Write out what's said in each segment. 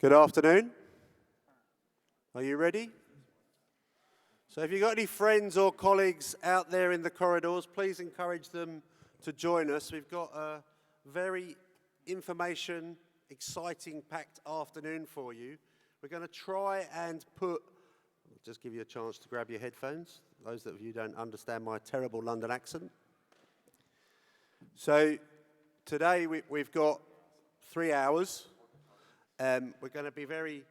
Good afternoon. Are you ready? So if you've got any friends or colleagues out there in the corridors, please encourage them to join us. We've got a very information, exciting, packed afternoon for you. We're going to try and I'll just give you a chance to grab your headphones, those of you who don't understand my terrible London accent. So today we've got 3 hours. We're going to be very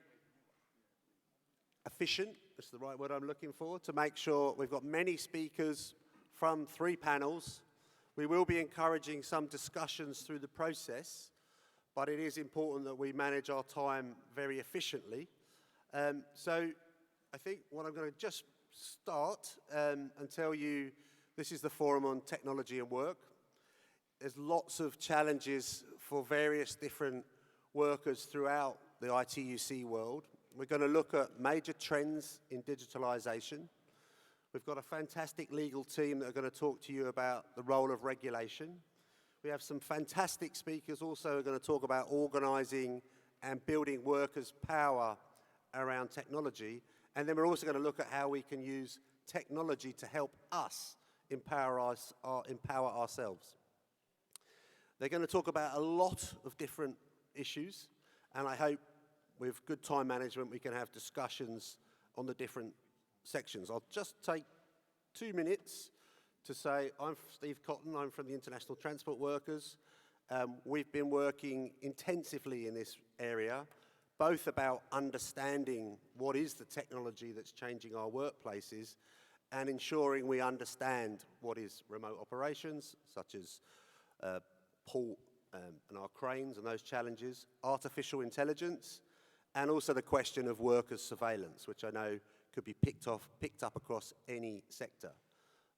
efficient, that's the right word I'm looking for, to make sure we've got many speakers from 3 panels. We will be encouraging some discussions through the process, but it is important that we manage our time very efficiently. So I think what I'm going to just start and tell you, this is the Forum on Technology and Work. There's lots of challenges for various different workers throughout the ITUC world. We're going to look at major trends in digitalization. We've got a fantastic legal team that are going to talk to you about the role of regulation. We have some fantastic speakers also who are going to talk about organizing and building workers' power around technology. And then we're also going to look at how we can use technology to help us empower ourselves. They're going to talk about a lot of different issues, and I hope with good time management we can have discussions on the different sections. I'll just take 2 minutes to say I'm Steve Cotton, I'm from the International Transport Workers. We've been working intensively in this area, both about understanding what is the technology that's changing our workplaces and ensuring we understand what is remote operations, such as port and our cranes and those challenges, artificial intelligence, and also the question of workers' surveillance, which I know could be picked up across any sector.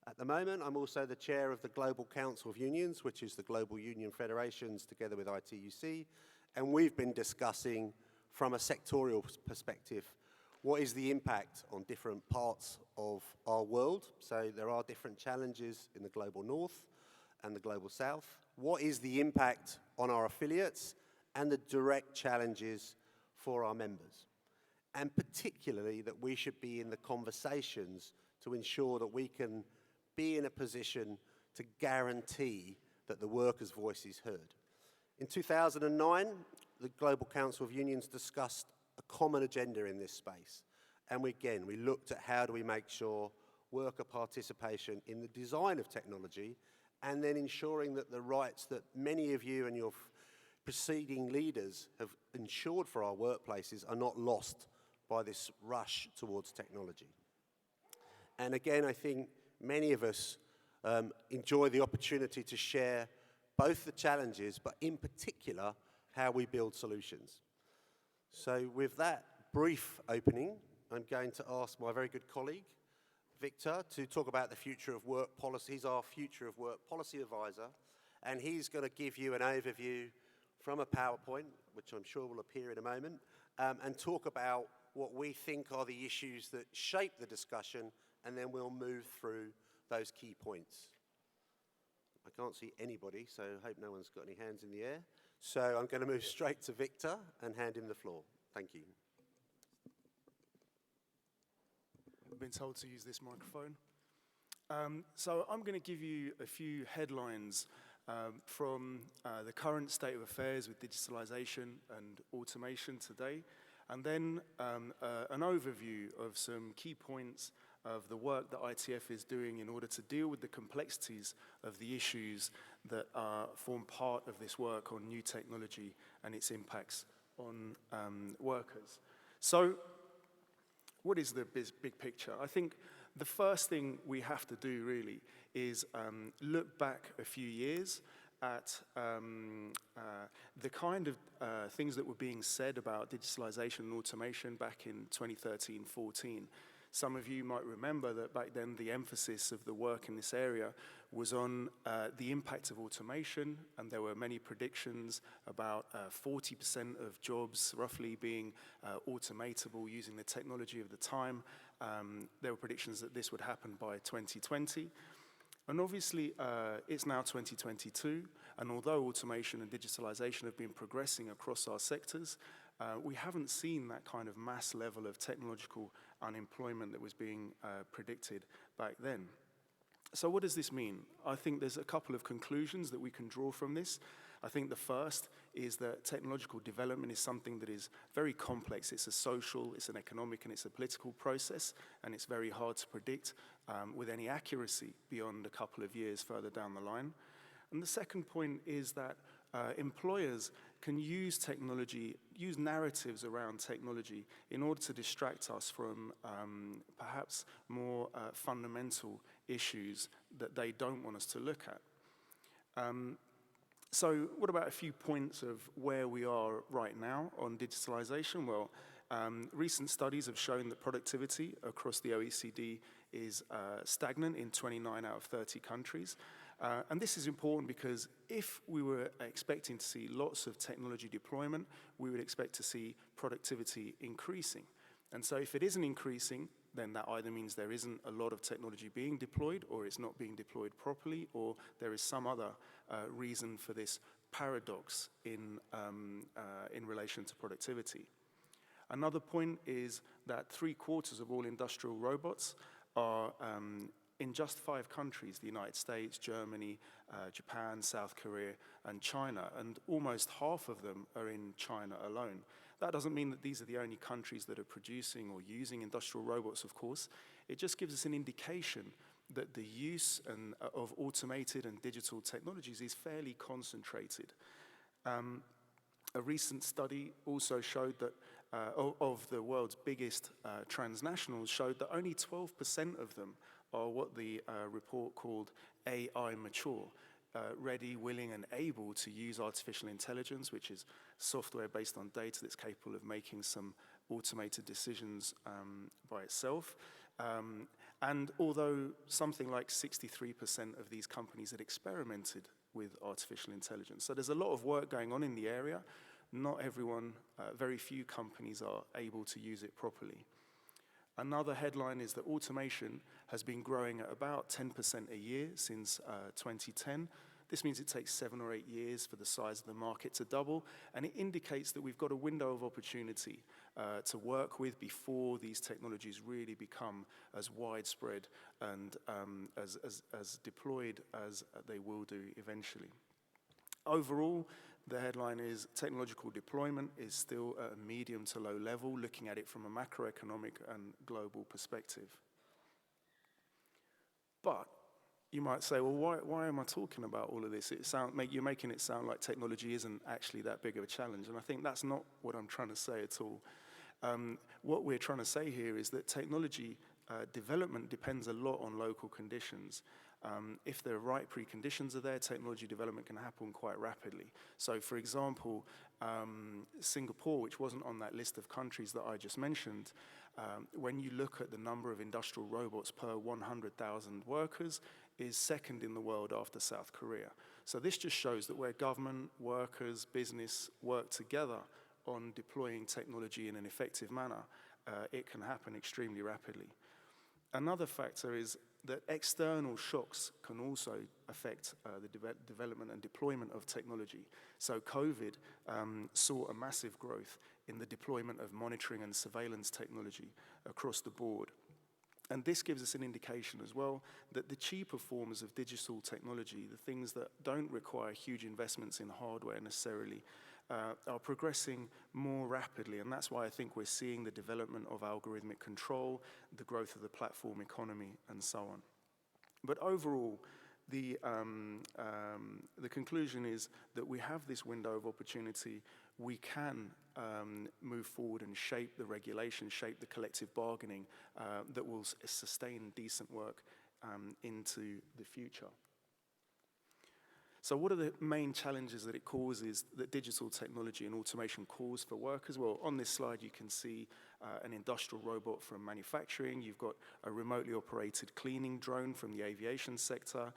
At the moment, I'm also the chair of the Global Council of Unions, which is the global union federations together with ITUC, and we've been discussing from a sectorial perspective, what is the impact on different parts of our world? So there are different challenges in the global north and the global south. What is the impact on our affiliates and the direct challenges for our members? And particularly that we should be in the conversations to ensure that we can be in a position to guarantee that the workers' voice is heard. In 2009, the Global Council of Unions discussed a common agenda in this space. And we looked at how do we make sure worker participation in the design of technology and then ensuring that the rights that many of you and your preceding leaders have ensured for our workplaces are not lost by this rush towards technology. And again, I think many of us enjoy the opportunity to share both the challenges, but in particular, how we build solutions. So with that brief opening, I'm going to ask my very good colleague, Victor, to talk about the future of work policy. He's our future of work policy advisor, and he's going to give you an overview from a PowerPoint, which I'm sure will appear in a moment, and talk about what we think are the issues that shape the discussion, and then we'll move through those key points. I can't see anybody, so I hope no one's got any hands in the air. So I'm going to move straight to Victor and hand him the floor. Thank you. I've been told to use this microphone. So I'm going to give you a few headlines from the current state of affairs with digitalization and automation today, and then an overview of some key points of the work that ITF is doing in order to deal with the complexities of the issues that form part of this work on new technology and its impacts on workers. So what is the big picture? I think the first thing we have to do really is look back a few years at the kind of things that were being said about digitalization and automation back in 2013-14. Some of you might remember that back then the emphasis of the work in this area was on the impact of automation, and there were many predictions about 40% of jobs roughly being automatable using the technology of the time. There were predictions that this would happen by 2020. And obviously, it's now 2022, and although automation and digitalization have been progressing across our sectors, we haven't seen that kind of mass level of technological unemployment that was being predicted back then. So what does this mean? I think there's a couple of conclusions that we can draw from this. I think the first is that technological development is something that is very complex. It's a social, it's an economic, and it's a political process, and it's very hard to predict with any accuracy beyond a couple of years further down the line. And the second point is that employers can use technology, use narratives around technology in order to distract us from perhaps more fundamental issues that they don't want us to look at. So what about a few points of where we are right now on digitalization? Well, recent studies have shown that productivity across the OECD is stagnant in 29 out of 30 countries. And this is important because if we were expecting to see lots of technology deployment, we would expect to see productivity increasing. And so if it isn't increasing, then that either means there isn't a lot of technology being deployed, or it's not being deployed properly, or there is some other reason for this paradox in relation to productivity. Another point is that 3/4 of all industrial robots are in just 5 countries: the United States, Germany, Japan, South Korea, and China, and almost half of them are in China alone. That doesn't mean that these are the only countries that are producing or using industrial robots, of course. It just gives us an indication that the use of automated and digital technologies is fairly concentrated. A recent study also showed that of the world's biggest transnationals showed that only 12% of them are what the report called AI mature, ready, willing, and able to use artificial intelligence, which is software based on data that's capable of making some automated decisions by itself. And although something like 63% of these companies had experimented with artificial intelligence. So there's a lot of work going on in the area. Not everyone, very few companies are able to use it properly. Another headline is that automation has been growing at about 10% a year since 2010. This means it takes 7 or 8 years for the size of the market to double, and it indicates that we've got a window of opportunity to work with before these technologies really become as widespread and as deployed as they will do eventually. Overall, the headline is technological deployment is still at a medium to low level, looking at it from a macroeconomic and global perspective. But you might say, well, why am I talking about all of this? You're making it sound like technology isn't actually that big of a challenge, and I think that's not what I'm trying to say at all. What we're trying to say here is that technology development depends a lot on local conditions. If the right preconditions are there, technology development can happen quite rapidly. So, for example, Singapore, which wasn't on that list of countries that I just mentioned, when you look at the number of industrial robots per 100,000 workers, is second in the world after South Korea. So this just shows that where government, workers, business work together on deploying technology in an effective manner, it can happen extremely rapidly. Another factor is that external shocks can also affect the development and deployment of technology. So COVID saw a massive growth in the deployment of monitoring and surveillance technology across the board. And this gives us an indication as well that the cheaper forms of digital technology, the things that don't require huge investments in hardware necessarily, are progressing more rapidly, and that's why I think we're seeing the development of algorithmic control, the growth of the platform economy, and so on. But overall, the conclusion is that we have this window of opportunity. We can move forward and shape the regulation, shape the collective bargaining that will sustain decent work into the future. So what are the main challenges that it causes, that digital technology and automation cause for workers? Well, on this slide you can see an industrial robot from manufacturing. You've got a remotely operated cleaning drone from the aviation sector,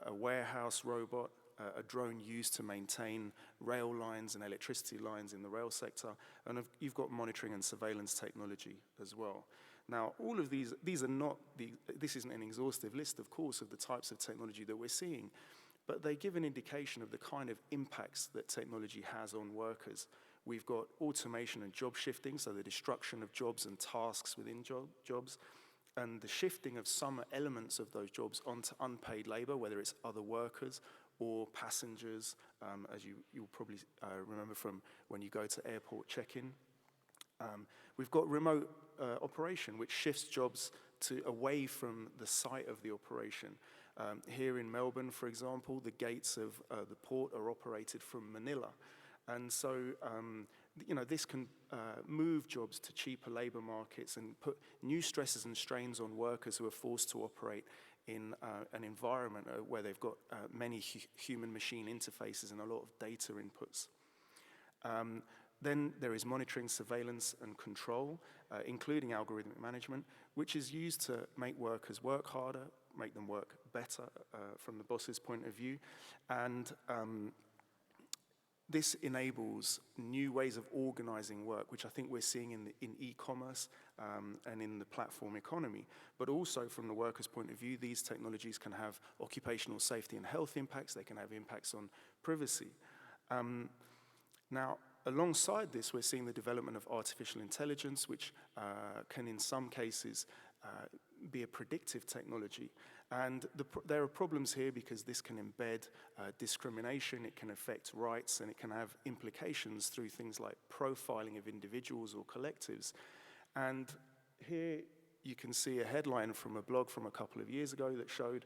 a warehouse robot, a drone used to maintain rail lines and electricity lines in the rail sector, and you've got monitoring and surveillance technology as well. Now, all of these are not, this isn't an exhaustive list, of course, of the types of technology that we're seeing, but they give an indication of the kind of impacts that technology has on workers. We've got automation and job shifting, so the destruction of jobs and tasks within jobs, and the shifting of some elements of those jobs onto unpaid labor, whether it's other workers or passengers, as you'll probably remember from when you go to airport check-in. We've got remote operation, which shifts jobs away from the site of the operation. Here in Melbourne, for example, the gates of the port are operated from Manila. And so, this can move jobs to cheaper labor markets and put new stresses and strains on workers who are forced to operate in an environment where they've got many human-machine interfaces and a lot of data inputs. Then there is monitoring, surveillance, and control, including algorithmic management, which is used to make workers work harder, make them work better from the boss's point of view. And this enables new ways of organizing work, which I think we're seeing in e-commerce and in the platform economy. But also from the worker's point of view, these technologies can have occupational safety and health impacts. They can have impacts on privacy. Now, alongside this, we're seeing the development of artificial intelligence, which can in some cases be a predictive technology. And there are problems here because this can embed discrimination, it can affect rights, and it can have implications through things like profiling of individuals or collectives. And here you can see a headline from a blog from a couple of years ago that showed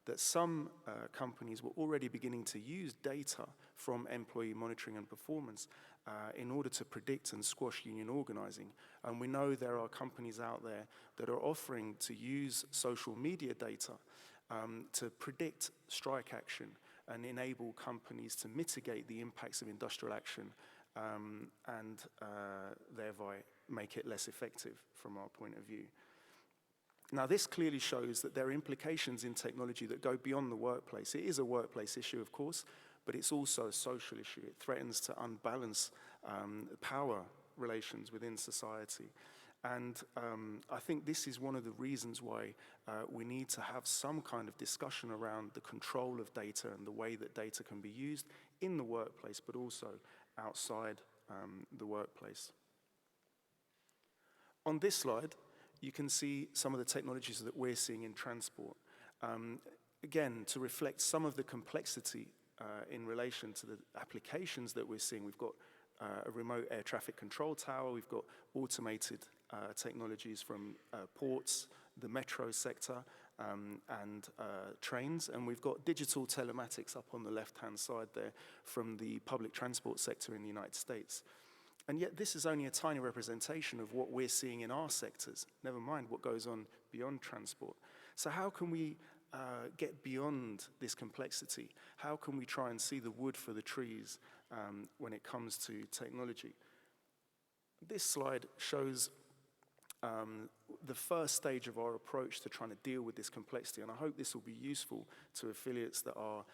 that some companies were already beginning to use data from employee monitoring and performance in order to predict and squash union organizing. And we know there are companies out there that are offering to use social media data to predict strike action and enable companies to mitigate the impacts of industrial action and thereby make it less effective from our point of view. Now, this clearly shows that there are implications in technology that go beyond the workplace. It is a workplace issue, of course, but it's also a social issue. It threatens to unbalance power relations within society. And I think this is one of the reasons why we need to have some kind of discussion around the control of data and the way that data can be used in the workplace, but also outside the workplace. On this slide, you can see some of the technologies that we're seeing in transport. Again, to reflect some of the complexity in relation to the applications that we're seeing. We've got a remote air traffic control tower, we've got automated technologies from ports, the metro sector, and trains, and we've got digital telematics up on the left-hand side there from the public transport sector in the United States. And yet this is only a tiny representation of what we're seeing in our sectors, never mind what goes on beyond transport. So how can we get beyond this complexity? How can we try and see the wood for the trees when it comes to technology? This slide shows the first stage of our approach to trying to deal with this complexity, and I hope this will be useful to affiliates that are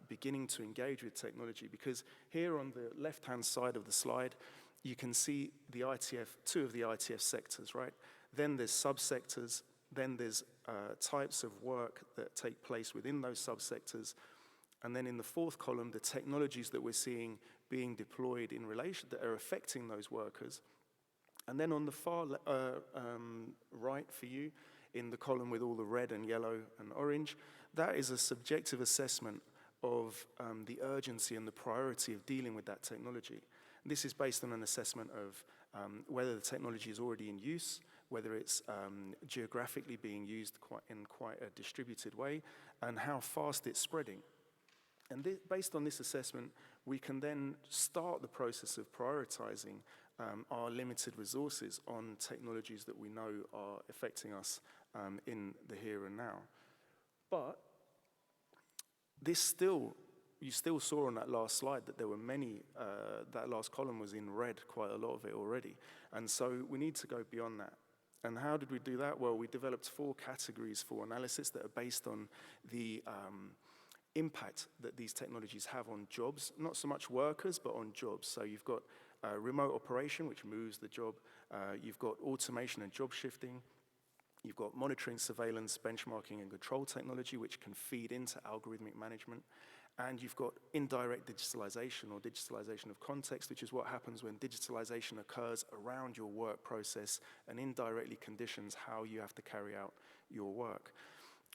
beginning to engage with technology, because here on the left-hand side of the slide, you can see the ITF, two of the ITF sectors, right? Then there's subsectors, then there's types of work that take place within those subsectors, and then in the fourth column, the technologies that we're seeing being deployed in relation that are affecting those workers. And then on the far right for you, in the column with all the red and yellow and orange, that is a subjective assessment of the urgency and the priority of dealing with that technology. This is based on an assessment of whether the technology is already in use, whether it's geographically being used in quite a distributed way, and how fast it's spreading. And based on this assessment, we can then start the process of prioritizing our limited resources on technologies that we know are affecting us in the here and now. But you still saw on that last slide that there were many, that last column was in red, quite a lot of it already. And so we need to go beyond that. And how did we do that? Well, we developed 4 categories for analysis that are based on the impact that these technologies have on jobs, not so much workers, but on jobs. So you've got remote operation, which moves the job. You've got automation and job shifting. You've got monitoring, surveillance, benchmarking, and control technology, which can feed into algorithmic management. And you've got indirect digitalization or digitalization of context, which is what happens when digitalization occurs around your work process and indirectly conditions how you have to carry out your work.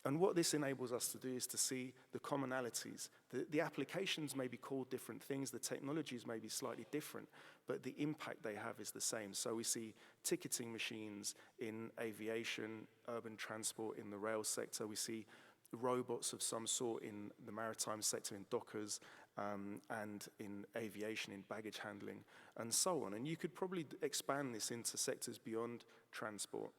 And what this enables us to do is to see the commonalities. The applications may be called different things, the technologies may be slightly different, but the impact they have is the same. So we see ticketing machines in aviation, urban transport in the rail sector. We see robots of some sort in the maritime sector, in dockers, and in aviation, in baggage handling, and so on. And you could probably expand this into sectors beyond transport,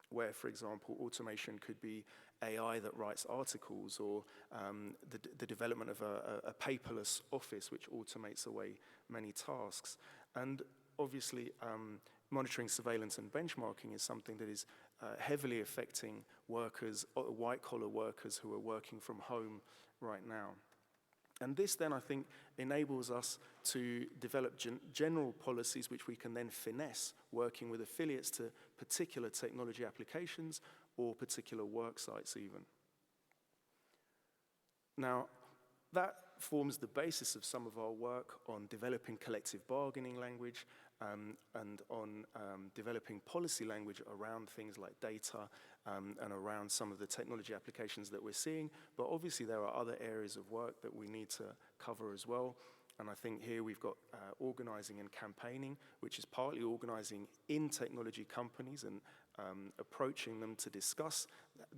where, for example, automation could be AI that writes articles, or the development of a paperless office which automates away many tasks. And obviously, monitoring, surveillance, and benchmarking is something that is heavily affecting workers, white-collar workers who are working from home right now. And this then, I think, enables us to develop general policies which we can then finesse, working with affiliates to particular technology applications or particular work sites even. Now, that forms the basis of some of our work on developing collective bargaining language, and on developing policy language around things like data, and around some of the technology applications that we're seeing. But obviously there are other areas of work that we need to cover as well. And I think here we've got organizing and campaigning, which is partly organizing in technology companies and approaching them to discuss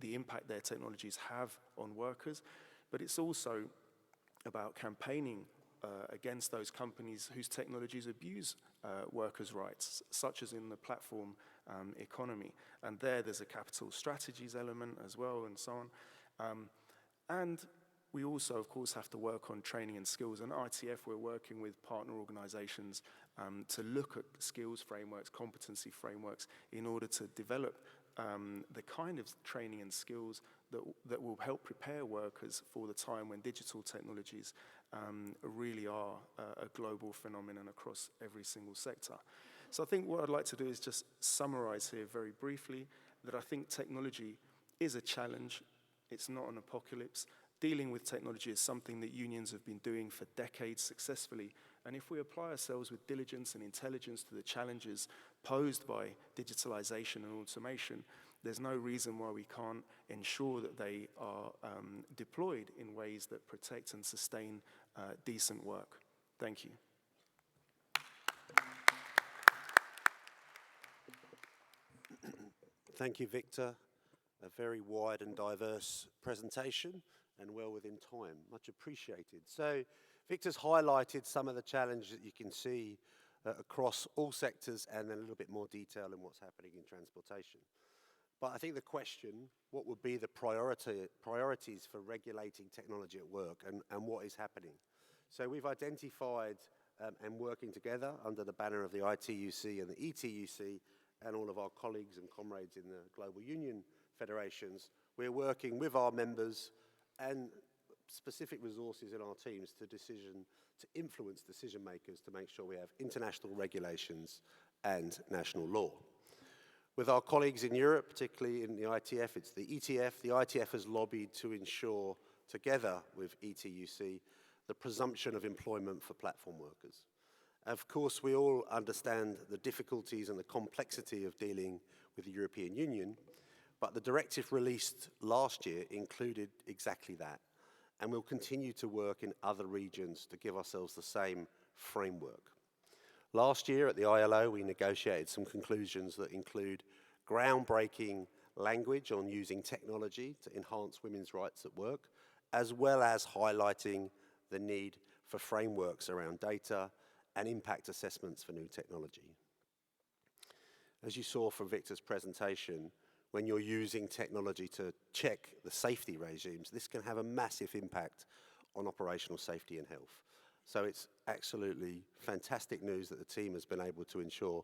the impact their technologies have on workers. But it's also about campaigning against those companies whose technologies abuse workers' rights, such as in the platform economy. And there's a capital strategies element as well, and so on. And we also, of course, have to work on training and skills. And ITF, we're working with partner organizations to look at skills frameworks, competency frameworks, in order to develop the kind of training and skills that will help prepare workers for the time when digital technologies really are a global phenomenon across every single sector. So I think what I'd like to do is just summarize here very briefly that I think technology is a challenge. It's not an apocalypse. Dealing with technology is something that unions have been doing for decades successfully. And if we apply ourselves with diligence and intelligence to the challenges posed by digitalization and automation, there's no reason why we can't ensure that they are deployed in ways that protect and sustain decent work. Thank you. Thank you, Victor. A very wide and diverse presentation and well within time. Much appreciated. So Victor's highlighted some of the challenges that you can see across all sectors, and then a little bit more detail in what's happening in transportation. But I think the question, what would be the priorities for regulating technology at work, and what is happening? So we've identified and working together under the banner of the ITUC and the ETUC and all of our colleagues and comrades in the global union federations, we're working with our members and specific resources in our teams to influence decision makers to make sure we have international regulations and national law. With our colleagues in Europe, particularly in the ITF, it's the ETF. The ITF has lobbied to ensure, together with ETUC, the presumption of employment for platform workers. Of course, we all understand the difficulties and the complexity of dealing with the European Union, but the directive released last year included exactly that. And we'll continue to work in other regions to give ourselves the same framework. Last year at the ILO, we negotiated some conclusions that include groundbreaking language on using technology to enhance women's rights at work, as well as highlighting the need for frameworks around data and impact assessments for new technology. As you saw from Victor's presentation, when you're using technology to check the safety regimes, this can have a massive impact on operational safety and health. So it's absolutely fantastic news that the team has been able to ensure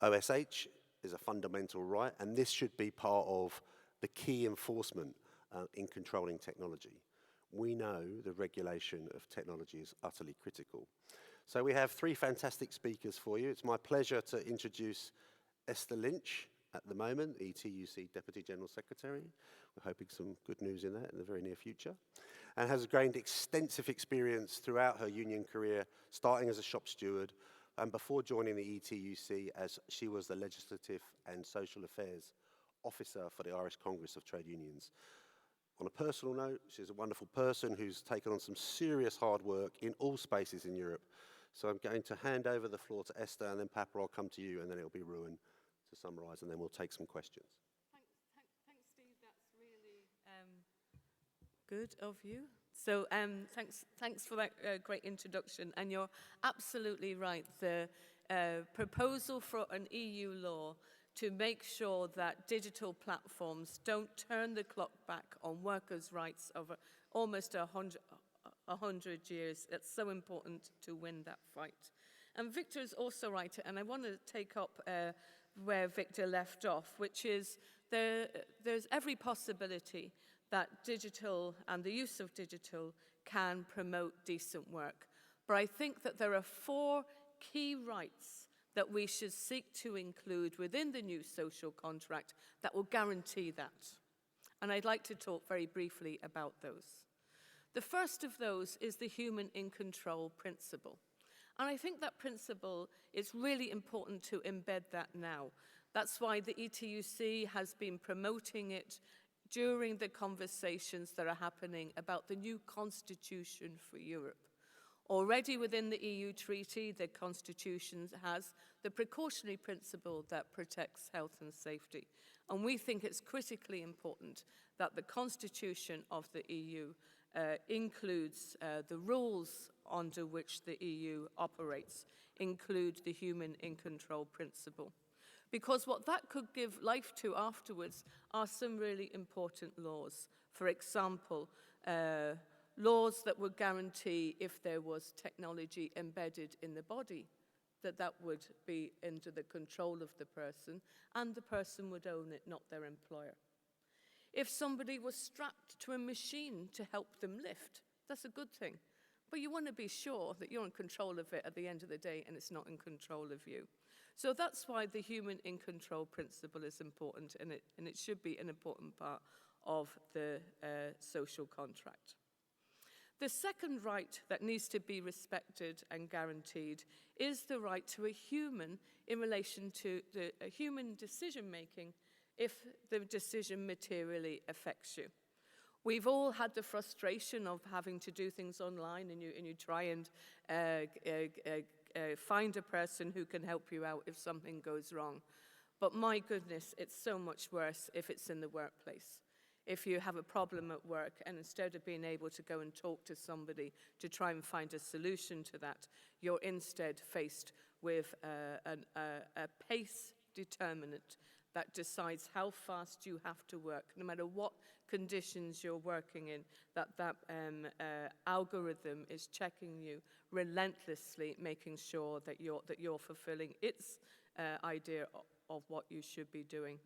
OSH is a fundamental right, and this should be part of the key enforcement in controlling technology. We know the regulation of technology is utterly critical. So we have three fantastic speakers for you. It's my pleasure to introduce Esther Lynch, at the moment, ITUC Deputy General Secretary. We're hoping some good news in that in the very near future. And has gained extensive experience throughout her union career, starting as a shop steward, and before joining the ITUC, as she was the Legislative and Social Affairs Officer for the Irish Congress of Trade Unions. On a personal note, she's a wonderful person who's taken on some serious hard work in all spaces in Europe. So I'm going to hand over the floor to Esther, and then Papa, I'll come to you, and then it'll be Ruan to summarise, and then we'll take some questions. Thanks, Steve. That's really good of you. So thanks for that great introduction. And you're absolutely right. The proposal for an EU law to make sure that digital platforms don't turn the clock back on workers' rights over almost 100 years. It's so important to win that fight. And Victor is also right, and I want to take up where Victor left off, which is there's every possibility that digital and the use of digital can promote decent work. But I think that there are 4 key rights that we should seek to include within the new social contract that will guarantee that. And I'd like to talk very briefly about those. The first of those is the human in control principle. And I think that principle is really important to embed that now. That's why the ITUC has been promoting it during the conversations that are happening about the new constitution for Europe. Already within the EU treaty, the constitution has the precautionary principle that protects health and safety. And we think it's critically important that the constitution of the EU includes the rules under which the EU operates, include the human in control principle. Because what that could give life to afterwards are some really important laws. For example, laws that would guarantee if there was technology embedded in the body, that would be under the control of the person, and the person would own it, not their employer. If somebody was strapped to a machine to help them lift, that's a good thing. But you want to be sure that you're in control of it at the end of the day and it's not in control of you. So that's why the human in control principle is important, and it should be an important part of the social contract. The second right that needs to be respected and guaranteed is the right to a human in relation to a human decision-making if the decision materially affects you. We've all had the frustration of having to do things online, and you try and find a person who can help you out if something goes wrong. But my goodness, it's so much worse if it's in the workplace. If you have a problem at work, and instead of being able to go and talk to somebody to try and find a solution to that, you're instead faced with a pace determinant that decides how fast you have to work, no matter what conditions you're working in, that algorithm is checking you relentlessly, making sure that you're fulfilling its idea of what you should be doing.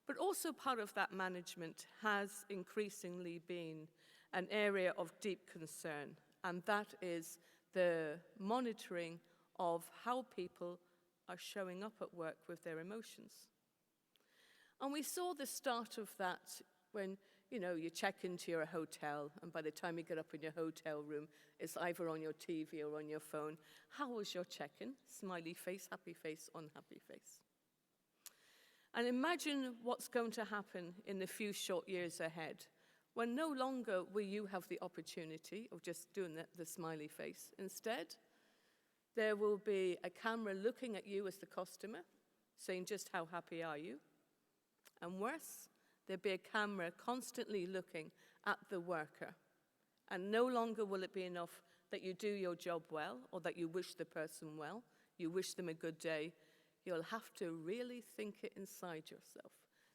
But also part of that management has increasingly been an area of deep concern, and that is the monitoring of how people are showing up at work with their emotions. And we saw the start of that when, you check into your hotel, and by the time you get up in your hotel room, it's either on your TV or on your phone. How was your check-in? Smiley face, happy face, unhappy face. And imagine what's going to happen in the few short years ahead, when no longer will you have the opportunity of just doing the smiley face. Instead, there will be a camera looking at you as the customer, saying just how happy are you? And worse, there'll be a camera constantly looking at the worker. And no longer will it be enough that you do your job well, or that you wish the person well, you wish them a good day. You'll have to really think it inside yourself,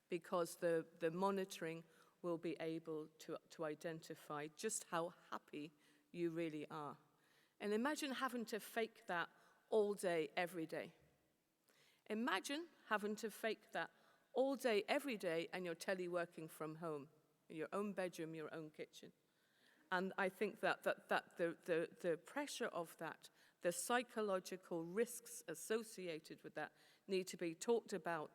because the monitoring will be able to identify just how happy you really are. And imagine having to fake that all day, every day. Imagine having to fake that all day, every day, and you're teleworking from home, in your own bedroom, your own kitchen. And I think that the pressure of that, The psychological risks associated with that need to be talked about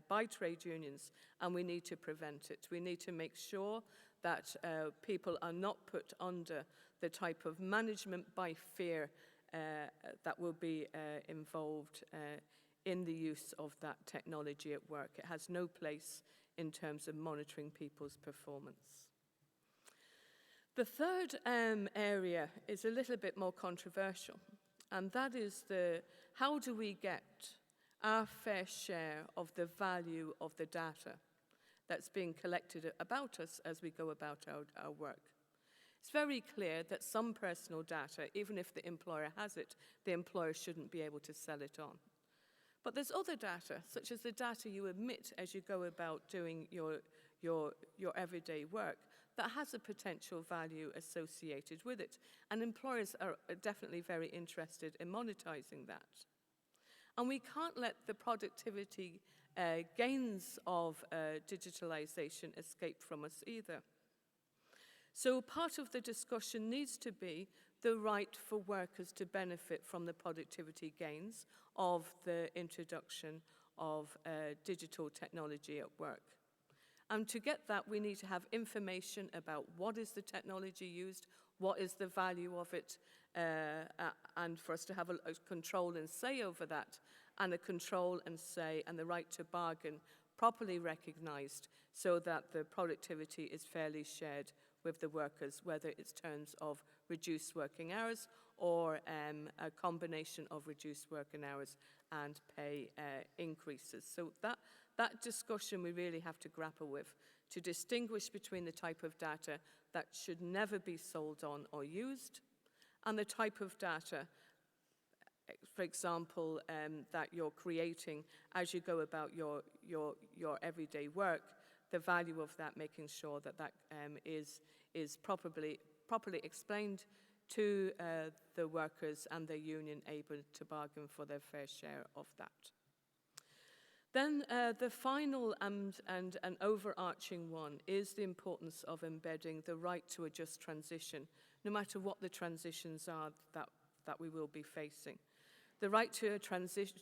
by trade unions, and we need to prevent it. We need to make sure that people are not put under the type of management by fear that will be involved in the use of that technology at work. It has no place in terms of monitoring people's performance. The third area is a little bit more controversial, and that is how do we get our fair share of the value of the data that's being collected about us as we go about our work. It's very clear that some personal data, even if the employer has it, the employer shouldn't be able to sell it on. But there's other data, such as the data you emit as you go about doing your everyday work, that has a potential value associated with it. And employers are definitely very interested in monetizing that. And we can't let the productivity gains of digitalization escape from us either. So part of the discussion needs to be the right for workers to benefit from the productivity gains of the introduction of digital technology at work. And to get that, we need to have information about what is the technology used, what is the value of it, and for us to have a control and say over that, and a control and say and the right to bargain properly recognized so that the productivity is fairly shared with the workers, whether it's terms of reduced working hours or a combination of reduced working hours and pay increases. So that discussion we really have to grapple with, to distinguish between the type of data that should never be sold on or used and the type of data, for example, that you're creating as you go about your everyday work, the value of that, making sure that that is properly explained to the workers and the union able to bargain for their fair share of that. Then the final and an overarching one is the importance of embedding the right to a just transition, no matter what the transitions are that we will be facing. The right to a transition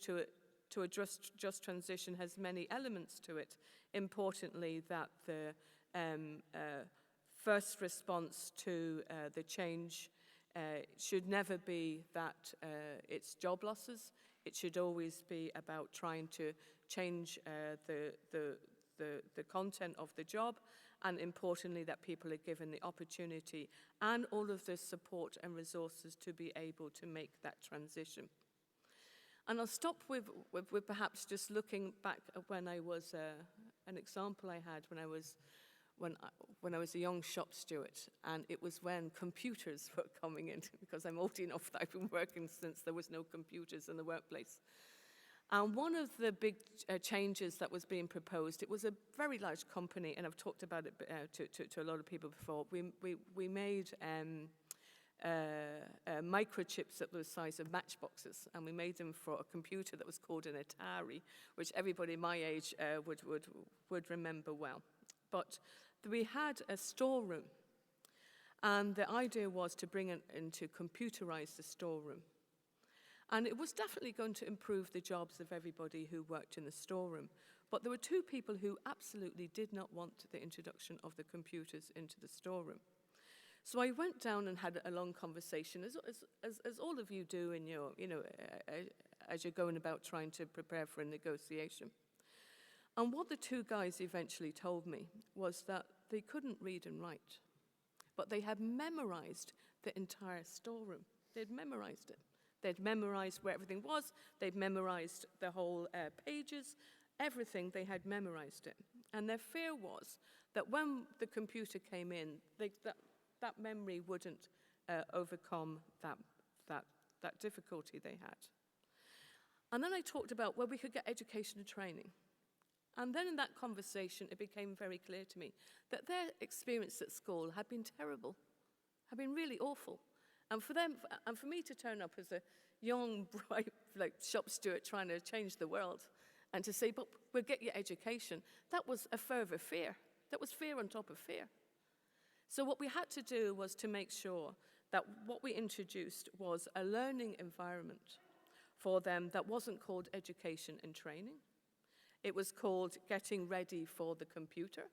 to a just transition has many elements to it. Importantly, that the first response to the change should never be that it's job losses. It should always be about trying to change the content of the job, and importantly that people are given the opportunity and all of the support and resources to be able to make that transition. And I'll stop with perhaps just looking back at when I was, an example I had when I was a young shop steward, and it was when computers were coming in, because I'm old enough that I've been working since there was no computers in the workplace. And one of the big changes that was being proposed, it was a very large company, and I've talked about it to a lot of people before. We made microchips that were the size of matchboxes, and we made them for a computer that was called an Atari, which everybody my age would remember well. But we had a storeroom, and the idea was to bring it into computerize the storeroom. And it was definitely going to improve the jobs of everybody who worked in the storeroom. But there were two people who absolutely did not want the introduction of the computers into the storeroom. So I went down and had a long conversation, as all of you do in your, as you're going about trying to prepare for a negotiation. And what the two guys eventually told me was that they couldn't read and write, but they had memorized the entire storeroom. They'd memorized it. They'd memorized where everything was. They'd memorized the whole pages. Everything, they had memorized it. And their fear was that when the computer came in, that memory wouldn't overcome that difficulty they had. And then I talked about where we could get education and training. And then in that conversation, it became very clear to me that their experience at school had been terrible, had been really awful. And for them, and for me to turn up as a young, bright, shop steward trying to change the world, and to say, but we'll get you education, that was a further fear. That was fear on top of fear. So what we had to do was to make sure that what we introduced was a learning environment for them that wasn't called education and training. It was called getting ready for the computer.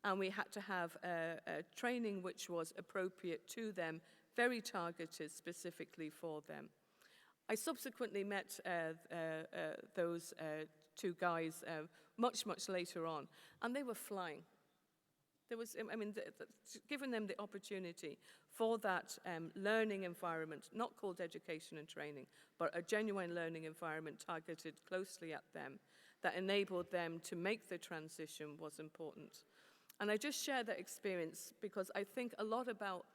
And we had to have a training which was appropriate to them, very targeted specifically for them. I subsequently met those two guys much, much later on, and they were flying. There was, I mean, giving them the opportunity for that learning environment, not called education and training, but a genuine learning environment targeted closely at them that enabled them to make the transition was important. And I just share that experience because I think a lot about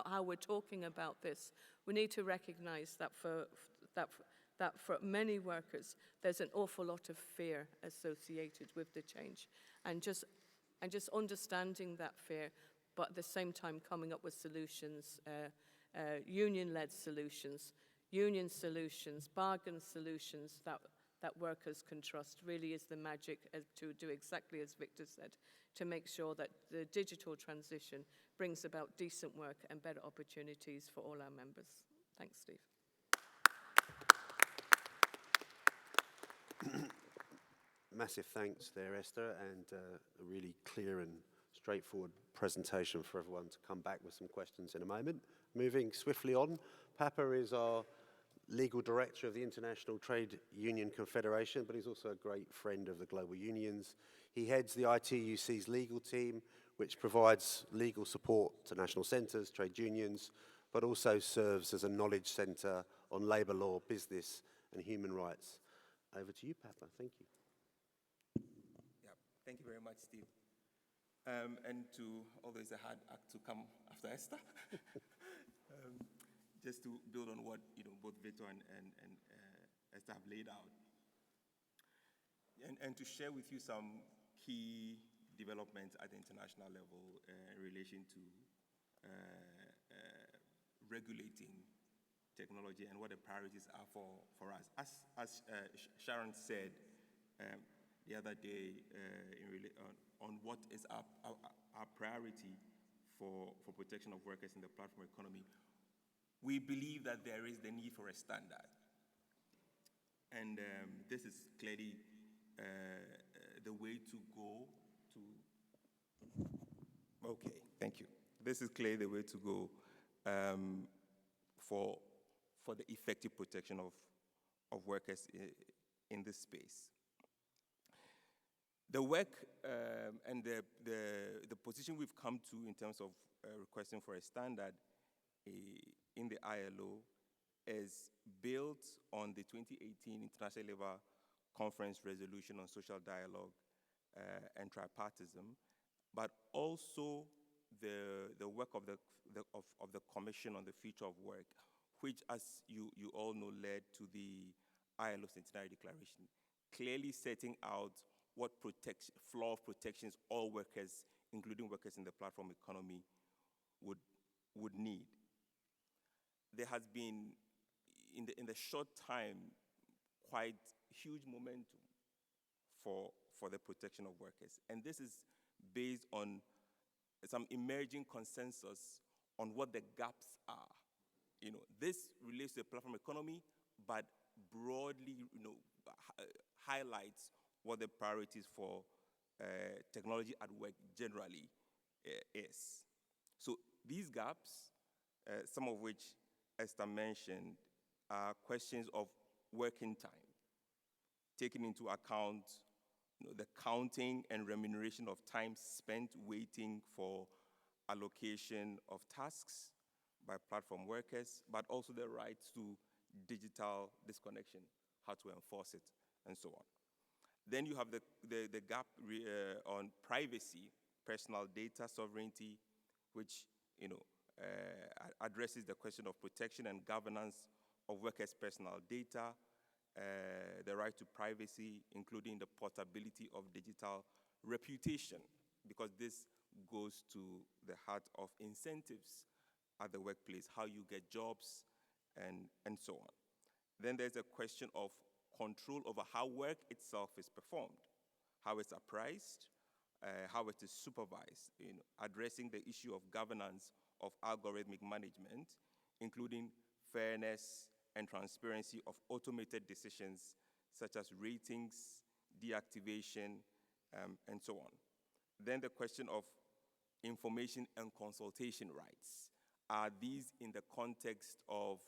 how we're talking about this. We need to recognize that for many workers, there's an awful lot of fear associated with the change. And just understanding that fear, but at the same time coming up with solutions, union-led solutions, union solutions, bargain solutions that workers can trust really is the magic to do exactly as Victor said, to make sure that the digital transition brings about decent work and better opportunities for all our members. Thanks, Steve. Massive thanks there, Esther, and a really clear and straightforward presentation for everyone to come back with some questions in a moment. Moving swiftly on, Papa is our legal director of the International Trade Union Confederation, but he's also a great friend of the global unions. He heads the ITUC's legal team, which provides legal support to national centres, trade unions, but also serves as a knowledge centre on labour law, business and human rights. Over to you, Papa. Thank you. Yeah, thank you very much, Steve. And to always a hard act to come after Esther. Just to build on what both Victor and Esther have laid out, and to share with you some key developments at the international level in relation to regulating technology and what the priorities are for us. As Sharon said the other day on what is our priority for protection of workers in the platform economy, we believe that there is the need for a standard. And this is clearly the way to go to... Okay, thank you. This is clearly the way to go for the effective protection of workers in this space. The work and the position we've come to in terms of requesting for a standard in the ILO is built on the 2018 International Labour Conference resolution on social dialogue and tripartism, but also the work of the Commission on the Future of Work, which, as you all know, led to the ILO Centenary Declaration, clearly setting out what floor of protections all workers, including workers in the platform economy, would need. There has been, in the short time, quite huge momentum for the protection of workers. And this is based on some emerging consensus on what the gaps are. This relates to the platform economy, but broadly, highlights what the priorities for technology at work generally is. So these gaps, some of which Esther mentioned, are questions of working time, taking into account the counting and remuneration of time spent waiting for allocation of tasks by platform workers, but also the right to digital disconnection, how to enforce it, and so on. Then you have the gap on privacy, personal data sovereignty, which addresses the question of protection and governance of workers' personal data, the right to privacy, including the portability of digital reputation, because this goes to the heart of incentives at the workplace, how you get jobs, and so on. Then there's a question of control over how work itself is performed, how it's appraised, how it is supervised, addressing the issue of governance of algorithmic management, including fairness and transparency of automated decisions such as ratings, deactivation, and so on. Then the question of information and consultation rights. Are these in the context of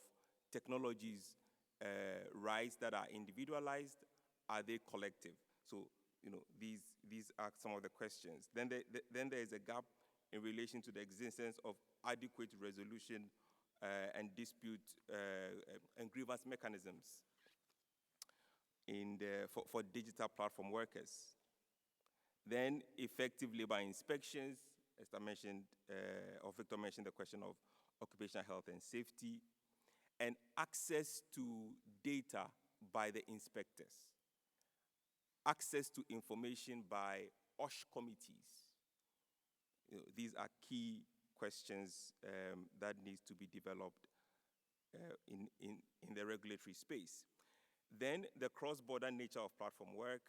technologies rights that are individualized? Are they collective? So, these are some of the questions. Then there is a gap in relation to the existence of adequate resolution and dispute and grievance mechanisms for digital platform workers. Then effective labor inspections, as I mentioned, or Victor mentioned, the question of occupational health and safety, and access to data by the inspectors, access to information by OSH committees. These are key questions that needs to be developed in the regulatory space. Then the cross-border nature of platform work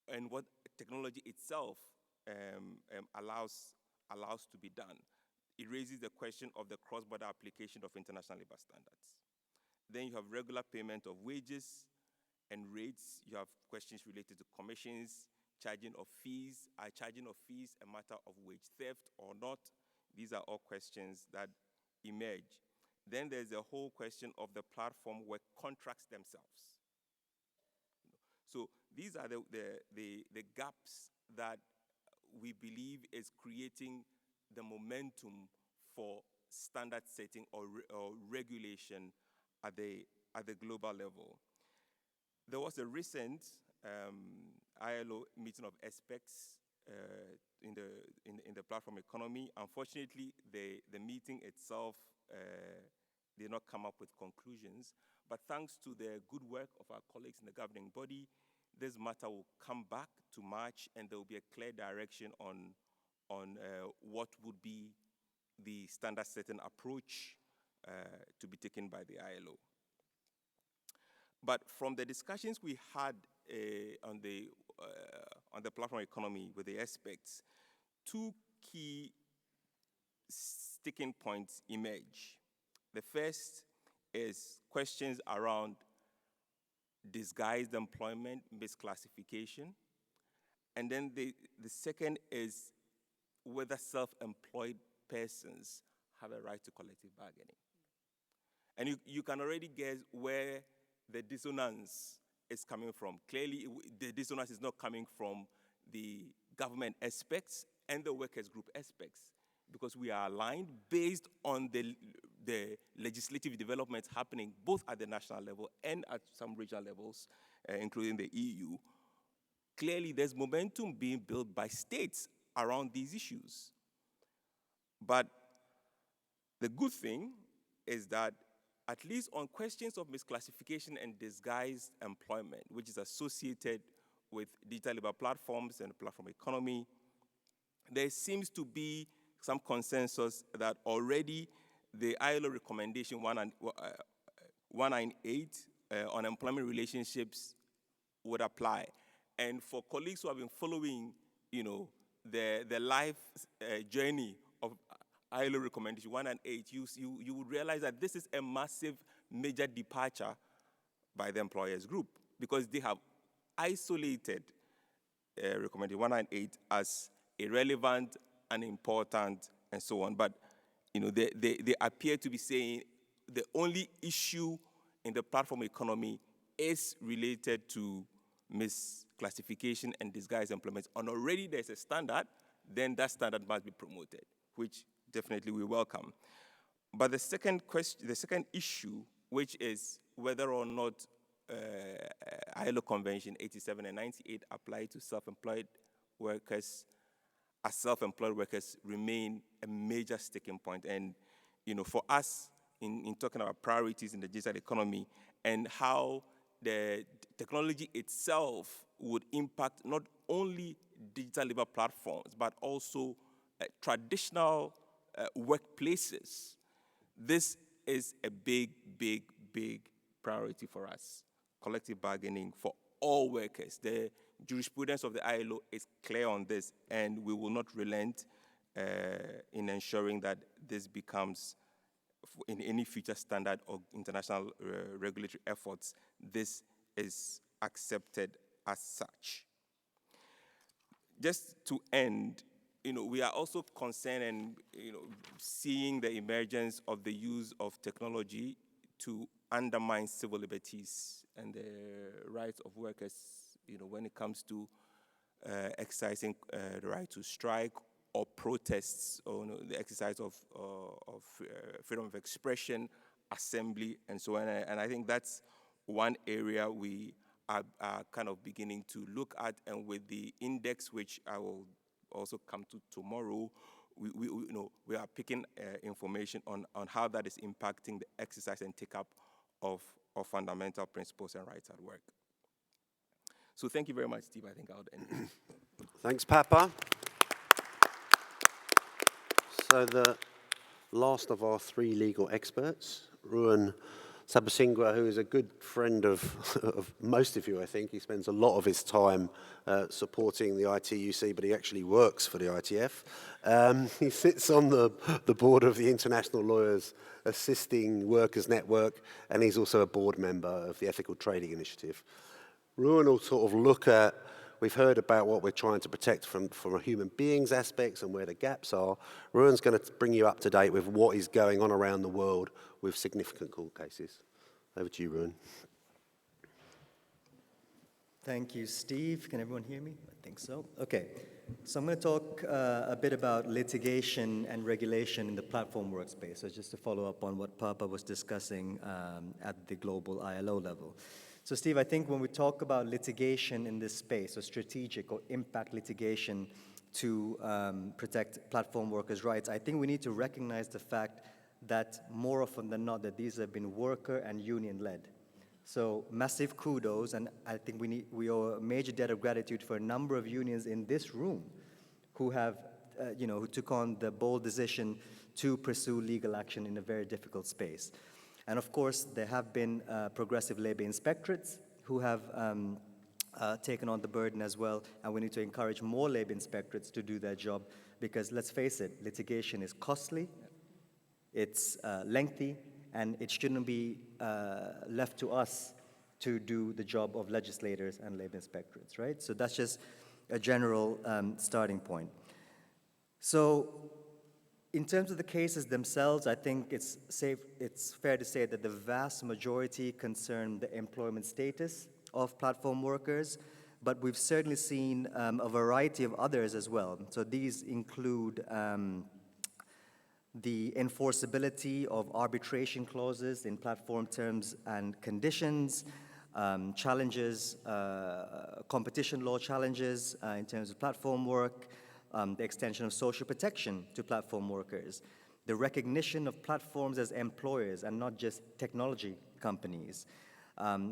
and what technology itself allows to be done. It raises the question of the cross-border application of international labor standards. Then you have regular payment of wages and rates. You have questions related to commissions, charging of fees. Are charging of fees a matter of wage theft or not? These are all questions that emerge. Then there's the whole question of the platform work contracts themselves. So these are the gaps that we believe is creating the momentum for standard setting or regulation at the global level. There was a recent ILO meeting of experts in the platform economy. Unfortunately, the meeting itself did not come up with conclusions, but thanks to the good work of our colleagues in the governing body, this matter will come back to March, and there will be a clear direction on what would be the standard setting approach to be taken by the ILO. But from the discussions we had on the platform economy with the experts, two key sticking points emerge. The first is questions around disguised employment, misclassification. And then the second is whether self-employed persons have a right to collective bargaining. And you can already guess where the dissonance is coming from. Clearly, the dissonance is not coming from the government aspects and the workers' group aspects, because we are aligned based on the legislative developments happening both at the national level and at some regional levels, including the EU. Clearly, there's momentum being built by states around these issues. But the good thing is that at least on questions of misclassification and disguised employment, which is associated with digital labor platforms and platform economy, there seems to be some consensus that already the ILO recommendation 198 on employment relationships would apply. And for colleagues who have been following, the life journey of ILO recommendation 198, you would realize that this is a massive, major departure by the employers group, because they have isolated recommendation 198 as irrelevant, unimportant, and so on. But they appear to be saying the only issue in the platform economy is related to misclassification and disguised employment. And already there's a standard, then that standard must be promoted, which definitely we welcome. But the second issue, which is whether or not ILO Convention 87 and 98 apply to self-employed workers, as self-employed workers remain a major sticking point. And for us, in talking about priorities in the digital economy and how the technology itself would impact not only digital labor platforms, but also traditional workplaces, this is a big, big, big priority for us. Collective bargaining for all workers. The jurisprudence of the ILO is clear on this, and we will not relent in ensuring that this becomes, in any future standard or international regulatory efforts, this is accepted as such. Just to end, we are also concerned and seeing the emergence of the use of technology to undermine civil liberties and the rights of workers, when it comes to exercising the right to strike or protests, or the exercise of freedom of expression, assembly, and so on. And I think that's one area we are kind of beginning to look at, and with the index, which I will also come to tomorrow, we are picking information on how that is impacting the exercise and take-up of fundamental principles and rights at work. So thank you very much, Steve. I think I'll end. Thanks, Papa. So the last of our three legal experts, Ruan Sabasingwa, who is a good friend of most of you, I think. He spends a lot of his time supporting the ITUC, but he actually works for the ITF. He sits on the board of the International Lawyers Assisting Workers Network, and he's also a board member of the Ethical Trading Initiative. Ruan will sort of look at, we've heard about what we're trying to protect from a human beings aspects and where the gaps are. Ruan's going to bring you up to date with what is going on around the world with significant court cases. Over to you, Ruan. Thank you, Steve. Can everyone hear me? I think so. Okay. So I'm going to talk a bit about litigation and regulation in the platform workspace. So just to follow up on what Papa was discussing at the global ILO level. So Steve, I think when we talk about litigation in this space, or strategic or impact litigation to protect platform workers' rights, I think we need to recognize the fact that more often than not that these have been worker and union-led. So massive kudos, and I think we owe a major debt of gratitude for a number of unions in this room who have, who took on the bold decision to pursue legal action in a very difficult space. And of course, there have been progressive labor inspectorates who have taken on the burden as well, and we need to encourage more labor inspectorates to do their job, because let's face it, litigation is costly, it's lengthy, and it shouldn't be left to us to do the job of legislators and labor inspectorates, right? So that's just a general starting point. So in terms of the cases themselves, I think it's fair to say that the vast majority concern the employment status of platform workers, but we've certainly seen a variety of others as well. So these include the enforceability of arbitration clauses in platform terms and conditions, challenges, competition law challenges in terms of platform work, the extension of social protection to platform workers, the recognition of platforms as employers and not just technology companies.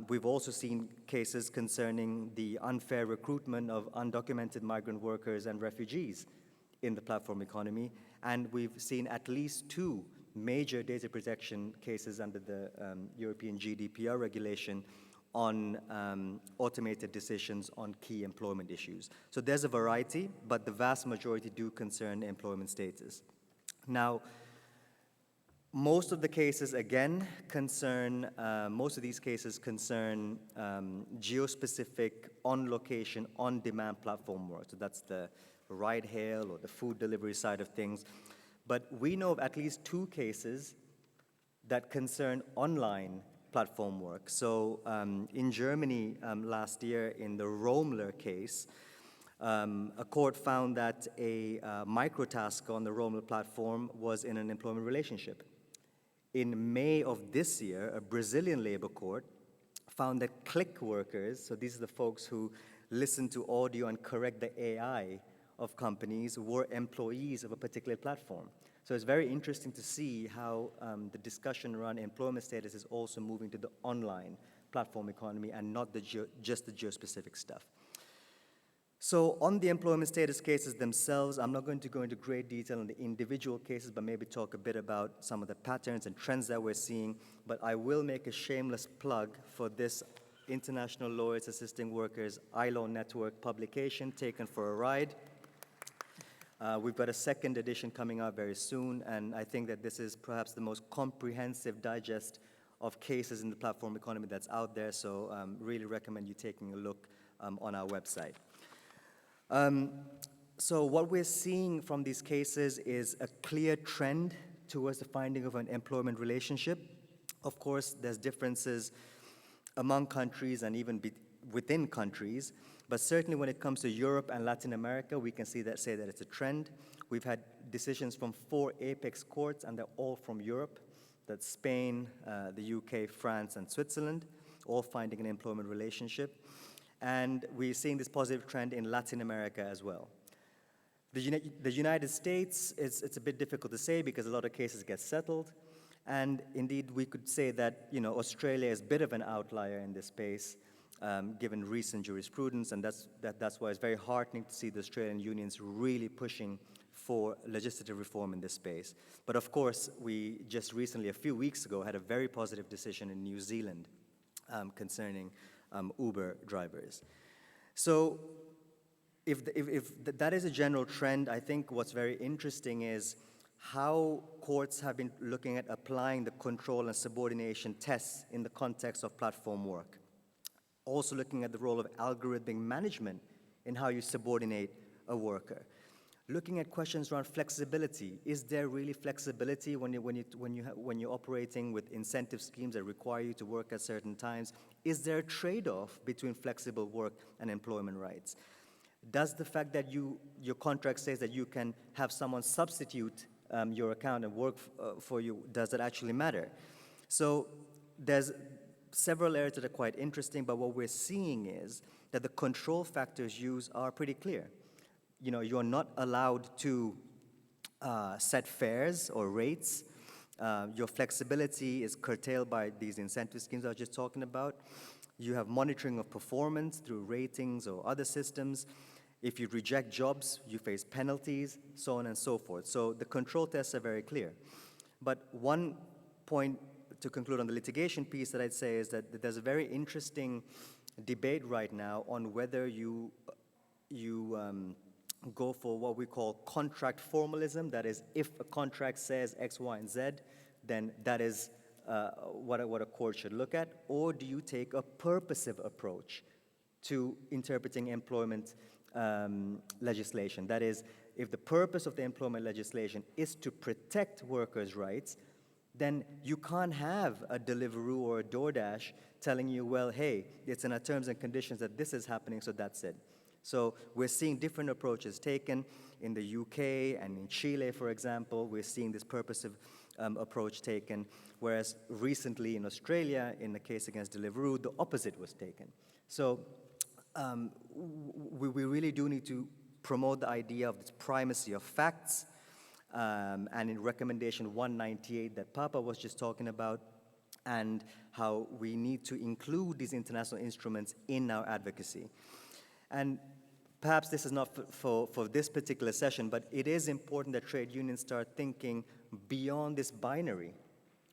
We've also seen cases concerning the unfair recruitment of undocumented migrant workers and refugees in the platform economy, and we've seen at least 2 major data protection cases under the European GDPR regulation on automated decisions on key employment issues. So there's a variety, but the vast majority do concern employment status. Now, most of the cases, again, most of these cases concern geospecific, on-location, on-demand platform work. So that's the ride-hail or the food delivery side of things. But we know of at least 2 cases that concern online platform work. So in Germany last year, in the Romler case, a court found that a microtasker on the Romler platform was in an employment relationship. In May of this year, a Brazilian labor court found that click workers, so these are the folks who listen to audio and correct the AI of companies, were employees of a particular platform. So it's very interesting to see how the discussion around employment status is also moving to the online platform economy and not just the geospecific stuff. So on the employment status cases themselves, I'm not going to go into great detail on the individual cases, but maybe talk a bit about some of the patterns and trends that we're seeing. But I will make a shameless plug for this International Lawyers Assisting Workers ILO Network publication, Taken for a Ride. We've got a second edition coming out very soon, and I think that this is perhaps the most comprehensive digest of cases in the platform economy that's out there, so really recommend you taking a look on our website. So what we're seeing from these cases is a clear trend towards the finding of an employment relationship. Of course, there's differences among countries and even within countries, but certainly when it comes to Europe and Latin America, we can say that it's a trend. We've had decisions from 4 apex courts, and they're all from Europe. That's Spain, the UK, France, and Switzerland, all finding an employment relationship. And we're seeing this positive trend in Latin America as well. The United States, it's a bit difficult to say because a lot of cases get settled. And indeed, we could say that Australia is a bit of an outlier in this space, given recent jurisprudence, and that's why it's very heartening to see the Australian unions really pushing for legislative reform in this space. But of course, we just recently, a few weeks ago, had a very positive decision in New Zealand concerning Uber drivers. So if that is a general trend, I think what's very interesting is how courts have been looking at applying the control and subordination tests in the context of platform work. Also looking at the role of algorithmic management in how you subordinate a worker. Looking at questions around flexibility. Is there really flexibility when you're operating with incentive schemes that require you to work at certain times? Is there a trade-off between flexible work and employment rights? Does the fact that your contract says that you can have someone substitute your account and work for you, does that actually matter? So there's several areas that are quite interesting, but what we're seeing is that the control factors used are pretty clear. You're not allowed to set fares or rates. Your flexibility is curtailed by these incentive schemes I was just talking about. You have monitoring of performance through ratings or other systems. If you reject jobs, you face penalties, so on and so forth. So the control tests are very clear. But one point to conclude on the litigation piece that I'd say is that there's a very interesting debate right now on whether you go for what we call contract formalism. That is, if a contract says X, Y, and Z, then that is what a court should look at. Or do you take a purposive approach to interpreting employment legislation? That is, if the purpose of the employment legislation is to protect workers' rights, then you can't have a Deliveroo or a DoorDash telling you, well, hey, it's in our terms and conditions that this is happening, so that's it. So we're seeing different approaches taken in the UK and in Chile, for example. We're seeing this purposive approach taken, whereas recently in Australia, in the case against Deliveroo, the opposite was taken. So we really do need to promote the idea of this primacy of facts, and in recommendation 198 that Papa was just talking about, and how we need to include these international instruments in our advocacy. And perhaps this is not for this particular session, but it is important that trade unions start thinking beyond this binary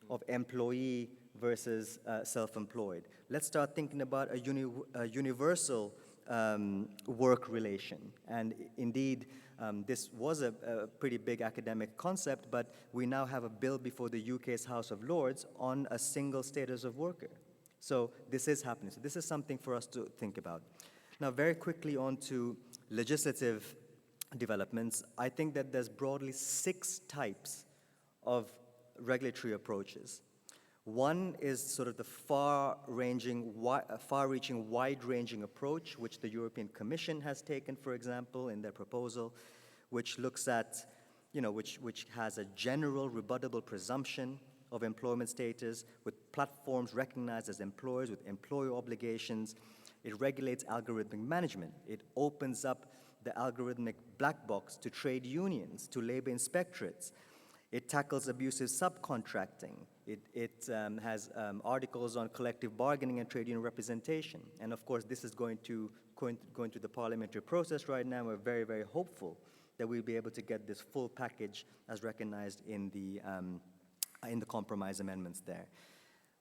of employee versus self-employed. Let's start thinking about a universal work relation. And indeed, this was a pretty big academic concept, but we now have a bill before the UK's House of Lords on a single status of worker. So this is happening. So this is something for us to think about. Now, very quickly on to legislative developments. I think that there's broadly 6 types of regulatory approaches. One is sort of the far-reaching, wide-ranging approach, which the European Commission has taken, for example, in their proposal, which looks at, which has a general rebuttable presumption of employment status, with platforms recognized as employers with employer obligations. It regulates algorithmic management. It opens up the algorithmic black box to trade unions, to labor inspectorates. It tackles abusive subcontracting. It has articles on collective bargaining and trade union representation. And of course, this is going through the parliamentary process right now. We're very, very hopeful that we'll be able to get this full package as recognized in the compromise amendments there.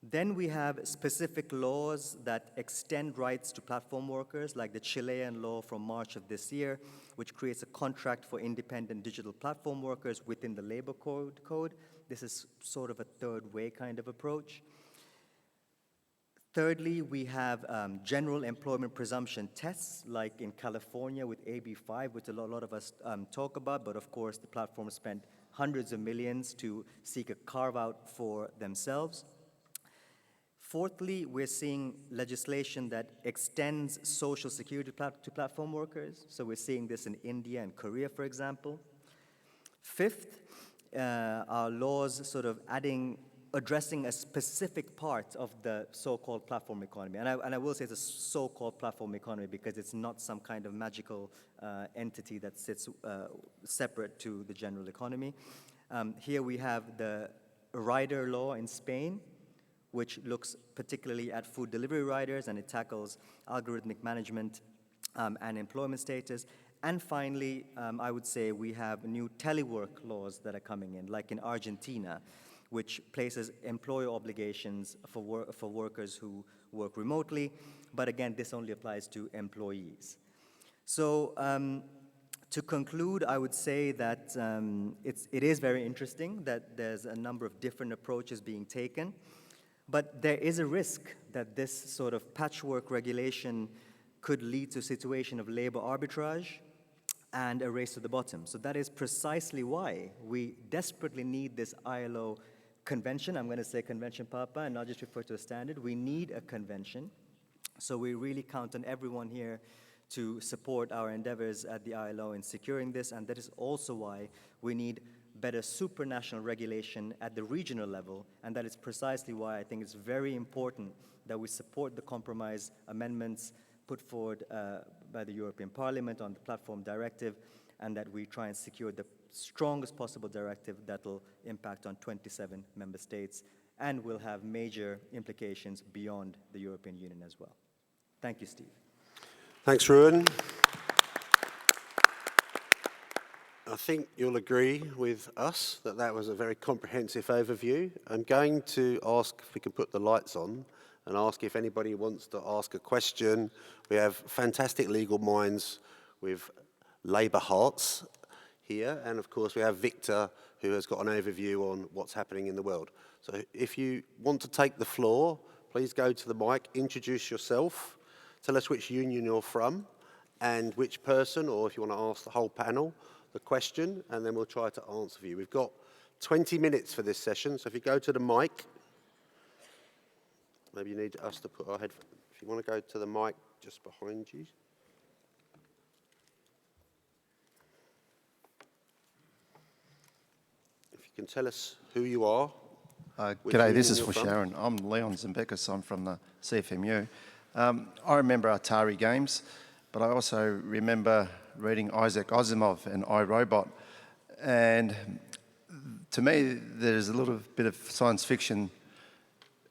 Then we have specific laws that extend rights to platform workers, like the Chilean law from March of this year, which creates a contract for independent digital platform workers within the labor code. This is sort of a third way kind of approach. Thirdly, we have general employment presumption tests, like in California with AB5, which a lot of us talk about, but of course the platform spent hundreds of millions to seek a carve-out for themselves. Fourthly, we're seeing legislation that extends social security to platform workers. So we're seeing this in India and Korea, for example. Fifth, our laws sort of addressing a specific part of the so-called platform economy. And I will say it's a so-called platform economy because it's not some kind of magical entity that sits separate to the general economy. Here we have the rider law in Spain, which looks particularly at food delivery riders, and it tackles algorithmic management and employment status. And finally, I would say we have new telework laws that are coming in, like in Argentina, which places employer obligations for workers who work remotely. But again, this only applies to employees. So to conclude, I would say that it is very interesting that there's a number of different approaches being taken. But there is a risk that this sort of patchwork regulation could lead to a situation of labor arbitrage and a race to the bottom. So that is precisely why we desperately need this ILO convention. I'm going to say convention, Papa, and not just refer to a standard. We need a convention. So we really count on everyone here to support our endeavors at the ILO in securing this, and that is also why we need better supranational regulation at the regional level, and that is precisely why I think it's very important that we support the compromise amendments put forward by the European Parliament on the platform directive, and that we try and secure the strongest possible directive that will impact on 27 member states and will have major implications beyond the European Union as well. Thank you, Steve. Thanks, Ruben. I think you'll agree with us that that was a very comprehensive overview. I'm going to ask if we can put the lights on and ask if anybody wants to ask a question. We have fantastic legal minds with labour hearts here, and of course we have Victor, who has got an overview on what's happening in the world. So if you want to take the floor, please go to the mic, introduce yourself, tell us which union you're from, and which person, or if you want to ask the whole panel, the question, and then we'll try to answer for you. We've got 20 minutes for this session, so if you go to the mic, maybe you need us to put our headphones. If you want to go to the mic just behind you. If you can tell us who you are. G'day, this is for Sharon. I'm Leon Zimbekis, I'm from the CFMU. I remember Atari games, but I also remember reading Isaac Asimov and I, Robot. And to me, there's a little bit of science fiction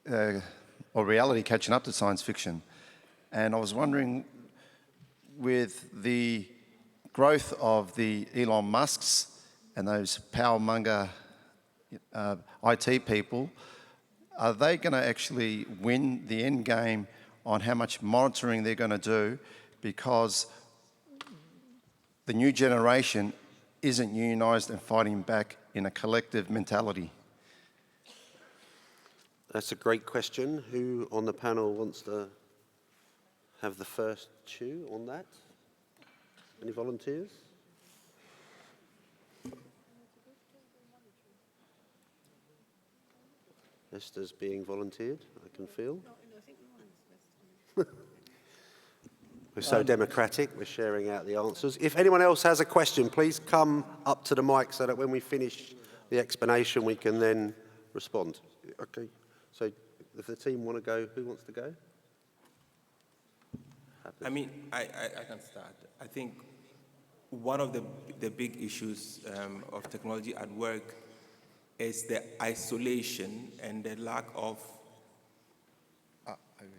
or reality catching up to science fiction. And I was wondering, with the growth of the Elon Musks and those power monger IT people, are they going to actually win the end game on how much monitoring they're going to do, because the new generation isn't unionised and fighting back in a collective mentality? That's a great question. Who on the panel wants to have the first chew on that? Any volunteers? Esther's being volunteered, I can feel. We're so democratic, we're sharing out the answers. If anyone else has a question, please come up to the mic so that when we finish the explanation, we can then respond. Okay, so if the team want to go, who wants to go? I mean, I can start. I think one of the big issues of technology at work is the isolation and the lack of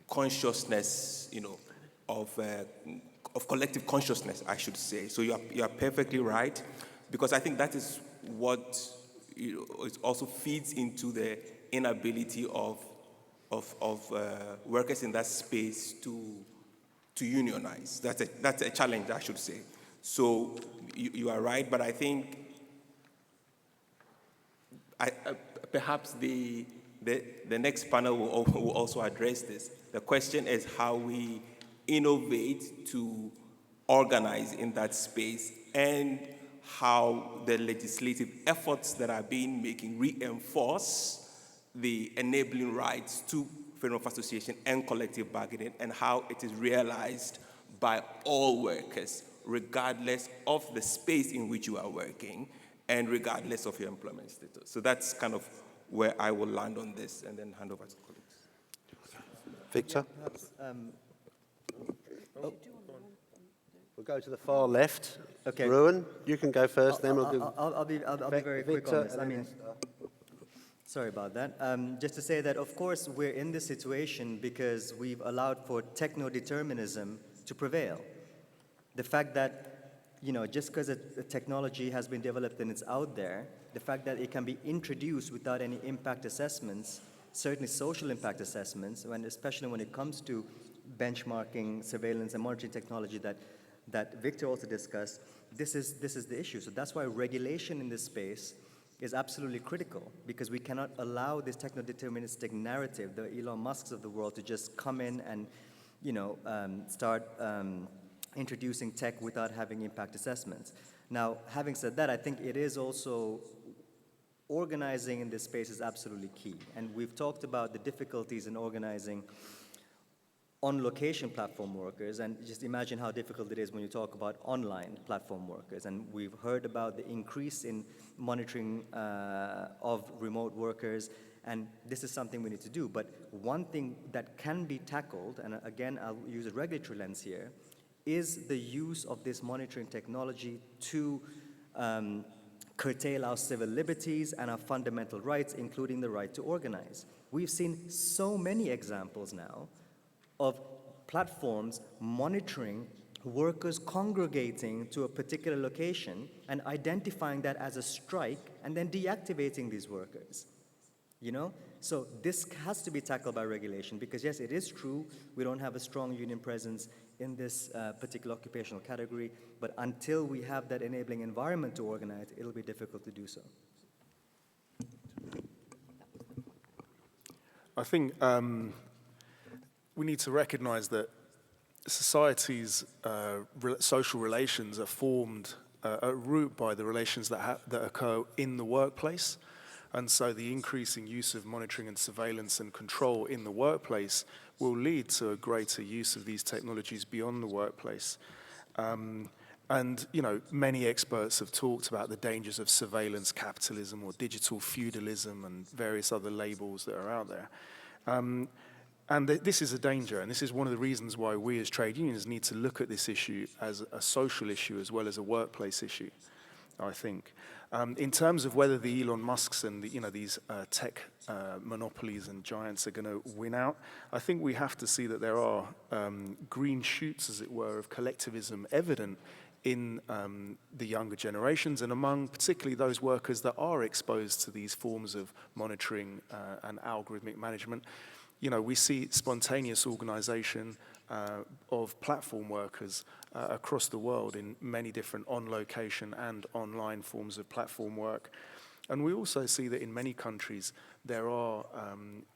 consciousness, of collective consciousness, I should say. So you are perfectly right, because I think that is what it also feeds into the inability of workers in that space to unionize. That's a challenge, I should say. So you are right, but I think perhaps the next panel will also address this. The question is how we innovate to organize in that space and how the legislative efforts that are being making reinforce the enabling rights to freedom of association and collective bargaining, and how it is realized by all workers, regardless of the space in which you are working and regardless of your employment status. So that's kind of where I will land on this and then hand over to colleagues. Victor? Yeah, perhaps, We'll go to the far left. Okay. Ruan, you can go first, then we'll do... I'll be very quick on this. I mean, sorry about that. Just to say that, of course, we're in this situation because we've allowed for techno-determinism to prevail. The fact that, you know, just because a technology has been developed and it's out there, the fact that it can be introduced without any impact assessments, certainly social impact assessments, especially when it comes to benchmarking, surveillance, and monitoring technology that Victor also discussed, this is the issue. So that's why regulation in this space is absolutely critical, because we cannot allow this techno-deterministic narrative, the Elon Musks of the world, to just come in and, you know, start introducing tech without having impact assessments. Now, having said that, I think it is also organizing in this space is absolutely key. And we've talked about the difficulties in organizing on-location platform workers, and just imagine how difficult it is when you talk about online platform workers. And we've heard about the increase in monitoring of remote workers, and this is something we need to do. But one thing that can be tackled, and again, I'll use a regulatory lens here, is the use of this monitoring technology to curtail our civil liberties and our fundamental rights, including the right to organize. We've seen so many examples now of platforms monitoring workers congregating to a particular location and identifying that as a strike and then deactivating these workers, you know? So this has to be tackled by regulation, because yes, it is true, we don't have a strong union presence in this particular occupational category, but until we have that enabling environment to organize, it'll be difficult to do so. I think we need to recognize that society's social relations are formed at root by the relations that occur in the workplace. And so the increasing use of monitoring and surveillance and control in the workplace will lead to a greater use of these technologies beyond the workplace. And, you know, many experts have talked about the dangers of surveillance capitalism or digital feudalism and various other labels that are out there. And this is a danger, and this is one of the reasons why we as trade unions need to look at this issue as a social issue as well as a workplace issue, I think. In terms of whether the Elon Musks and these tech monopolies and giants are going to win out, I think we have to see that there are green shoots, as it were, of collectivism evident in the younger generations and among particularly those workers that are exposed to these forms of monitoring and algorithmic management. You know, we see spontaneous organization of platform workers across the world in many different on-location and online forms of platform work. And we also see that in many countries there are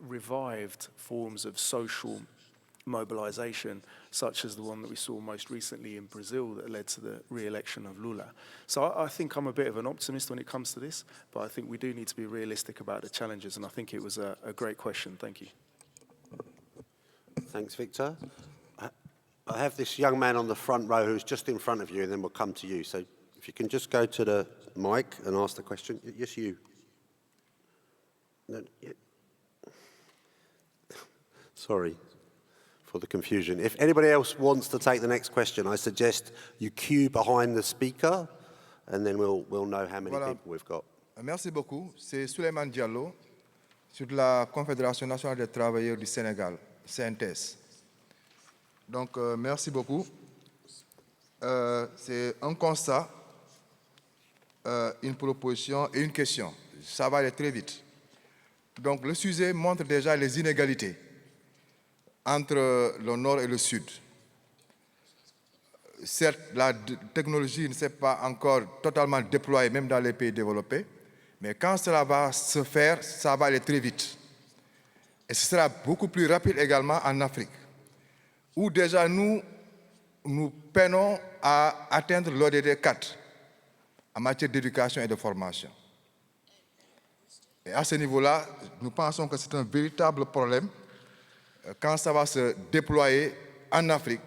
revived forms of social mobilization, such as the one that we saw most recently in Brazil that led to the re-election of Lula. So I think I'm a bit of an optimist when it comes to this, but I think we do need to be realistic about the challenges, and I think it was a great question. Thank you. Thanks, Victor. I have this young man on the front row who's just in front of you, and then we'll come to you. So if you can just go to the mic and ask the question. Yes, you. No, yeah. Sorry for the confusion. If anybody else wants to take the next question, I suggest you queue behind the speaker, and then we'll know how many people we've got. Merci beaucoup. C'est Souleymane Diallo, sur la Confédération nationale des travailleurs du Sénégal, CNTS. Donc, merci beaucoup. C'est un constat, une proposition et une question. Ça va aller très vite. Donc le sujet montre déjà les inégalités entre le nord et le sud. Certes, la technologie ne s'est pas encore totalement déployée, même dans les pays développés, mais quand cela va se faire, ça va aller très vite. Et ce sera beaucoup plus rapide également en Afrique, où déjà nous peinons à atteindre l'ODD 4 en matière d'éducation et de formation. Et à ce niveau-là, nous pensons que c'est un véritable problème quand ça va se déployer en Afrique,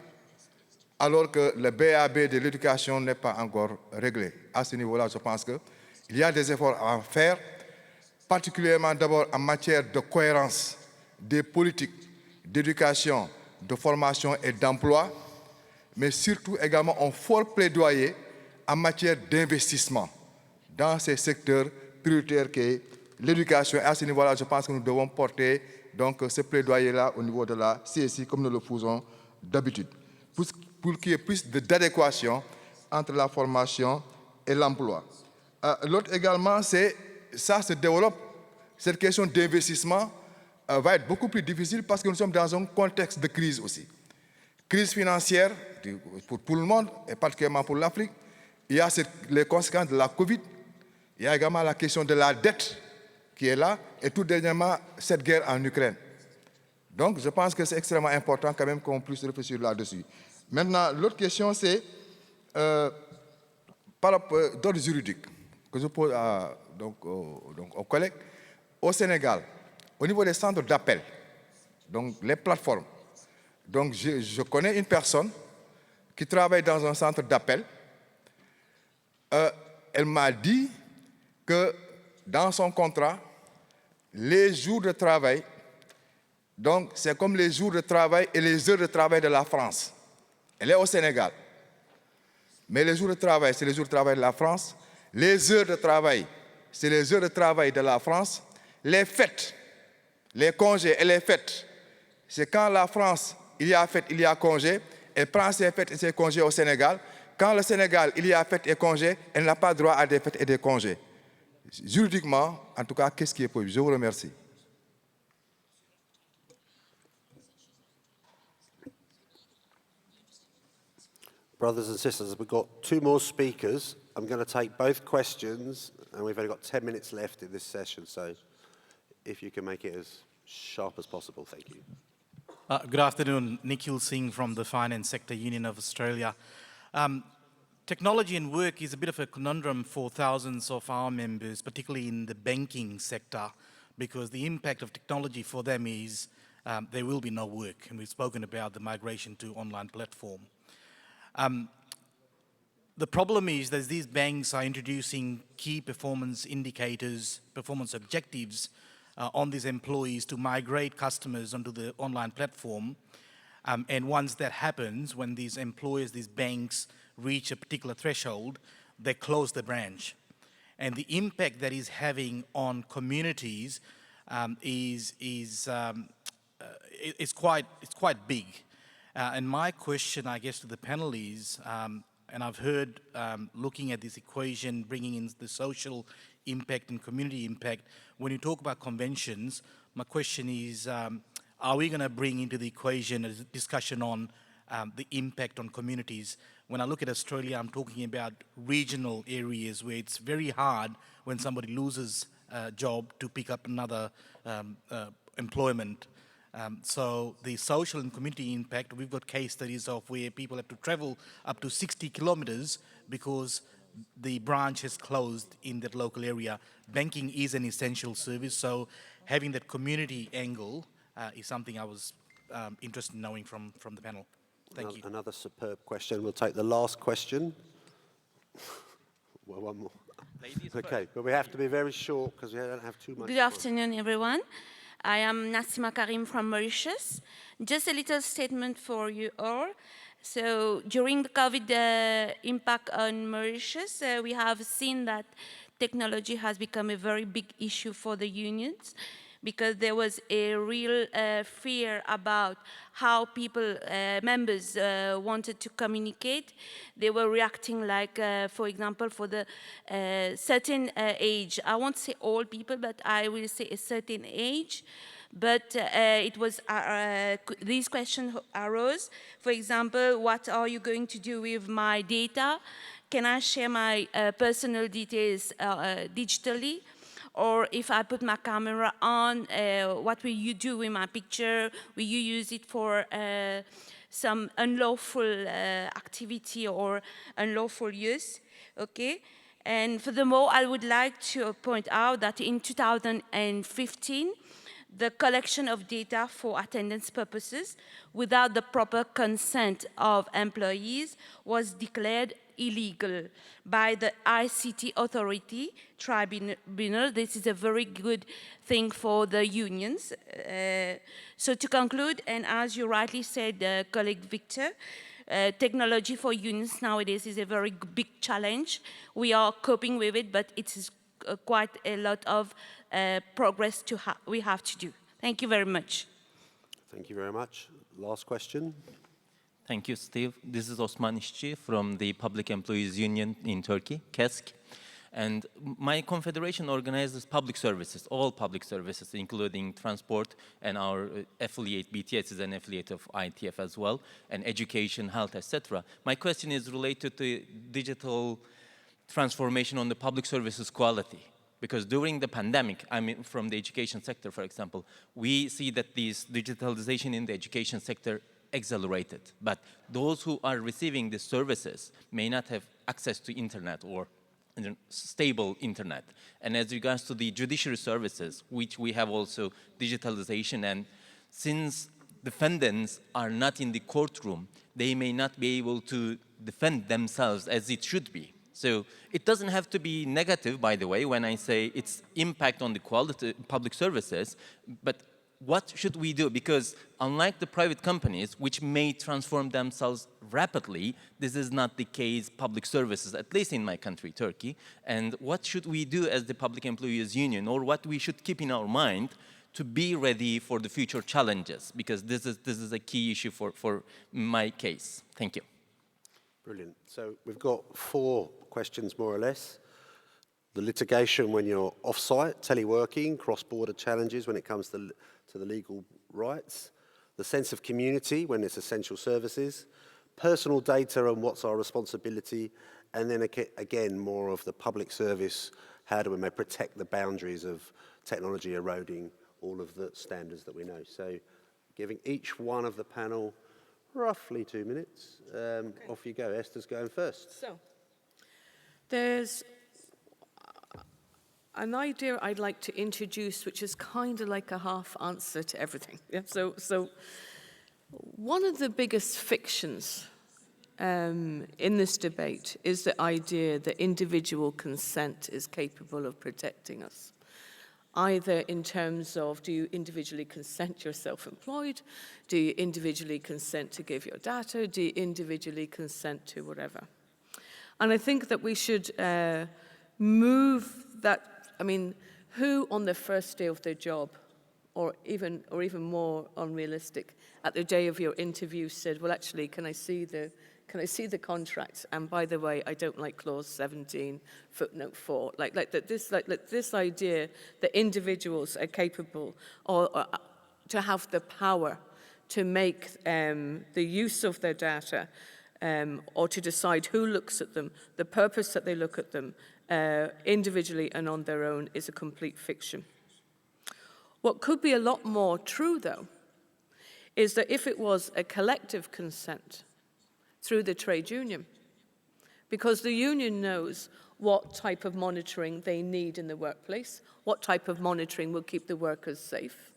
alors que le BAB de l'éducation n'est pas encore réglé. À ce niveau-là, je pense qu'il y a des efforts à faire, particulièrement d'abord en matière de cohérence des politiques d'éducation, de formation et d'emploi, mais surtout également un fort plaidoyer en matière d'investissement dans ces secteurs prioritaires qu'est l'éducation. Et à ce niveau-là, je pense que nous devons porter donc, ce plaidoyer-là au niveau de la CSI, comme nous le faisons d'habitude, pour qu'il y ait plus d'adéquation entre la formation et l'emploi. L'autre également, c'est ça se développe. Cette question d'investissement va être beaucoup plus difficile parce que nous sommes dans un contexte de crise aussi. Crise financière pour tout le monde, et particulièrement pour l'Afrique. Il y a les conséquences de la Covid. Il y a également la question de la dette qui est là, et tout dernièrement, cette guerre en Ukraine. Donc, je pense que c'est extrêmement important quand même qu'on puisse réfléchir là-dessus. Maintenant, l'autre question, c'est par rapport d'ordre juridique que je pose aux collègues. Au Sénégal, au niveau des centres d'appel, donc les plateformes, donc je connais une personne qui travaille dans un centre d'appel. Elle m'a dit que dans son contrat, les jours de travail, donc c'est comme les jours de travail et les heures de travail de la France. Elle est au Sénégal. Mais les jours de travail, c'est les jours de travail de la France. Les heures de travail, c'est les heures de travail de la France. Les fêtes, les congés et les fêtes, c'est quand la France, il y a fête, il y a congé, elle prend ses fêtes et ses congés au Sénégal. Quand le Sénégal, il y a fête et congé, elle n'a pas droit à des fêtes et des congés. Juridiquement, en tout cas, qu'est-ce qui est possible? Je vous remercie. Brothers and sisters, we've got two more speakers. I'm going to take both questions, and we've only got 10 minutes left in this session, so if you can make it as sharp as possible, thank you. Good afternoon, Nikhil Singh from the Finance Sector Union of Australia. Technology and work is a bit of a conundrum for thousands of our members, particularly in the banking sector, because the impact of technology for them is there will be no work, and we've spoken about the migration to online platform. The problem is that these banks are introducing key performance indicators, performance objectives on these employees to migrate customers onto the online platform. And once that happens, when these employers, these banks reach a particular threshold, they close the branch. And the impact that is having on communities is quite big. And my question, I guess, to the panel is, and I've heard looking at this equation, bringing in the social impact and community impact, when you talk about conventions, my question is, are we going to bring into the equation a discussion on the impact on communities? When I look at Australia, I'm talking about regional areas where it's very hard when somebody loses a job to pick up another employment. So the social and community impact, we've got case studies of where people have to travel up to 60 kilometers because the branch has closed in that local area. Banking is an essential service, so having that community angle is something I was interested in knowing from the panel. Thank you. Another superb question. We'll take the last question. Well, one more. Okay, but we have to be very short because we don't have too much Good time. afternoon, everyone. I am Nassima Karim from Mauritius. Just a little statement for you all. So during the COVID impact on Mauritius, we have seen that technology has become a very big issue for the unions because there was a real fear about how people, members wanted to communicate. They were reacting like, for example, for the certain age, I won't say all people, but I will say a certain age, but it was, these questions arose. For example, what are you going to do with my data? Can I share my personal details digitally? Or if I put my camera on, what will you do with my picture? Will you use it for some unlawful activity or unlawful use? Okay. And furthermore, I would like to point out that in 2015, the collection of data for attendance purposes without the proper consent of employees was declared illegal by the ICT authority tribunal. This is a very good thing for the unions. So to conclude, and as you rightly said, colleague Victor, technology for unions nowadays is a very big challenge. We are coping with it, but it is quite a lot of progress we have to do. Thank you very much. Thank you very much. Last question. Thank you, Steve. This is Osman İşçi from the Public Employees Union in Turkey, KESK. And my confederation organizes public services, all public services, including transport, and our affiliate, BTS, is an affiliate of ITF as well, and education, health, etc. My question is related to digital transformation on the public services quality. Because during the pandemic, I mean, from the education sector, for example, we see that this digitalization in the education sector accelerated. But those who are receiving these services may not have access to internet or stable internet. And as regards to the judiciary services, which we have also digitalization, and since defendants are not in the courtroom, they may not be able to defend themselves as it should be. So it doesn't have to be negative, by the way, when I say its impact on the quality public services, but what should we do? Because unlike the private companies, which may transform themselves rapidly, this is not the case public services, at least in my country, Turkey. And what should we do as the Public Employees Union, or what we should keep in our mind to be ready for the future challenges? Because this is a key issue for my case. Thank you. Brilliant. So we've got 4 questions, more or less. The litigation when you're off-site, teleworking, cross-border challenges when it comes to the legal rights, the sense of community when it's essential services, personal data and what's our responsibility, and then again, more of the public service, how do we protect the boundaries of technology eroding all of the standards that we know. So giving each one of the panel roughly 2 minutes. Okay. Off you go. Esther's going first. So, there's an idea I'd like to introduce, which is kind of like a half answer to everything. Yeah? So one of the biggest fictions in this debate is the idea that individual consent is capable of protecting us. Either in terms of, do you individually consent you're self-employed? Do you individually consent to give your data? Do you individually consent to whatever? And I think that we should move that, I mean, who on the first day of their job, or even more unrealistic, at the day of your interview said, well, actually, can I see the contract? And by the way, I don't like clause 17, footnote 4. This idea that individuals are capable or to have the power to make the use of their data or to decide who looks at them, the purpose that they look at them individually and on their own is a complete fiction. What could be a lot more true, though, is that if it was a collective consent through the trade union, because the union knows what type of monitoring they need in the workplace, what type of monitoring will keep the workers safe,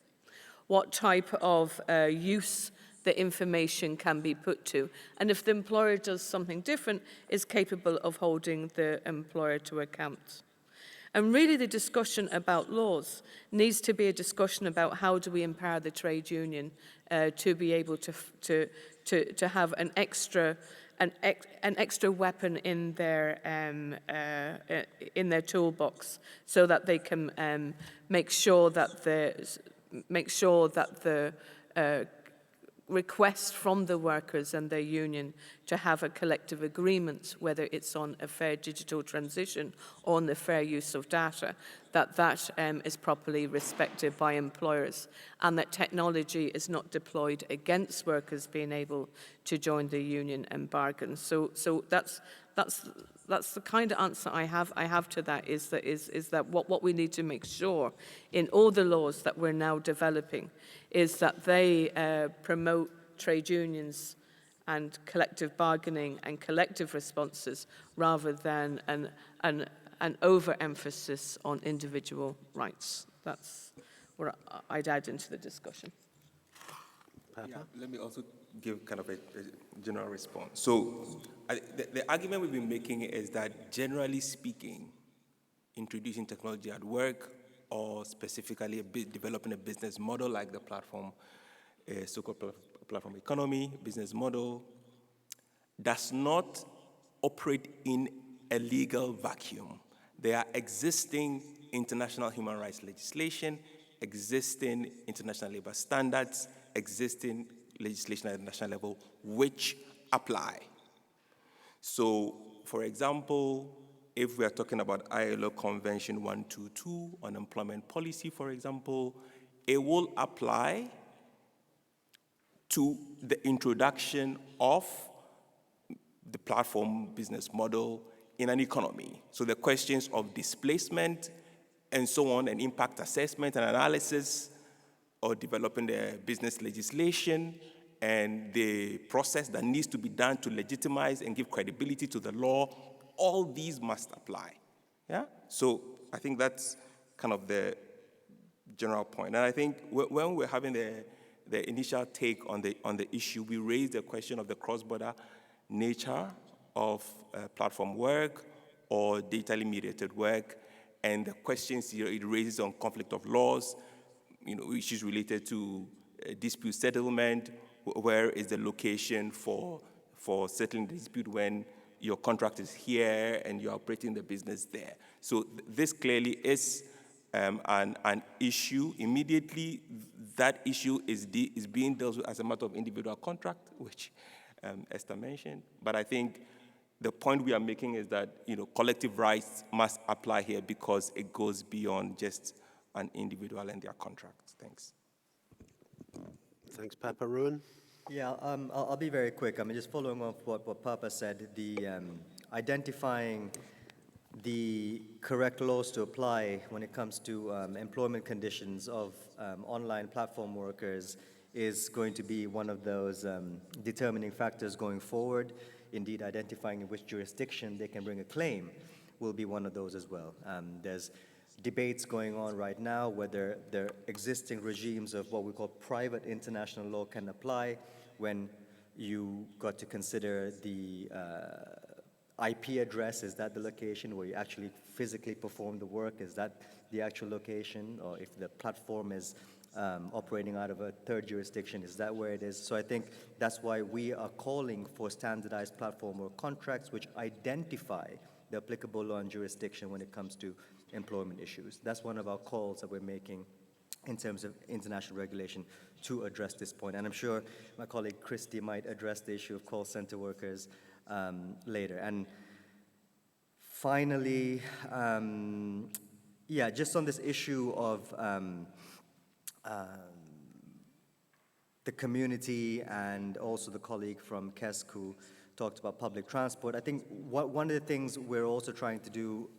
what type of use the information can be put to, and if the employer does something different, is capable of holding the employer to account. And really the discussion about laws needs to be a discussion about how do we empower the trade union to be able to have an extra an extra weapon in their toolbox, so that they can make sure that the request from the workers and their union to have a collective agreement, whether it's on a fair digital transition or on the fair use of data, that is properly respected by employers, and that technology is not deployed against workers being able to join the union and bargain. So that's the kind of answer I have to that, is that what we need to make sure in all the laws that we're now developing is that they promote trade unions and collective bargaining and collective responses, rather than an overemphasis on individual rights. That's what I'd add into the discussion. Yeah, let me also give kind of a general response. So the argument we've been making is that, generally speaking, introducing technology at work, or specifically developing a business model like the platform, so-called platform economy business model, does not operate in a legal vacuum. There are existing international human rights legislation, existing international labor standards, existing legislation at the national level which apply. So, for example, if we are talking about ILO Convention 122 on employment policy, for example, it will apply to the introduction of the platform business model in an economy. So the questions of displacement and so on, and impact assessment and analysis, or developing the business legislation and the process that needs to be done to legitimize and give credibility to the law, all these must apply. Yeah? So I think that's kind of the general point. And I think when we're having the initial take on the issue, we raised the question of the cross-border nature of platform work or digitally mediated work, and the questions it raises on conflict of laws, issues related to dispute settlement. Where is the location for settling the dispute when your contract is here and you're operating the business there? So this clearly is an issue. Immediately, that issue is being dealt with as a matter of individual contract, which Esther mentioned. But I think the point we are making is that collective rights must apply here, because it goes beyond just an individual and their contract. Thanks. Thanks, Papa. Ruan? Yeah, I'll be very quick. Just following up what Papa said, the identifying the correct laws to apply when it comes to employment conditions of online platform workers is going to be one of those determining factors going forward. Indeed, identifying in which jurisdiction they can bring a claim will be one of those as well. There's debates going on right now whether the existing regimes of what we call private international law can apply, when you got to consider the IP address. Is that the location where you actually physically perform the work? Is that the actual location? Or if the platform is operating out of a third jurisdiction, is that where it is? So I think that's why we are calling for standardized platform work contracts which identify the applicable law and jurisdiction when it comes to employment issues. That's one of our calls that we're making in terms of international regulation to address this point. And I'm sure my colleague Christy might address the issue of call center workers later. And finally, just on this issue of the community, and also the colleague from KESC who talked about public transport, I think one of the things we're also trying to do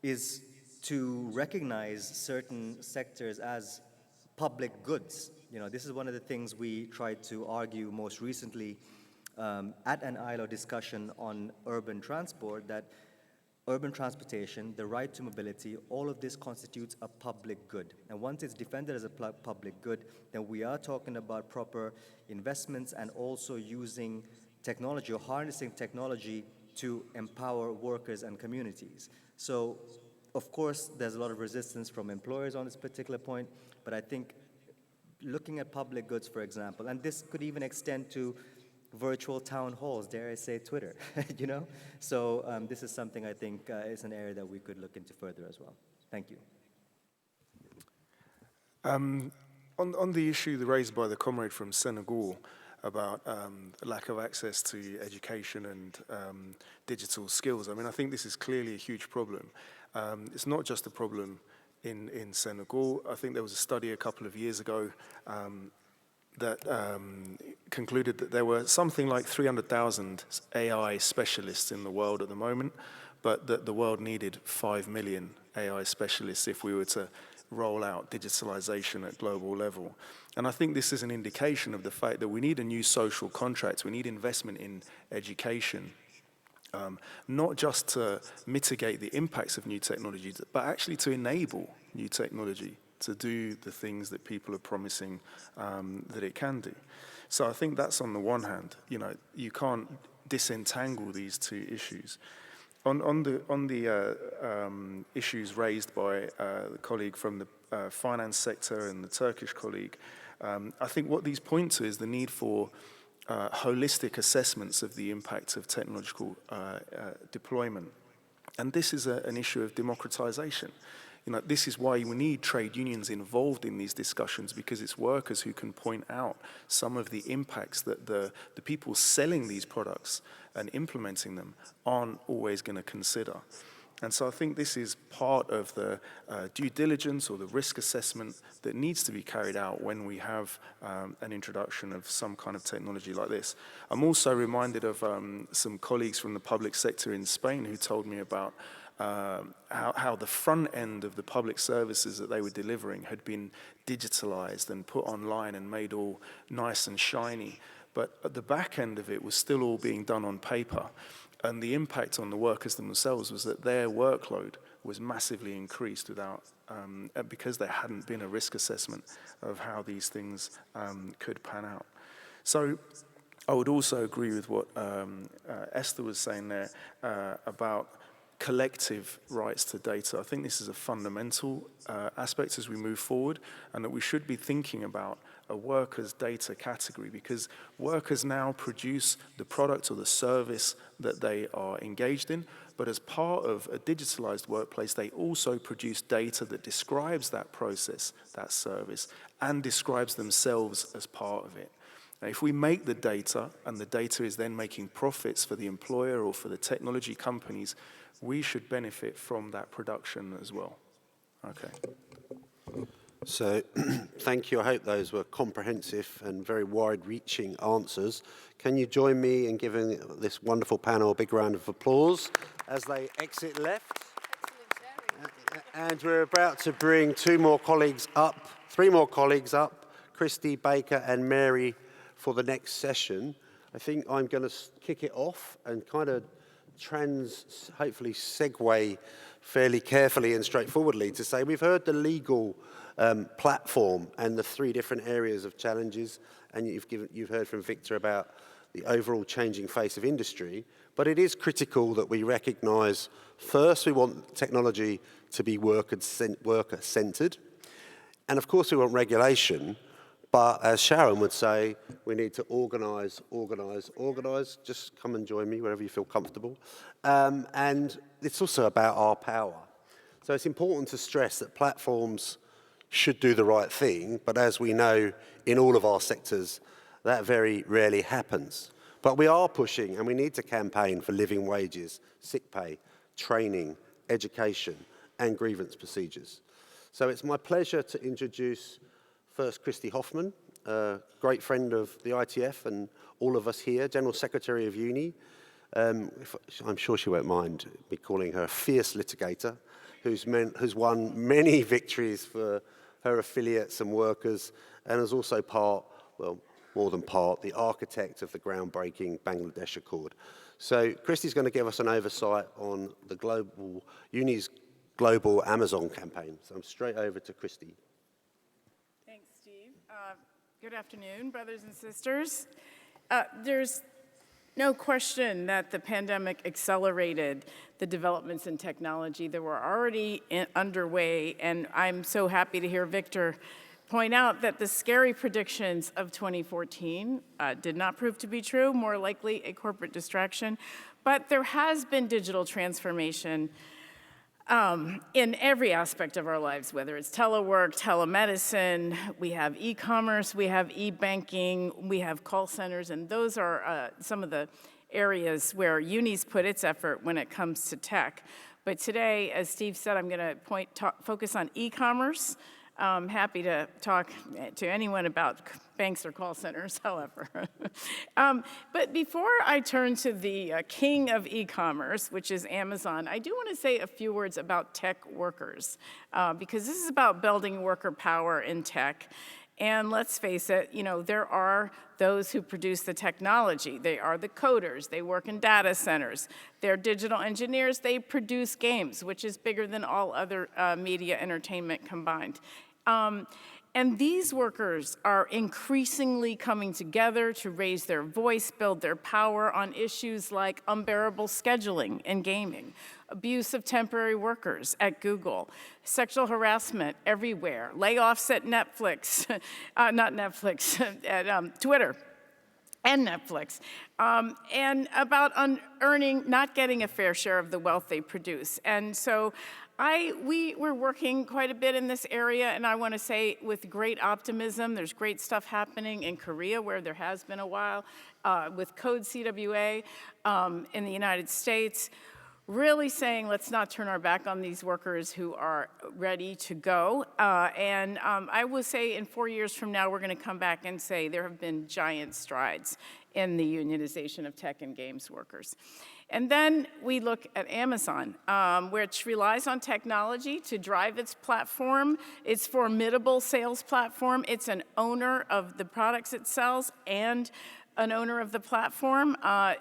is to recognize certain sectors as public goods. This is one of the things we tried to argue most recently at an ILO discussion on urban transport, that urban transportation, the right to mobility, all of this constitutes a public good. And once it's defended as a public good, then we are talking about proper investments and also using technology or harnessing technology to empower workers and communities. So, of course, there's a lot of resistance from employers on this particular point, but I think looking at public goods, for example, and this could even extend to virtual town halls, dare I say Twitter, you know? So this is something I think is an area that we could look into further as well. Thank you. On the issue raised by the comrade from Senegal about lack of access to education and digital skills, I mean, I think this is clearly a huge problem. It's not just a problem in Senegal. I think there was a study a couple of years ago that concluded that there were something like 300,000 AI specialists in the world at the moment, but that the world needed 5 million AI specialists if we were to roll out digitalization at global level. And I think this is an indication of the fact that we need a new social contract. We need investment in education, not just to mitigate the impacts of new technologies, but actually to enable new technology to do the things that people are promising that it can do. So I think that's on the one hand. You know, you can't disentangle these two issues. On the issues raised by the colleague from the finance sector and the Turkish colleague, I think what these point to is the need for holistic assessments of the impact of technological deployment. And this is an issue of democratization. You know, this is why we need trade unions involved in these discussions, because it's workers who can point out some of the impacts that the people selling these products and implementing them aren't always going to consider. And so I think this is part of the due diligence or the risk assessment that needs to be carried out when we have an introduction of some kind of technology like this. I'm also reminded of some colleagues from the public sector in Spain who told me about how the front end of the public services that they were delivering had been digitalized and put online and made all nice and shiny. But at the back end of it was still all being done on paper. And the impact on the workers themselves was that their workload was massively increased without, because there hadn't been a risk assessment of how these things could pan out. So I would also agree with what Esther was saying there about collective rights to data. I think this is a fundamental aspect as we move forward, and that we should be thinking about a workers' data category, because workers now produce the product or the service that they are engaged in, but as part of a digitalized workplace, they also produce data that describes that process, that service, and describes themselves as part of it. Now, if we make the data, and the data is then making profits for the employer or for the technology companies, we should benefit from that production as well. Okay. So, thank you. I hope those were comprehensive and very wide-reaching answers. Can you join me in giving this wonderful panel a big round of applause as they exit left? And we're about to bring three more colleagues up, Christy, Baker and Mary, for the next session. I think I'm going to kick it off and kind of hopefully segue fairly carefully and straightforwardly to say we've heard the legal platform and the three different areas of challenges, and you've heard from Victor about the overall changing face of industry, but it is critical that we recognise first we want technology to be worker-centred, and of course we want regulation. But as Sharon would say, we need to organise. Just come and join me wherever you feel comfortable. And it's also about our power. So it's important to stress that platforms should do the right thing, but as we know in all of our sectors, that very rarely happens. But we are pushing, and we need to campaign for living wages, sick pay, training, education, and grievance procedures. So it's my pleasure to introduce first, Christy Hoffman, a great friend of the ITF and all of us here, General Secretary of Uni. I'm sure she won't mind me calling her a fierce litigator, who's won many victories for her affiliates and workers, and is also more than part, the architect of the groundbreaking Bangladesh Accord. So Christy's going to give us an oversight on the Uni's global Amazon campaign. So I'm straight over to Christy. Good afternoon, brothers and sisters. There's no question that the pandemic accelerated the developments in technology that were already underway, and I'm so happy to hear Victor point out that the scary predictions of 2014 did not prove to be true, more likely a corporate distraction. But there has been digital transformation in every aspect of our lives, whether it's telework, telemedicine, we have e-commerce, we have e-banking, we have call centers, and those are some of the areas where UNI's put its effort when it comes to tech. But today, as Steve said, I'm going to focus on e-commerce. I'm happy to talk to anyone about banks or call centers, however. But before I turn to the king of e-commerce, which is Amazon, I do want to say a few words about tech workers, because this is about building worker power in tech. And let's face it, you know, there are those who produce the technology. They are the coders. They work in data centers. They're digital engineers. They produce games, which is bigger than all other media entertainment combined. And these workers are increasingly coming together to raise their voice, build their power on issues like unbearable scheduling in gaming, abuse of temporary workers at Google, sexual harassment everywhere, layoffs at Netflix, not Netflix, at Twitter and Netflix, and about not getting a fair share of the wealth they produce. And so we're working quite a bit in this area, and I want to say with great optimism, there's great stuff happening in Korea, where there has been a while, with Code CWA in the United States, really saying let's not turn our back on these workers who are ready to go. And I will say in 4 years from now, we're going to come back and say there have been giant strides in the unionization of tech and games workers. And then we look at Amazon, which relies on technology to drive its platform, its formidable sales platform. It's an owner of the products it sells and an owner of the platform,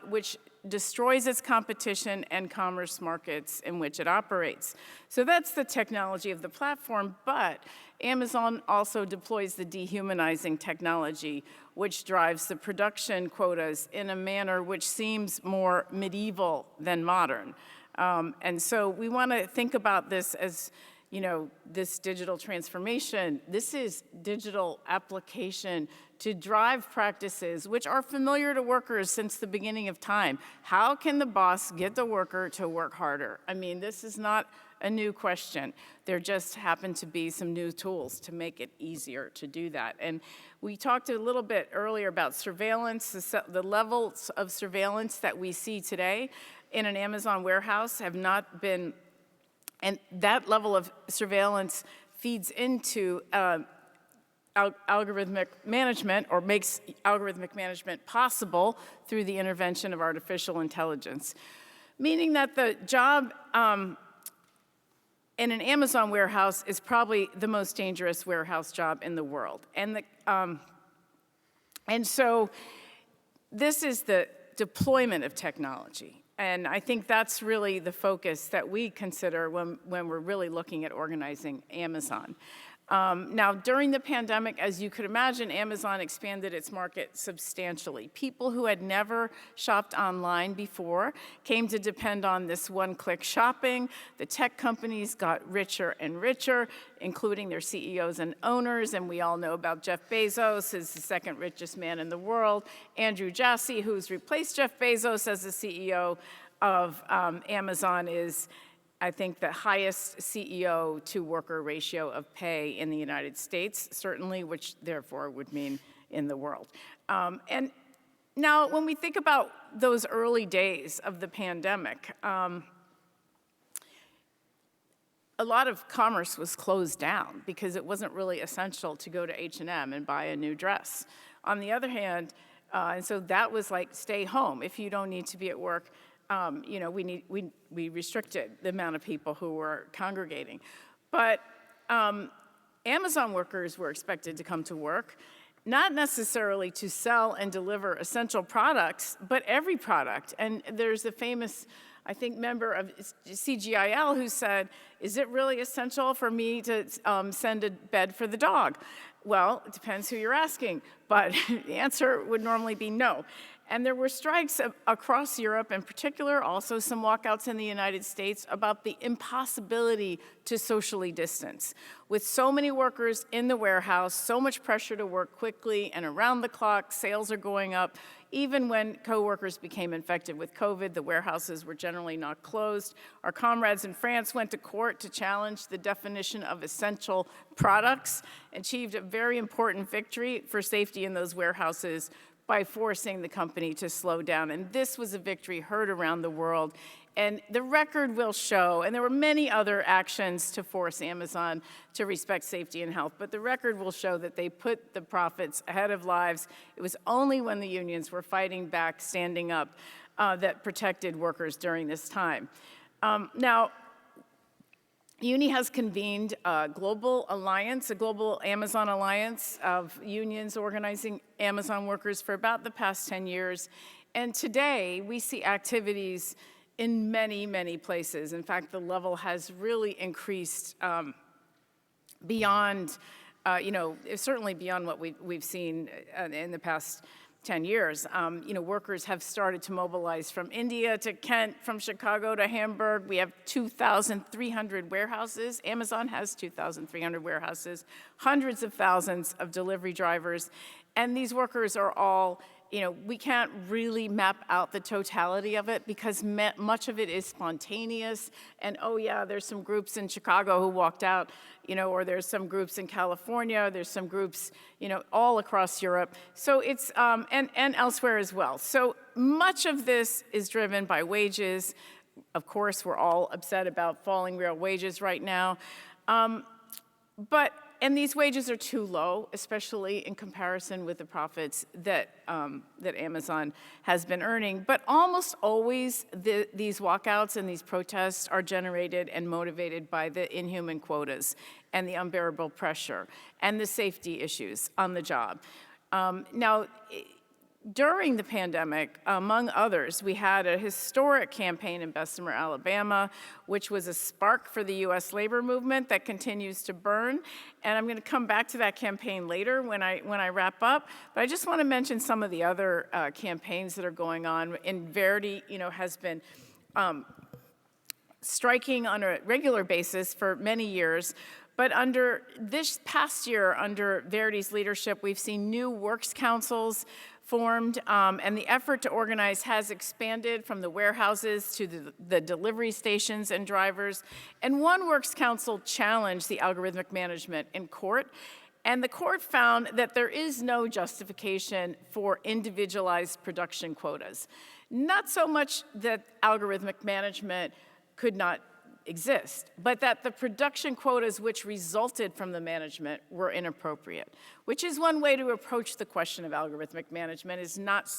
which destroys its competition and commerce markets in which it operates. So that's the technology of the platform, but Amazon also deploys the dehumanizing technology, which drives the production quotas in a manner which seems more medieval than modern. And so we want to think about this as, you know, this digital transformation. This is digital application to drive practices which are familiar to workers since the beginning of time. How can the boss get the worker to work harder? I mean, this is not a new question. There just happen to be some new tools to make it easier to do that. And we talked a little bit earlier about surveillance. The levels of surveillance that we see today in an Amazon warehouse have not been, and that level of surveillance feeds into algorithmic management, or makes algorithmic management possible through the intervention of artificial intelligence. Meaning that the job in an Amazon warehouse is probably the most dangerous warehouse job in the world. And so this is the deployment of technology. And I think that's really the focus that we consider when we're really looking at organizing Amazon. Now, during the pandemic, as you could imagine, Amazon expanded its market substantially. People who had never shopped online before came to depend on this one-click shopping. The tech companies got richer and richer, including their CEOs and owners, and we all know about Jeff Bezos, who's the second richest man in the world. Andrew Jassy, who's replaced Jeff Bezos as the CEO of Amazon, is, I think, the highest CEO to worker ratio of pay in the United States, certainly, which therefore would mean in the world. And now, when we think about those early days of the pandemic, a lot of commerce was closed down because it wasn't really essential to go to H&M and buy a new dress. On the other hand, and so that was like, stay home if you don't need to be at work. You know, we restricted the amount of people who were congregating. But Amazon workers were expected to come to work, not necessarily to sell and deliver essential products, but every product. And there's a famous, I think, member of CGIL who said, is it really essential for me to send a bed for the dog? Well, it depends who you're asking, but the answer would normally be no. And there were strikes across Europe, in particular, also some walkouts in the United States about the impossibility to socially distance. With so many workers in the warehouse, so much pressure to work quickly and around the clock, sales are going up. Even when coworkers became infected with COVID, the warehouses were generally not closed. Our comrades in France went to court to challenge the definition of essential products, achieved a very important victory for safety in those warehouses by forcing the company to slow down. And this was a victory heard around the world. And the record will show, and there were many other actions to force Amazon to respect safety and health, but the record will show that they put the profits ahead of lives. It was only when the unions were fighting back, standing up, that protected workers during this time. Now, UNI has convened a global alliance, a global Amazon alliance of unions organizing Amazon workers for about the past 10 years. And today, we see activities in many, many places. In fact, the level has really increased beyond, certainly beyond what we've seen in the past 10 years. Workers have started to mobilize from India to Kent, from Chicago to Hamburg. We have 2,300 warehouses. Amazon has 2,300 warehouses, hundreds of thousands of delivery drivers. And these workers are all, we can't really map out the totality of it because much of it is spontaneous. And oh yeah, there's some groups in Chicago who walked out, or there's some groups in California, there's some groups, all across Europe. So it's, and elsewhere as well. So much of this is driven by wages. Of course, we're all upset about falling real wages right now. And these wages are too low, especially in comparison with the profits that Amazon has been earning. But almost always, these walkouts and these protests are generated and motivated by the inhuman quotas and the unbearable pressure and the safety issues on the job. Now, during the pandemic, among others, we had a historic campaign in Bessemer, Alabama, which was a spark for the U.S. labor movement that continues to burn. And I'm going to come back to that campaign later when I wrap up. But I just want to mention some of the other campaigns that are going on. And Verdi, has been striking on a regular basis for many years. But under this past year, under Verdi's leadership, we've seen new works councils formed, and the effort to organize has expanded from the warehouses to the delivery stations and drivers. And one works council challenged the algorithmic management in court, and the court found that there is no justification for individualized production quotas. Not so much that algorithmic management could not exist, but that the production quotas which resulted from the management were inappropriate, which is one way to approach the question of algorithmic management, is not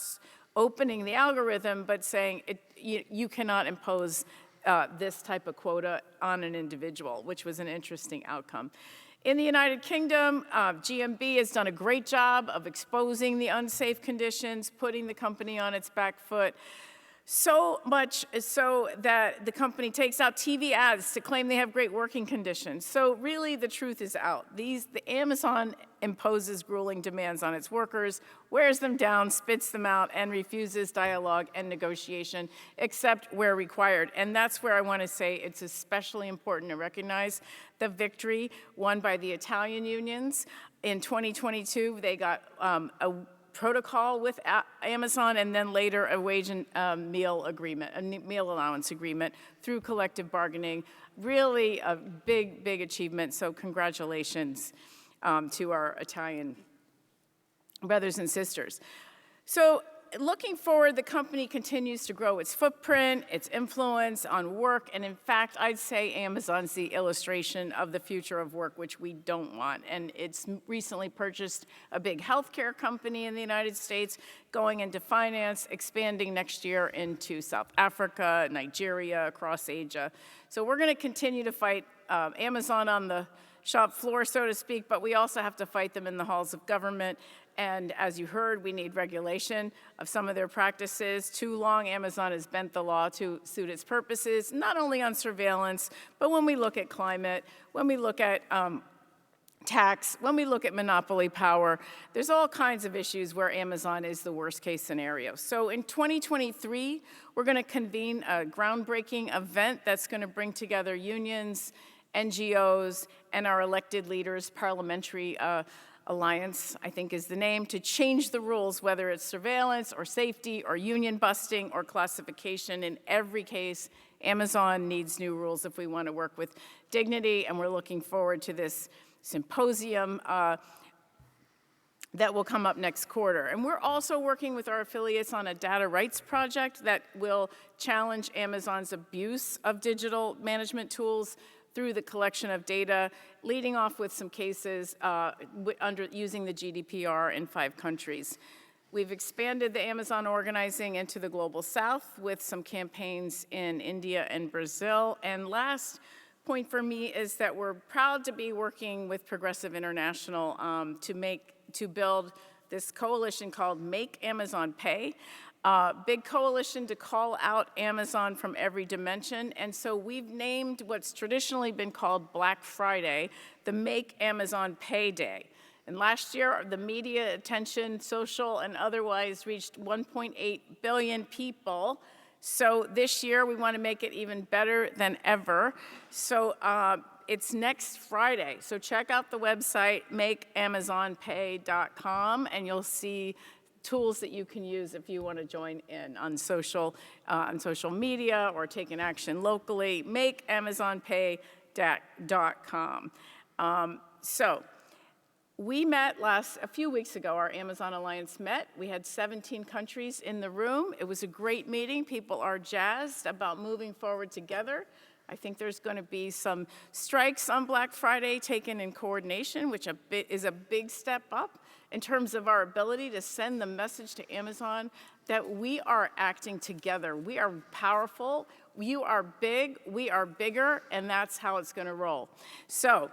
opening the algorithm, but saying you cannot impose this type of quota on an individual, which was an interesting outcome. In the United Kingdom, GMB has done a great job of exposing the unsafe conditions, putting the company on its back foot. So much so that the company takes out TV ads to claim they have great working conditions. So really, the truth is out. The Amazon imposes grueling demands on its workers, wears them down, spits them out, and refuses dialogue and negotiation, except where required. And that's where I want to say it's especially important to recognize the victory won by the Italian unions. In 2022, they got a protocol with Amazon, and then later a wage and meal agreement, a meal allowance agreement through collective bargaining. Really a big, big achievement, so congratulations to our Italian brothers and sisters. So looking forward, the company continues to grow its footprint, its influence on work, and in fact, I'd say Amazon's the illustration of the future of work, which we don't want. And it's recently purchased a big healthcare company in the United States, going into finance, expanding next year into South Africa, Nigeria, across Asia. So we're going to continue to fight Amazon on the shop floor, so to speak, but we also have to fight them in the halls of government. And as you heard, we need regulation of some of their practices. Too long, Amazon has bent the law to suit its purposes, not only on surveillance, but when we look at climate, when we look at tax, when we look at monopoly power, there's all kinds of issues where Amazon is the worst case scenario. So in 2023, we're going to convene a groundbreaking event that's going to bring together unions, NGOs, and our elected leaders. Parliamentary Alliance, I think is the name, to change the rules, whether it's surveillance or safety or union busting or classification. In every case, Amazon needs new rules if we want to work with dignity, and we're looking forward to this symposium that will come up next quarter. And we're also working with our affiliates on a data rights project that will challenge Amazon's abuse of digital management tools through the collection of data, leading off with some cases using the GDPR in 5 countries. We've expanded the Amazon organizing into the Global South with some campaigns in India and Brazil. And last point for me is that we're proud to be working with Progressive International to build this coalition called Make Amazon Pay. Big coalition to call out Amazon from every dimension. And so we've named what's traditionally been called Black Friday, the Make Amazon Pay Day. And last year, the media attention, social and otherwise, reached 1.8 billion people. So this year, we want to make it even better than ever. So it's next Friday. So check out the website, makeamazonpay.com, and you'll see tools that you can use if you want to join in on social media or take an action locally. Makeamazonpay.com. So we met a few weeks ago, our Amazon Alliance met. We had 17 countries in the room. It was a great meeting. People are jazzed about moving forward together. I think there's going to be some strikes on Black Friday taken in coordination, which is a big step up in terms of our ability to send the message to Amazon that we are acting together. We are powerful. You are big. We are bigger. And that's how it's going to roll. So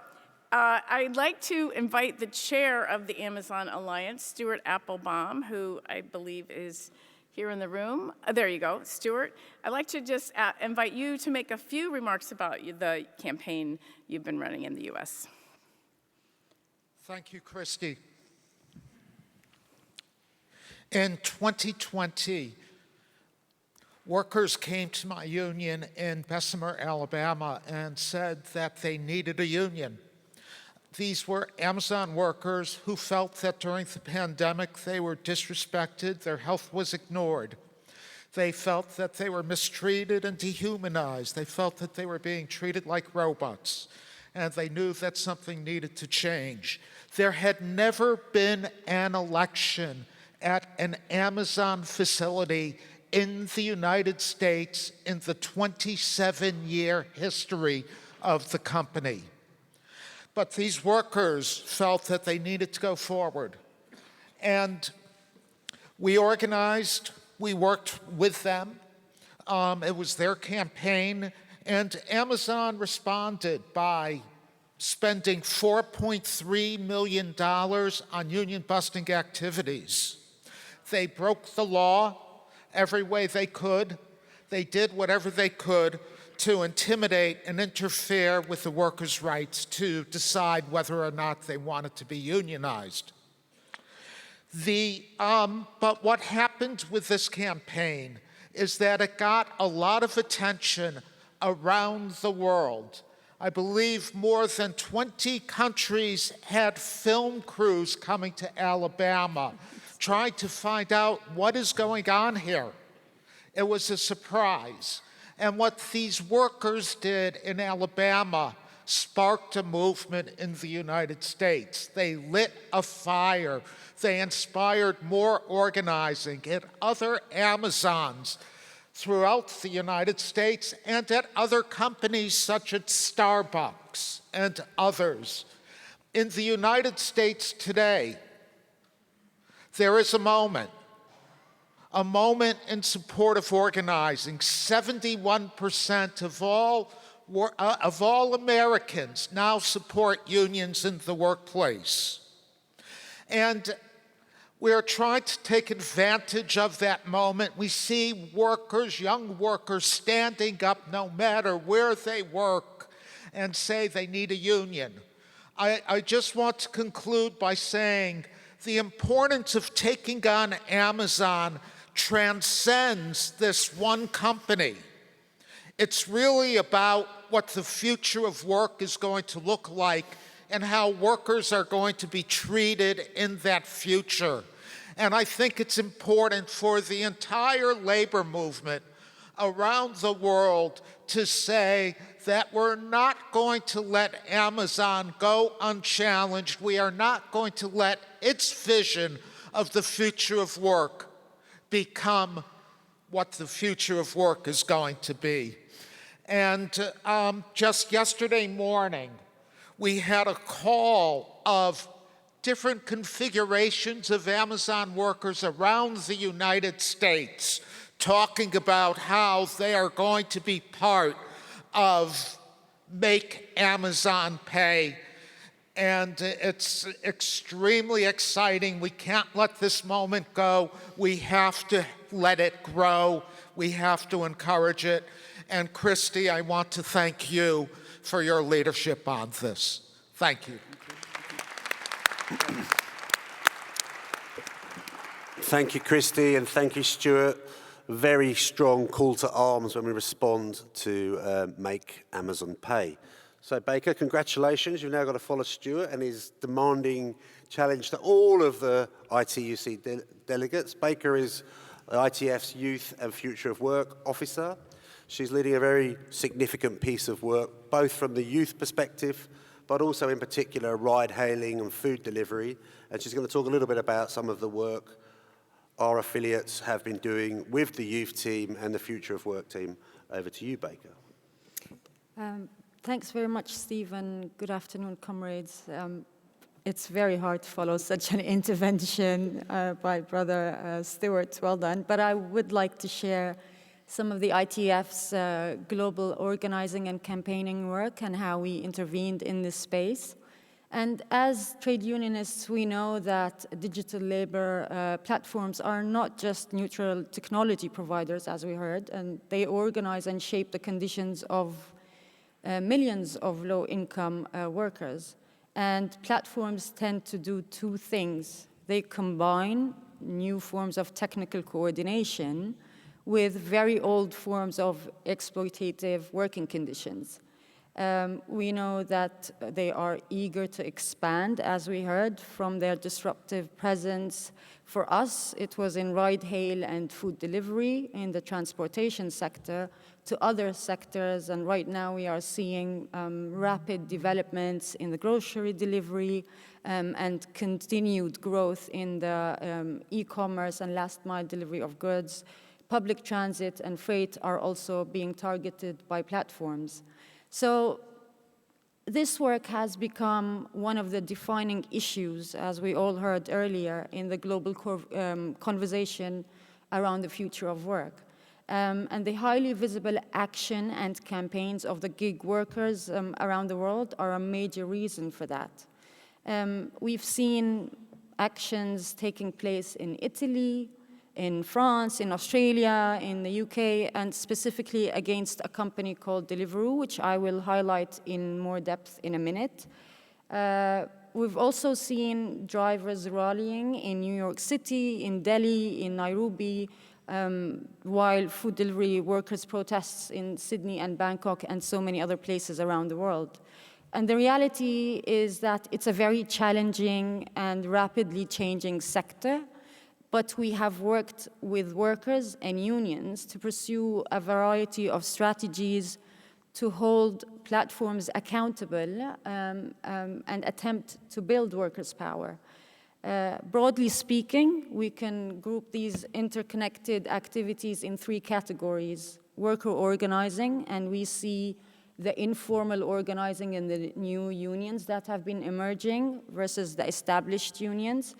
I'd like to invite the chair of the Amazon Alliance, Stuart Applebaum, who I believe is here in the room. There you go, Stuart. I'd like to just invite you to make a few remarks about the campaign you've been running in the U.S. Thank you, Christy. In 2020, workers came to my union in Bessemer, Alabama, and said that they needed a union. These were Amazon workers who felt that during the pandemic they were disrespected, their health was ignored. They felt that they were mistreated and dehumanized. They felt that they were being treated like robots, and they knew that something needed to change. There had never been an election at an Amazon facility in the United States in the 27-year history of the company. But these workers felt that they needed to go forward. And we organized, we worked with them. It was their campaign, and Amazon responded by spending $4.3 million on union-busting activities. They broke the law every way they could. They did whatever they could to intimidate and interfere with the workers' rights to decide whether or not they wanted to be unionized. But what happened with this campaign is that it got a lot of attention around the world. I believe more than 20 countries had film crews coming to Alabama, trying to find out what is going on here. It was a surprise. And what these workers did in Alabama sparked a movement in the United States. They lit a fire. They inspired more organizing at other Amazons throughout the United States and at other companies such as Starbucks and others. In the United States today, there is a moment in support of organizing. 71% of all Americans now support unions in the workplace. And we're trying to take advantage of that moment. We see workers, young workers, standing up no matter where they work and say they need a union. I just want to conclude by saying the importance of taking on Amazon transcends this one company. It's really about what the future of work is going to look like and how workers are going to be treated in that future. And I think it's important for the entire labor movement around the world to say that we're not going to let Amazon go unchallenged. We are not going to let its vision of the future of work become what the future of work is going to be. And just yesterday morning, we had a call of different configurations of Amazon workers around the United States talking about how they are going to be part of Make Amazon Pay. And it's extremely exciting. We can't let this moment go. We have to let it grow. We have to encourage it. And Christy, I want to thank you for your leadership on this. Thank you. Thank you, Christy, and thank you, Stuart. Very strong call to arms when we respond to Make Amazon Pay. So, Baker, congratulations. You've now got to follow Stuart and his demanding challenge to all of the ITUC delegates. Baker is ITF's Youth and Future of Work Officer. She's leading a very significant piece of work, both from the youth perspective, but also in particular ride-hailing and food delivery. And she's going to talk a little bit about some of the work our affiliates have been doing with the youth team and the Future of Work team. Over to you, Baker. Thanks very much, Steve, and good afternoon, comrades. It's very hard to follow such an intervention by Brother Stuart. Well done. But I would like to share some of the ITF's global organizing and campaigning work and how we intervened in this space. And as trade unionists, we know that digital labor platforms are not just neutral technology providers, as we heard, and they organize and shape the conditions of millions of low-income workers. And platforms tend to do two things. They combine new forms of technical coordination with very old forms of exploitative working conditions. We know that they are eager to expand, as we heard, from their disruptive presence. For us, it was in ride-hail and food delivery in the transportation sector to other sectors, and right now we are seeing rapid developments in the grocery delivery and continued growth in the e-commerce and last-mile delivery of goods. Public transit and freight are also being targeted by platforms. So this work has become one of the defining issues, as we all heard earlier, in the global conversation around the future of work. And the highly visible action and campaigns of the gig workers around the world are a major reason for that. We've seen actions taking place in Italy, in France, in Australia, in the UK, and specifically against a company called Deliveroo, which I will highlight in more depth in a minute. We've also seen drivers rallying in New York City, in Delhi, in Nairobi, while food delivery workers protests in Sydney and Bangkok and so many other places around the world. And the reality is that it's a very challenging and rapidly changing sector, but we have worked with workers and unions to pursue a variety of strategies to hold platforms accountable and attempt to build workers' power. Broadly speaking, we can group these interconnected activities in three categories: worker organizing, and we see the informal organizing in the new unions that have been emerging versus the established unions.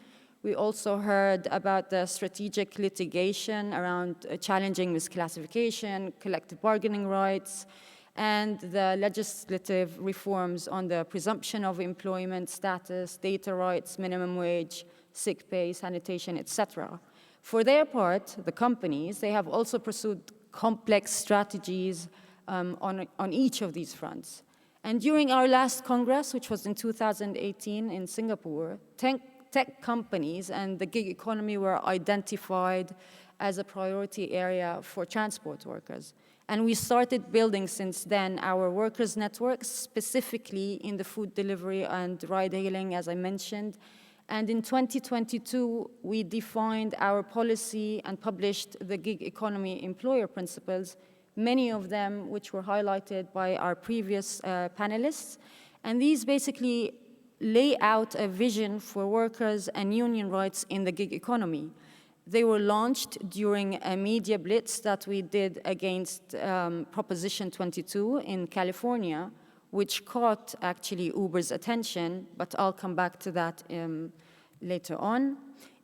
We also heard about the strategic litigation around challenging misclassification, collective bargaining rights, and the legislative reforms on the presumption of employment status, data rights, minimum wage, sick pay, sanitation, etc. For their part, the companies, they have also pursued complex strategies on each of these fronts. And during our last Congress, which was in 2018 in Singapore, tech companies and the gig economy were identified as a priority area for transport workers. And we started building since then our workers' networks, specifically in the food delivery and ride-hailing, as I mentioned. And in 2022, we defined our policy and published the gig economy employer principles, many of them which were highlighted by our previous panelists. And these basically lay out a vision for workers and union rights in the gig economy. They were launched during a media blitz that we did against Proposition 22 in California, which caught actually Uber's attention, but I'll come back to that later on.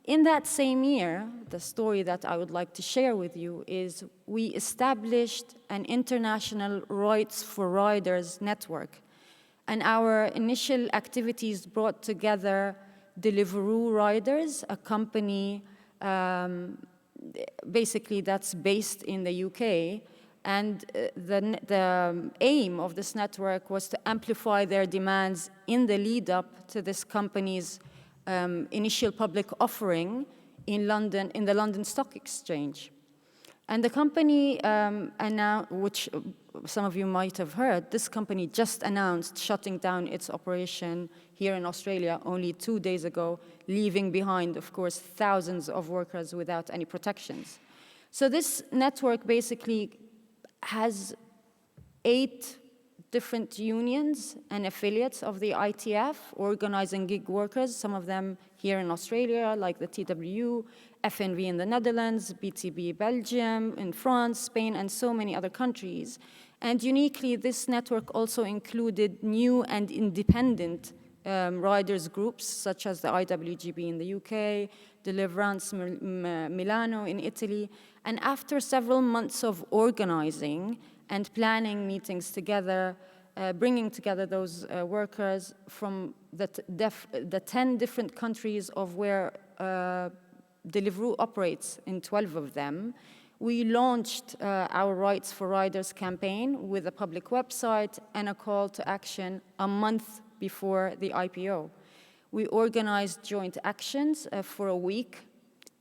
In that same year, the story that I would like to share with you is we established an international rights for riders network. And our initial activities brought together Deliveroo Riders, a company basically that's based in the UK. And the aim of this network was to amplify their demands in the lead up to this company's initial public offering in London, in the London Stock Exchange. And the company which some of you might have heard, this company just announced shutting down its operation here in Australia only 2 days ago, leaving behind, of course, thousands of workers without any protections. So this network basically has 8 different unions and affiliates of the ITF organizing gig workers, some of them here in Australia, like the TWU, FNV in the Netherlands, BTB Belgium, in France, Spain, and so many other countries. And uniquely, this network also included new and independent riders groups, such as the IWGB in the UK, Deliverance Milano in Italy. And after several months of organizing and planning meetings together, bringing together those workers from the 10 different countries of where Deliveroo operates in 12 of them, we launched our Rights for Riders campaign with a public website and a call to action a month before the IPO. We organized joint actions for a week,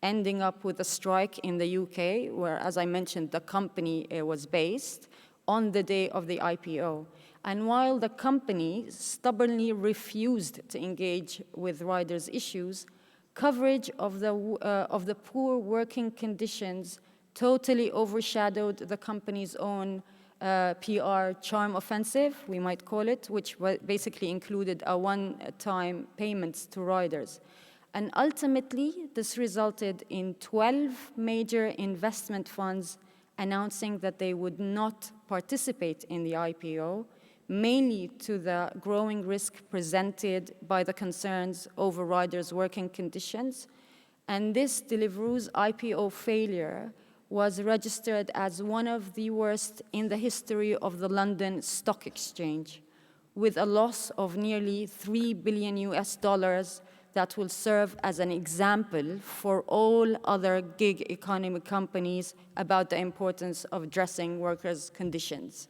ending up with a strike in the UK, where, as I mentioned, the company was based, on the day of the IPO. And while the company stubbornly refused to engage with riders' issues, coverage of the poor working conditions totally overshadowed the company's own PR charm offensive, we might call it, which basically included a one-time payments to riders. And ultimately, this resulted in 12 major investment funds announcing that they would not participate in the IPO, mainly to the growing risk presented by the concerns over riders' working conditions. And this Deliveroo's IPO failure was registered as one of the worst in the history of the London Stock Exchange, with a loss of nearly $3 billion that will serve as an example for all other gig economy companies about the importance of addressing workers' conditions.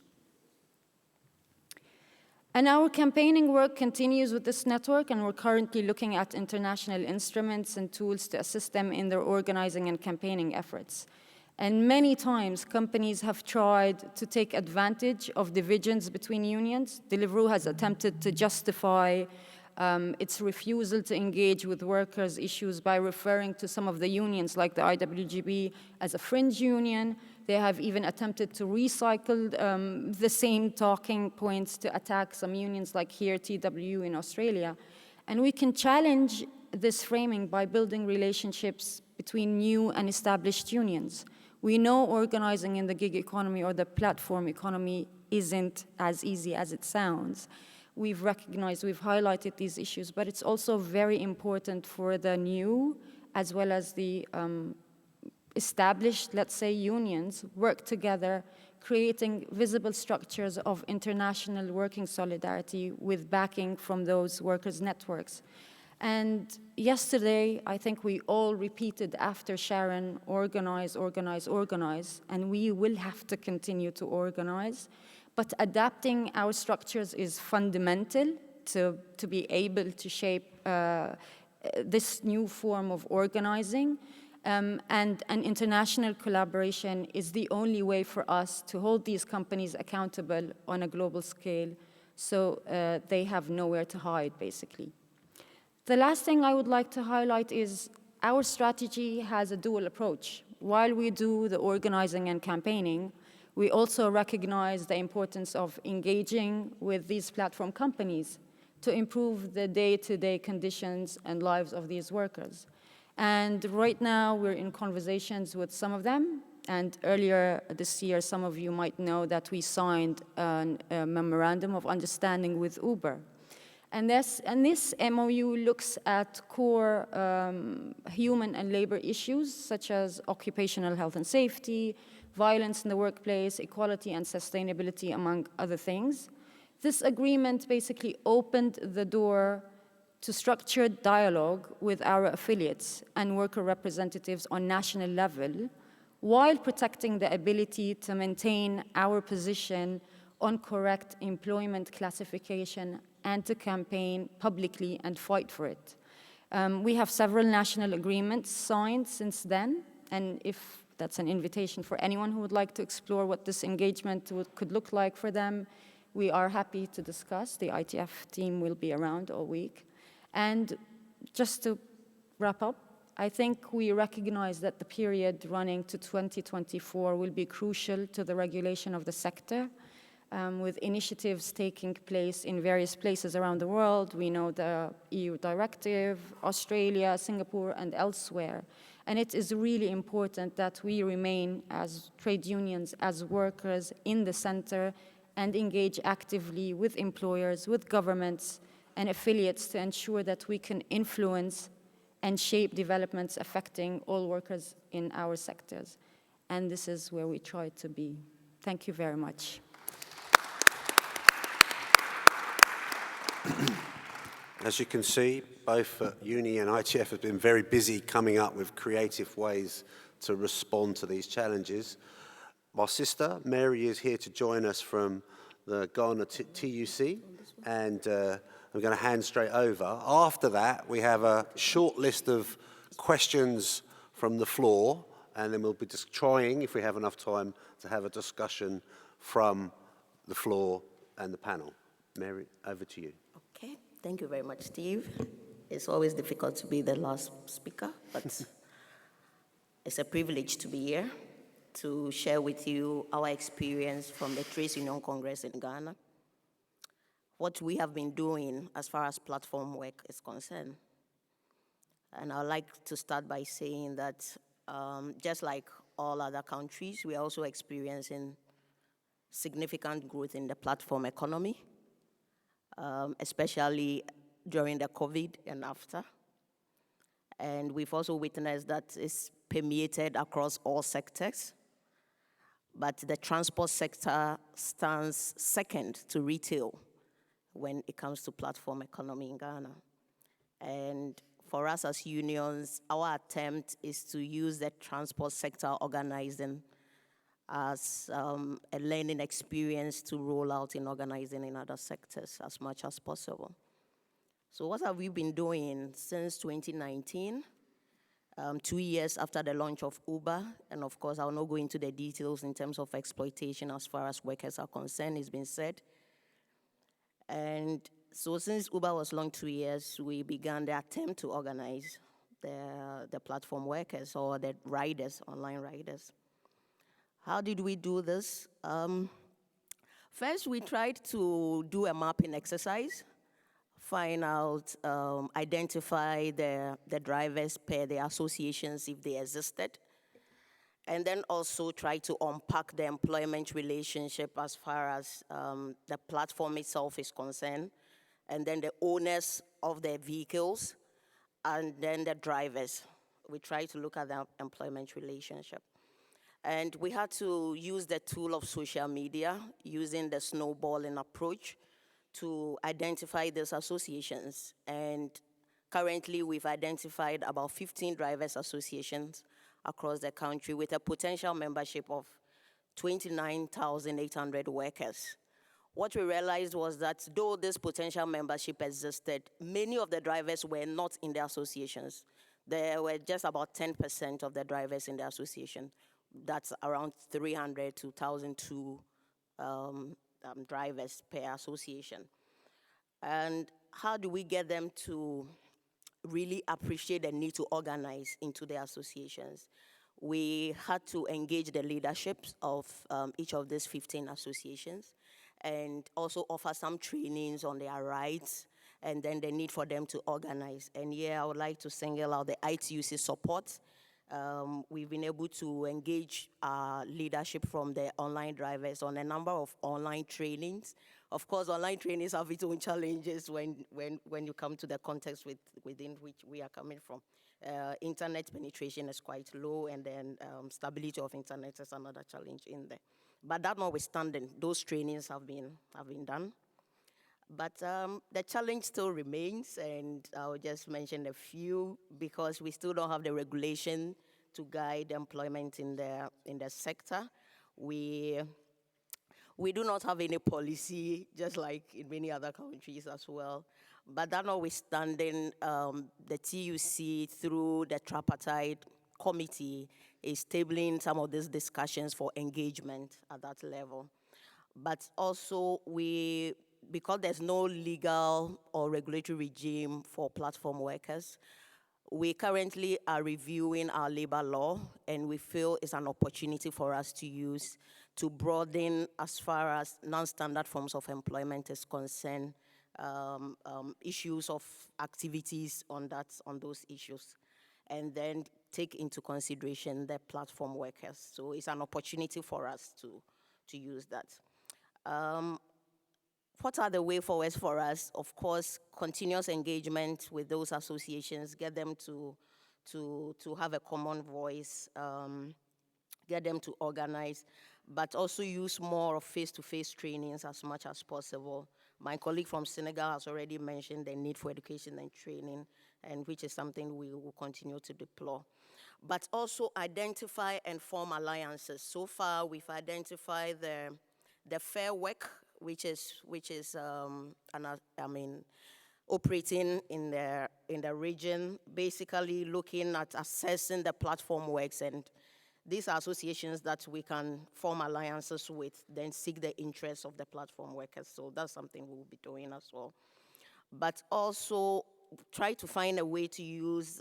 And our campaigning work continues with this network, and we're currently looking at international instruments and tools to assist them in their organizing and campaigning efforts. And many times, companies have tried to take advantage of divisions between unions. Deliveroo has attempted to justify its refusal to engage with workers' issues by referring to some of the unions, like the IWGB, as a fringe union. They have even attempted to recycle the same talking points to attack some unions, like here, TWU in Australia. And we can challenge this framing by building relationships between new and established unions. We know organizing in the gig economy or the platform economy isn't as easy as it sounds. We've recognized, we've highlighted these issues, but it's also very important for the new as well as the established, let's say, unions work together, creating visible structures of international working solidarity with backing from those workers' networks. And yesterday, I think we all repeated after Sharon, organize, organize, organize, and we will have to continue to organize. But adapting our structures is fundamental to be able to shape this new form of organizing. And an international collaboration is the only way for us to hold these companies accountable on a global scale, so they have nowhere to hide, basically. The last thing I would like to highlight is our strategy has a dual approach. While we do the organizing and campaigning, we also recognize the importance of engaging with these platform companies to improve the day-to-day conditions and lives of these workers. And right now, we're in conversations with some of them. And earlier this year, some of you might know that we signed a memorandum of understanding with Uber. And this MOU looks at core human and labor issues, such as occupational health and safety, violence in the workplace, equality and sustainability, among other things. This agreement basically opened the door to structured dialogue with our affiliates and worker representatives on national level, while protecting the ability to maintain our position on correct employment classification and to campaign publicly and fight for it. We have several national agreements signed since then, and if that's an invitation for anyone who would like to explore what this engagement could look like for them, we are happy to discuss. The ITF team will be around all week. And just to wrap up, I think we recognize that the period running to 2024 will be crucial to the regulation of the sector, with initiatives taking place in various places around the world. We know the EU directive, Australia, Singapore, and elsewhere. And it is really important that we remain as trade unions, as workers in the center, and engage actively with employers, with governments, and affiliates to ensure that we can influence and shape developments affecting all workers in our sectors. And this is where we try to be. Thank you very much. As you can see, both UNI and ITF have been very busy coming up with creative ways to respond to these challenges. My sister, Mary, is here to join us from the Ghana TUC, and I'm going to hand straight over. After that, we have a short list of questions from the floor, and then we'll be just trying, if we have enough time, to have a discussion from the floor and the panel. Mary, over to you. Okay, thank you very much, Steve. It's always difficult to be the last speaker, but it's a privilege to be here to share with you our experience from the Trade Union Congress in Ghana, what we have been doing as far as platform work is concerned. And I'd like to start by saying that just like all other countries, we are also experiencing significant growth in the platform economy, especially during the COVID and after. And we've also witnessed that it's permeated across all sectors. But the transport sector stands second to retail when it comes to platform economy in Ghana. And for us as unions, our attempt is to use the transport sector organizing as a learning experience to roll out in organizing in other sectors as much as possible. So what have we been doing since 2019? 2 years after the launch of Uber, and of course, I'll not go into the details in terms of exploitation as far as workers are concerned, it's been said. And so since Uber was launched 2 years, we began the attempt to organize the platform workers or the riders, online riders. How did we do this? First, we tried to do a mapping exercise, find out, identify the drivers per the associations if they existed, and then also try to unpack the employment relationship as far as the platform itself is concerned, and then the owners of the vehicles, and then the drivers. We try to look at the employment relationship. And we had to use the tool of social media, using the snowballing approach, to identify these associations. And currently, we've identified about 15 drivers associations across the country with a potential membership of 29,800 workers. what we realized was that though this potential membership existed, many of the drivers were not in the associations. There were just about 10% of the drivers in the association. That's around 300 to 1,002 drivers per association. And how do we get them to really appreciate the need to organize into the associations? We had to engage the leaderships of each of these 15 associations and also offer some trainings on their rights and then the need for them to organize. And here I would like to single out the ITUC support. We've been able to engage leadership from the online drivers on a number of online trainings. Of course, online trainings have its own challenges when you come to the context within which we are coming from. Internet penetration is quite low, and then stability of internet is another challenge in there. But that notwithstanding, those trainings have been done. But the challenge still remains, and I'll just mention a few because we still don't have the regulation to guide employment in the sector. We do not have any policy, just like in many other countries as well. But that notwithstanding, the TUC, through the tripartite committee, is tabling some of these discussions for engagement at that level. But also, because there's no legal or regulatory regime for platform workers, we currently are reviewing our labor law, and we feel it's an opportunity for us to use to broaden as far as non-standard forms of employment is concerned, issues of activities on those issues, and then take into consideration the platform workers. So it's an opportunity for us to use that. What are the way forwards for us? Of course, continuous engagement with those associations, get them to have a common voice, get them to organize, but also use more of face-to-face trainings as much as possible. My colleague from Senegal has already mentioned the need for education and training, and which is something we will continue to deploy. But also identify and form alliances. So far, we've identified the Fair Work, which is operating in the region, basically looking at assessing the platform works, and these are associations that we can form alliances with, then seek the interests of the platform workers. So that's something we'll be doing as well. But also try to find a way to use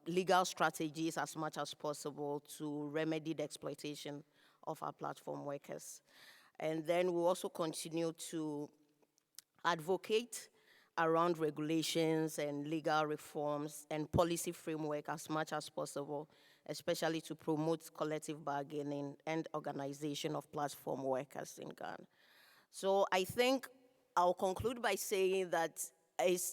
legal strategies as much as possible to remedy the exploitation of our platform workers. And then we'll also continue to advocate around regulations and legal reforms and policy framework as much as possible, especially to promote collective bargaining and organization of platform workers in Ghana. So I think I'll conclude by saying that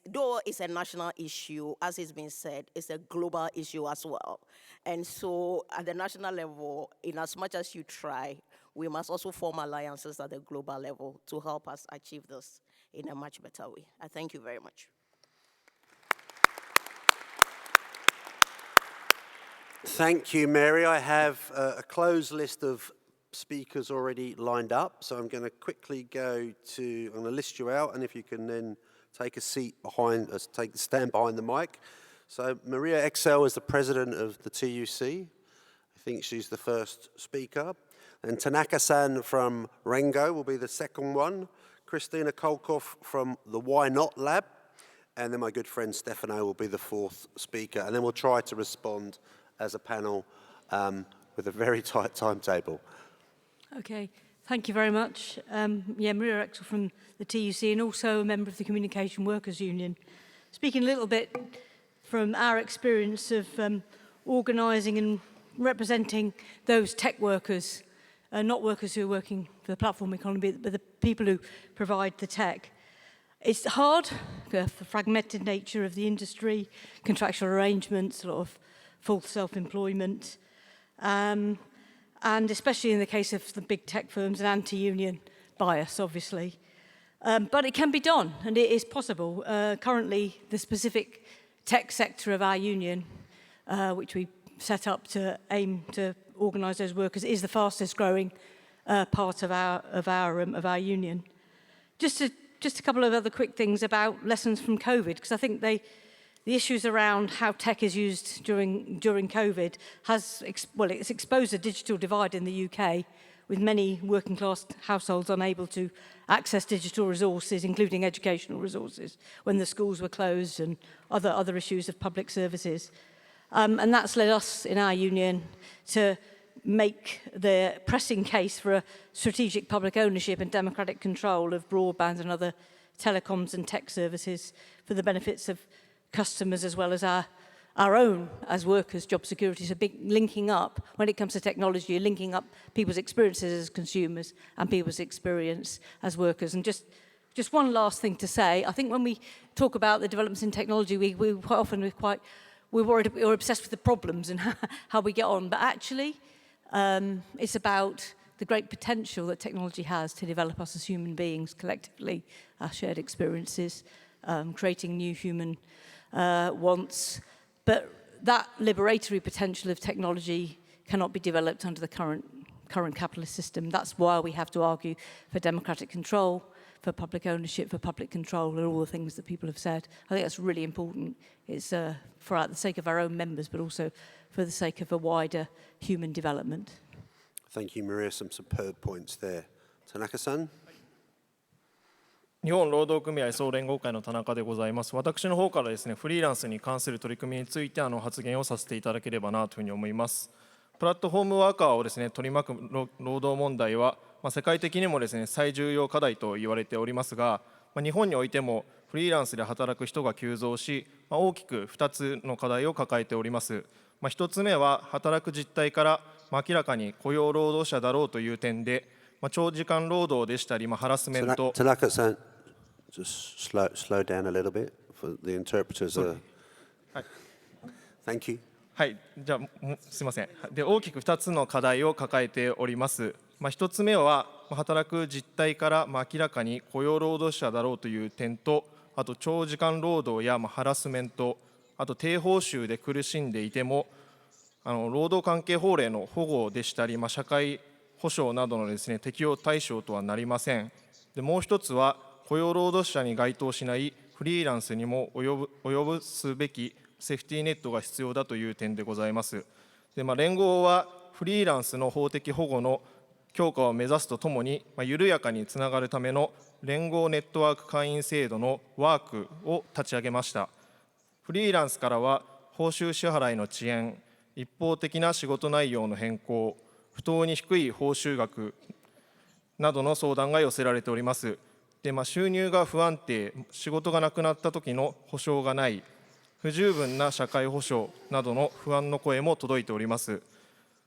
though it's a national issue, as it's been said, it's a global issue as well. And so at the national level, in as much as you try, we must also form alliances at the global level to help us achieve this in a much better way. I thank you very much. Thank you, Mary. I have a closed list of speakers already lined up, so I'm going to quickly I'm going to list you out, and if you can then take a seat behind us, stand behind the mic. So Maria Excel is the president of the TUC. I think she's the first speaker. And Tanaka-san from Rengo will be the second one. Christina Kolkov from the Why Not Lab. And then my good friend Stefano will be the fourth speaker. And then we'll try to respond as a panel with a very tight timetable. Okay, thank you very much. Maria Excel from the TUC and also a member of the Communication Workers Union. Speaking a little bit from our experience of organising and representing those tech workers, not workers who are working for the platform economy, but the people who provide the tech. It's hard, the fragmented nature of the industry, contractual arrangements, a lot of full self-employment, and especially in the case of the big tech firms, an anti-union bias, obviously. But it can be done, and it is possible. Currently, the specific tech sector of our union, which we set up to aim to organise those workers, is the fastest growing part of our union. just a couple of other quick things about lessons from COVID, because I think the issues around how tech is used during COVID it's exposed a digital divide in the UK, with many working class households unable to access digital resources, including educational resources, when the schools were closed, and other issues of public services. And that's led us in our union to make the pressing case for a strategic public ownership and democratic control of broadband and other telecoms and tech services for the benefits of customers as well as our own as workers, job security. So linking up, when it comes to technology, you're linking up people's experiences as consumers and people's experience as workers. And just one last thing to say, I think when we talk about the developments in technology, we quite often we're obsessed with the problems and how we get on, but actually it's about the great potential that technology has to develop us as human beings collectively, our shared experiences, creating new human wants. But that liberatory potential of technology cannot be developed under the current capitalist system. That's why we have to argue for democratic control, for public ownership, for public control, and all the things that people have said. I think that's really important. It's for the sake of our own members, but also for the sake of a wider human development. Thank you, Maria. Some superb points there. Tanaka-san? 日本労働組合総連合会の田中でございます。私の方からですね、フリーランスに関する取り組みについて発言をさせていただければなというふうに思います。プラットフォームワーカーをですね、取り巻く労働問題は、世界的にもですね、最重要課題と言われておりますが、日本においてもフリーランスで働く人が急増し、大きく2つの課題を抱えております。1つ目は働く実態から明らかに雇用労働者だろうという点で、長時間労働でしたり、ハラスメント。Tanaka-san, just slow down a little bit for the interpreters. Thank you. はい、じゃあすみません。で、大きく2つの課題を抱えております。1つ目は働く実態から明らかに雇用労働者だろうという点と、あと長時間労働やハラスメント、あと低報酬で苦しんでいても労働関係法令の保護でしたり、社会保障などのですね、適用対象とはなりません。で、もう一つは雇用労働者に該当しないフリーランスにも及ぶすべきセーフティーネットが必要だという点でございます。で、連合はフリーランスの法的保護の強化を目指すとともに、緩やかにつながるための連合ネットワーク会員制度のワークを立ち上げました。フリーランスからは報酬支払いの遅延、一方的な仕事内容の変更、不当に低い報酬額などの相談が寄せられております。で、収入が不安定、仕事がなくなった時の保障がない、不十分な社会保障などの不安の声も届いております。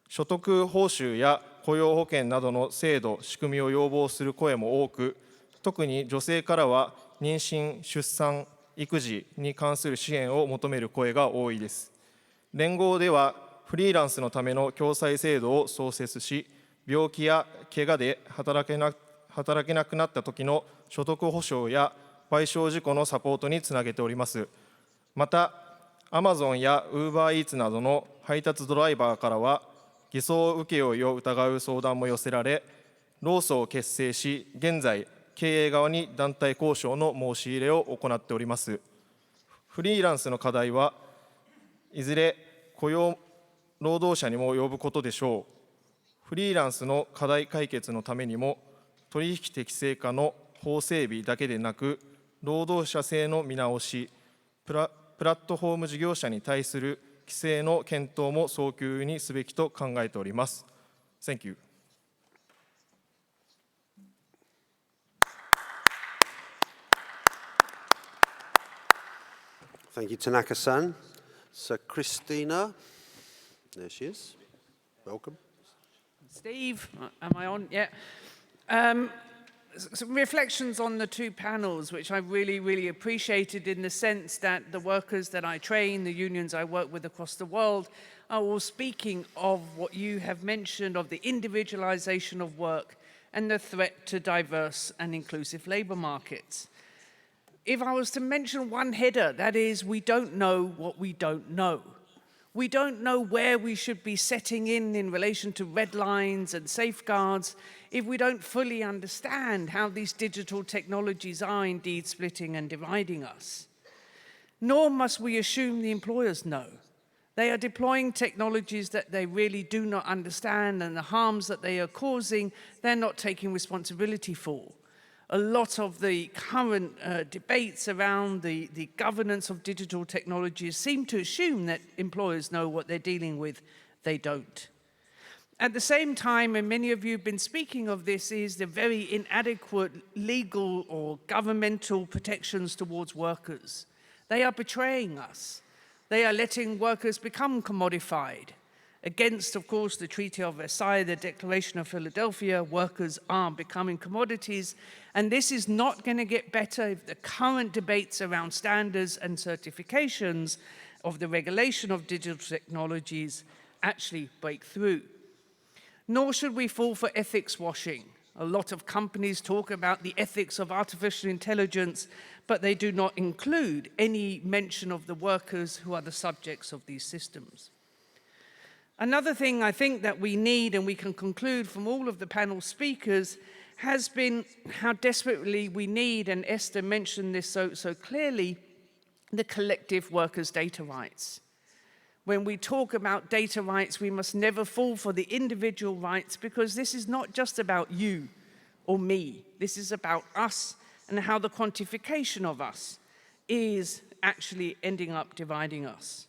所得報酬や雇用保険などの制度、仕組みを要望する声も多く、特に女性からは妊娠、出産、育児に関する支援を求める声が多いです。連合ではフリーランスのための共済制度を創設し、病気や怪我で働けなくなった時の所得保障や賠償事故のサポートにつなげております。また、アマゾンやウーバーイーツなどの配達ドライバーからは、偽装請負を疑う相談も寄せられ、労組を結成し、現在、経営側に団体交渉の申し入れを行っております。フリーランスの課題はいずれ雇用労働者にも及ぶことでしょう。フリーランスの課題解決のためにも、取引適正化の法整備だけでなく、労働者性の見直し、プラットフォーム事業者に対する規制の検討も早急にすべきと考えております。Thank you. Thank you, Tanaka-san. So, Christina, there she is. Welcome. Steve, am I on? Yeah. Some reflections on the two panels, which I really appreciated in the sense that the workers that I train, the unions I work with across the world, are all speaking of what you have mentioned of the individualization of work and the threat to diverse and inclusive labor markets. If I was to mention one header, that is, we don't know what we don't know. We don't know where we should be setting in relation to red lines and safeguards if we don't fully understand how these digital technologies are indeed splitting and dividing us. Nor must we assume the employers know. They are deploying technologies that they really do not understand, and the harms that they are causing, they're not taking responsibility for. A lot of the current debates around the governance of digital technologies seem to assume that employers know what they're dealing with. They don't. At the same time, and many of you have been speaking of this, is the very inadequate legal or governmental protections towards workers. They are betraying us. They are letting workers become commodified. Against, of course, the Treaty of Versailles, the Declaration of Philadelphia, workers are becoming commodities, and this is not going to get better if the current debates around standards and certifications of the regulation of digital technologies actually break through. Nor should we fall for ethics washing. A lot of companies talk about the ethics of artificial intelligence, but they do not include any mention of the workers who are the subjects of these systems. Another thing I think that we need, and we can conclude from all of the panel speakers, has been how desperately we need, and Esther mentioned this so clearly, the collective workers' data rights. When we talk about data rights, we must never fall for the individual rights, because this is not just about you or me. This is about us and how the quantification of us is actually ending up dividing us.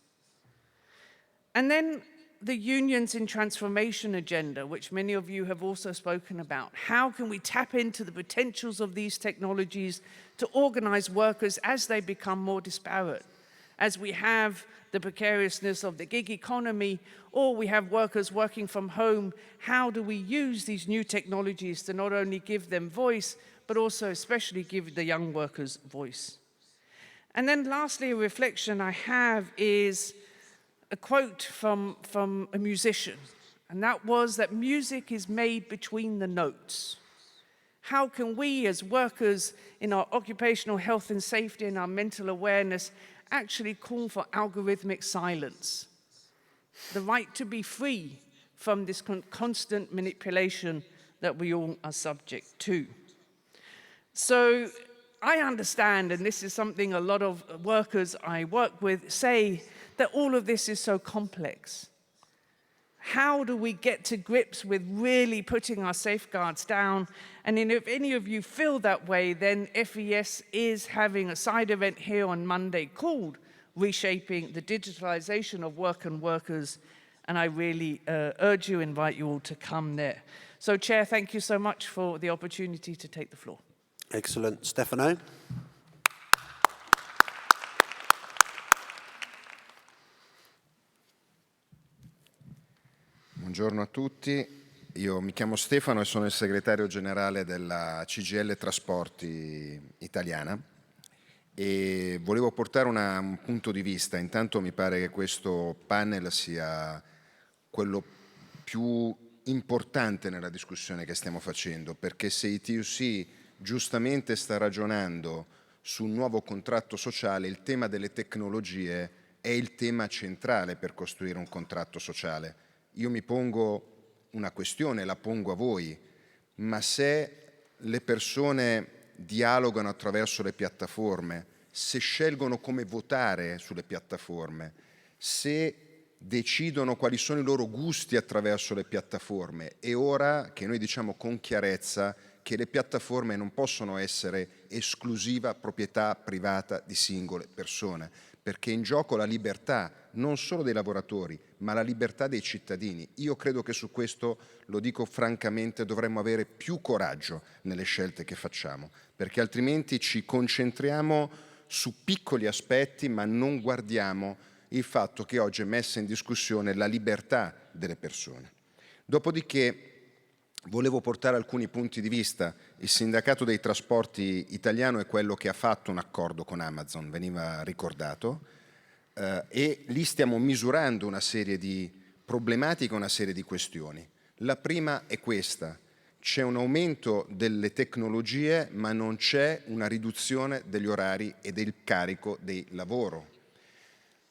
And then the unions in transformation agenda, which many of you have also spoken about. How can we tap into the potentials of these technologies to organize workers as they become more disparate? As we have the precariousness of the gig economy, or we have workers working from home, how do we use these new technologies to not only give them voice, but also especially give the young workers voice? And then lastly, a reflection I have is a quote from a musician, and that was that music is made between the notes. How can we as workers in our occupational health and safety and our mental awareness actually call for algorithmic silence? The right to be free from this constant manipulation that we all are subject to. So I understand, and this is something a lot of workers I work with say, that all of this is so complex. How do we get to grips with really putting our safeguards down? And if any of you feel that way, then FES is having a side event here on Monday called Reshaping the Digitalization of Work and Workers, and I really urge you, invite you all to come there. So, Chair, thank you so much for the opportunity to take the floor. Excellent. Stefano? Buongiorno a tutti, io mi chiamo Stefano e sono il segretario generale della CGIL Trasporti Italiana e volevo portare un punto di vista. Intanto mi pare che questo panel sia quello più importante nella discussione che stiamo facendo, perché se ITUC giustamente sta ragionando su un nuovo contratto sociale, il tema delle tecnologie è il tema centrale per costruire un contratto sociale. Io mi pongo una questione, la pongo a voi, ma se le persone dialogano attraverso le piattaforme, se scelgono come votare sulle piattaforme, se decidono quali sono i loro gusti attraverso le piattaforme, è ora che noi diciamo con chiarezza che le piattaforme non possono essere esclusiva proprietà privata di singole persone, perché è in gioco la libertà non solo dei lavoratori, ma la libertà dei cittadini. Io credo che su questo, lo dico francamente, dovremmo avere più coraggio nelle scelte che facciamo, perché altrimenti ci concentriamo su piccoli aspetti, ma non guardiamo il fatto che oggi è messa in discussione la libertà delle persone. Dopodiché volevo portare alcuni punti di vista. Il sindacato dei trasporti italiano è quello che ha fatto un accordo con Amazon, veniva ricordato, e lì stiamo misurando una serie di problematiche, una serie di questioni. La prima è questa: c'è un aumento delle tecnologie, ma non c'è una riduzione degli orari e del carico del lavoro.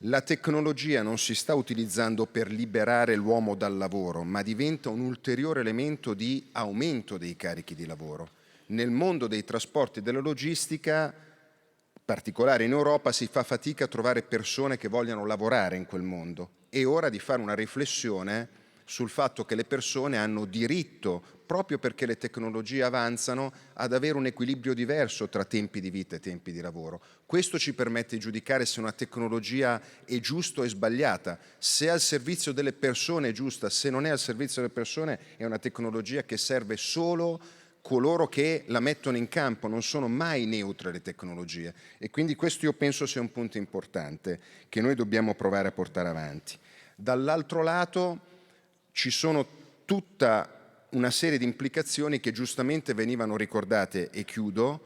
La tecnologia non si sta utilizzando per liberare l'uomo dal lavoro, ma diventa un ulteriore elemento di aumento dei carichi di lavoro. Nel mondo dei trasporti e della logistica, in particolare in Europa, si fa fatica a trovare persone che vogliano lavorare in quel mondo. È ora di fare una riflessione sul fatto che le persone hanno diritto, proprio perché le tecnologie avanzano, ad avere un equilibrio diverso tra tempi di vita e tempi di lavoro. Questo ci permette di giudicare se una tecnologia è giusta o è sbagliata, se è al servizio delle persone è giusta, se non è al servizio delle persone è una tecnologia che serve solo coloro che la mettono in campo, non sono mai neutre le tecnologie. E quindi questo io penso sia un punto importante che noi dobbiamo provare a portare avanti. Dall'altro lato ci sono tutta una serie di implicazioni che giustamente venivano ricordate, e chiudo,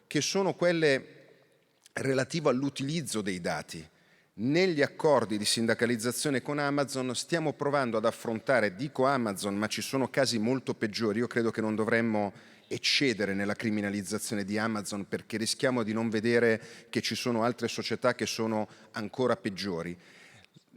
che sono quelle relative all'utilizzo dei dati. Negli accordi di sindacalizzazione con Amazon stiamo provando ad affrontare, dico Amazon, ma ci sono casi molto peggiori. Io credo che non dovremmo eccedere nella criminalizzazione di Amazon, perché rischiamo di non vedere che ci sono altre società che sono ancora peggiori.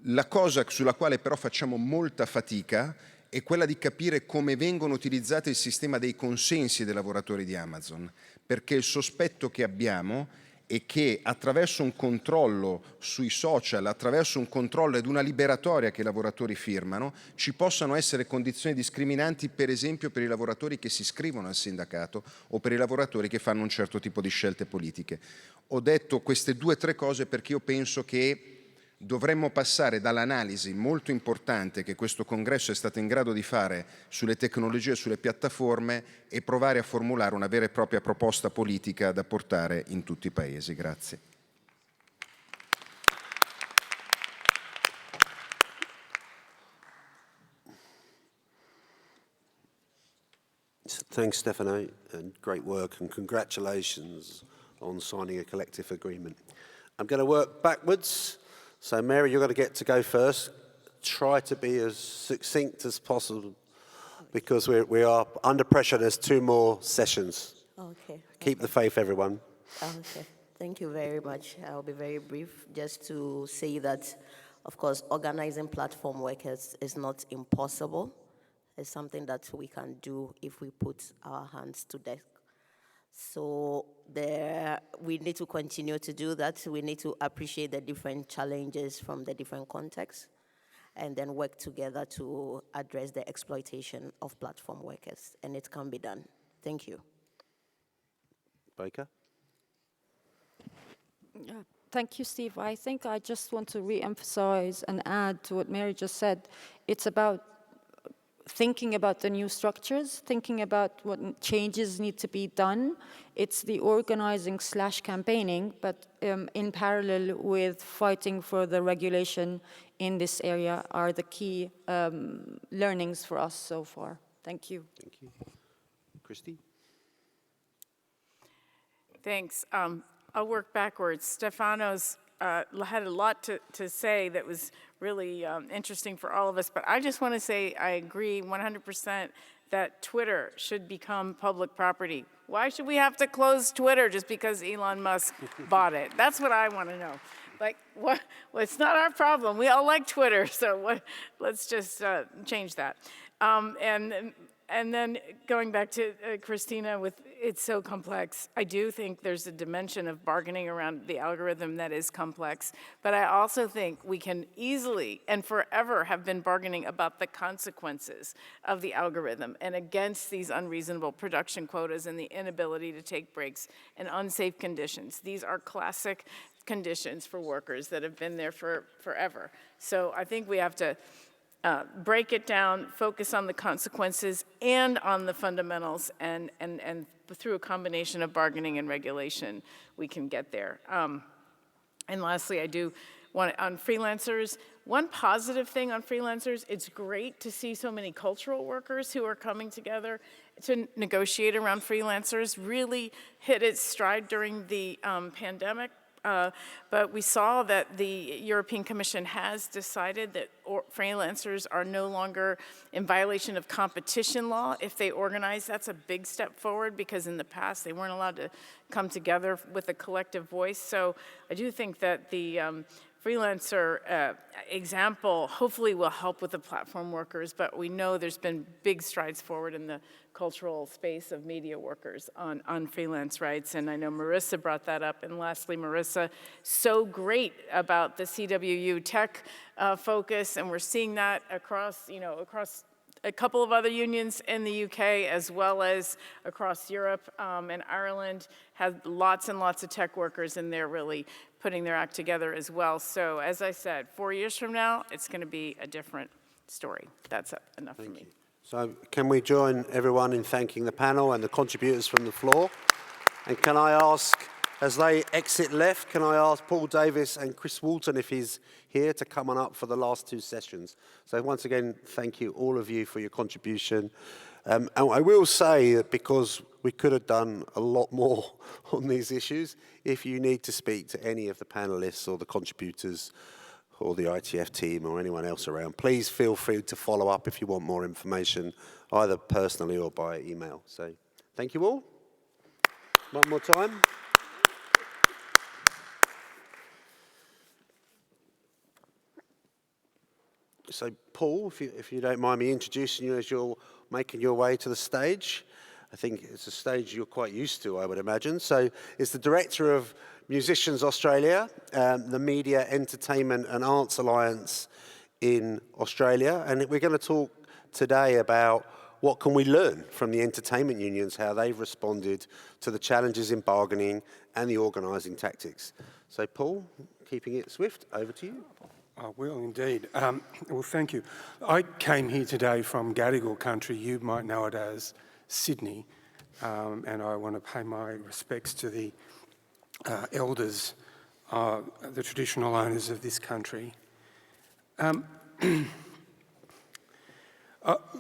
La cosa sulla quale però facciamo molta fatica è quella di capire come vengono utilizzati il sistema dei consensi dei lavoratori di Amazon, perché il sospetto che abbiamo è che attraverso un controllo sui social, attraverso un controllo ed una liberatoria che i lavoratori firmano, ci possano essere condizioni discriminanti, per esempio per i lavoratori che si iscrivono al sindacato o per i lavoratori che fanno un certo tipo di scelte politiche. Ho detto queste 2 o 3 cose perché io penso che dovremmo passare dall'analisi molto importante che questo congresso è stato in grado di fare sulle tecnologie e sulle piattaforme e provare a formulare una vera e propria proposta politica da portare in tutti i paesi. Grazie. Thanks, Stefano, and great work, and congratulations on signing a collective agreement. I'm going to work backwards. So, Mary, you're going to go first. Try to be as succinct as possible because we are under pressure. There's 2 more sessions. Okay. Keep the faith, everyone. Okay. Thank you very much. I'll be very brief. Just to say that, of course, organizing platform workers is not impossible. It's something that we can do if we put our hands to deck. So we need to continue to do that. We need to appreciate the different challenges from the different contexts and then work together to address the exploitation of platform workers. And it can be done. Thank you. Baker? Thank you, Steve. I think I just want to re-emphasize and add to what Mary just said. It's about thinking about the new structures, thinking about what changes need to be done. It's the organizing/campaigning, but in parallel with fighting for the regulation in this area are the key learnings for us so far. Thank you. Thank you. Christy? Thanks. I'll work backwards. Stefano's had a lot to say that was really interesting for all of us, but I just want to say I agree 100% that Twitter should become public property. Why should we have to close Twitter just because Elon Musk bought it? That's what I want to know. Like, what? Well, it's not our problem. We all like Twitter, so let's just change that. And then going back to Christina with it's so complex, I do think there's a dimension of bargaining around the algorithm that is complex, but I also think we can easily and forever have been bargaining about the consequences of the algorithm and against these unreasonable production quotas and the inability to take breaks and unsafe conditions. These are classic conditions for workers that have been there forever. So I think we have to break it down, focus on the consequences and on the fundamentals, and through a combination of bargaining and regulation, we can get there. And lastly, I do want on freelancers, one positive thing on freelancers, it's great to see so many cultural workers who are coming together to negotiate around freelancers, really hit its stride during the pandemic. But we saw that the European Commission has decided that freelancers are no longer in violation of competition law if they organize. That's a big step forward because in the past they weren't allowed to come together with a collective voice. So I do think that the freelancer example hopefully will help with the platform workers, but we know there's been big strides forward in the cultural space of media workers on freelance rights, and I know Marissa brought that up. And lastly, Marissa, so great about the CWU tech focus, and we're seeing that across a couple of other unions in the UK as well as across Europe, and Ireland has lots and lots of tech workers in there really putting their act together as well. So as I said, 4 years from now, it's going to be a different story. That's enough for me. So can we join everyone in thanking the panel and the contributors from the floor? And can I ask, as they exit left, can I ask Paul Davis and Chris Walton, if he's here, to come on up for the last two sessions? So once again, thank you, all of you, for your contribution. And I will say that because we could have done a lot more on these issues, if you need to speak to any of the panelists or the contributors or the ITF team or anyone else around, please feel free to follow up if you want more information, either personally or by email. So thank you all. One more time. So Paul, if you don't mind me introducing you as you're making your way to the stage. I think it's a stage you're quite used to, I would imagine. So it's the Director of Musicians Australia, the Media, Entertainment and Arts Alliance in Australia. And we're going to talk today about what can we learn from the entertainment unions, how they've responded to the challenges in bargaining and the organising tactics. So Paul, keeping it swift, over to you. I will indeed. Well, thank you. I came here today from Gadigal country. You might know it as Sydney. And I want to pay my respects to the elders, the traditional owners of this country.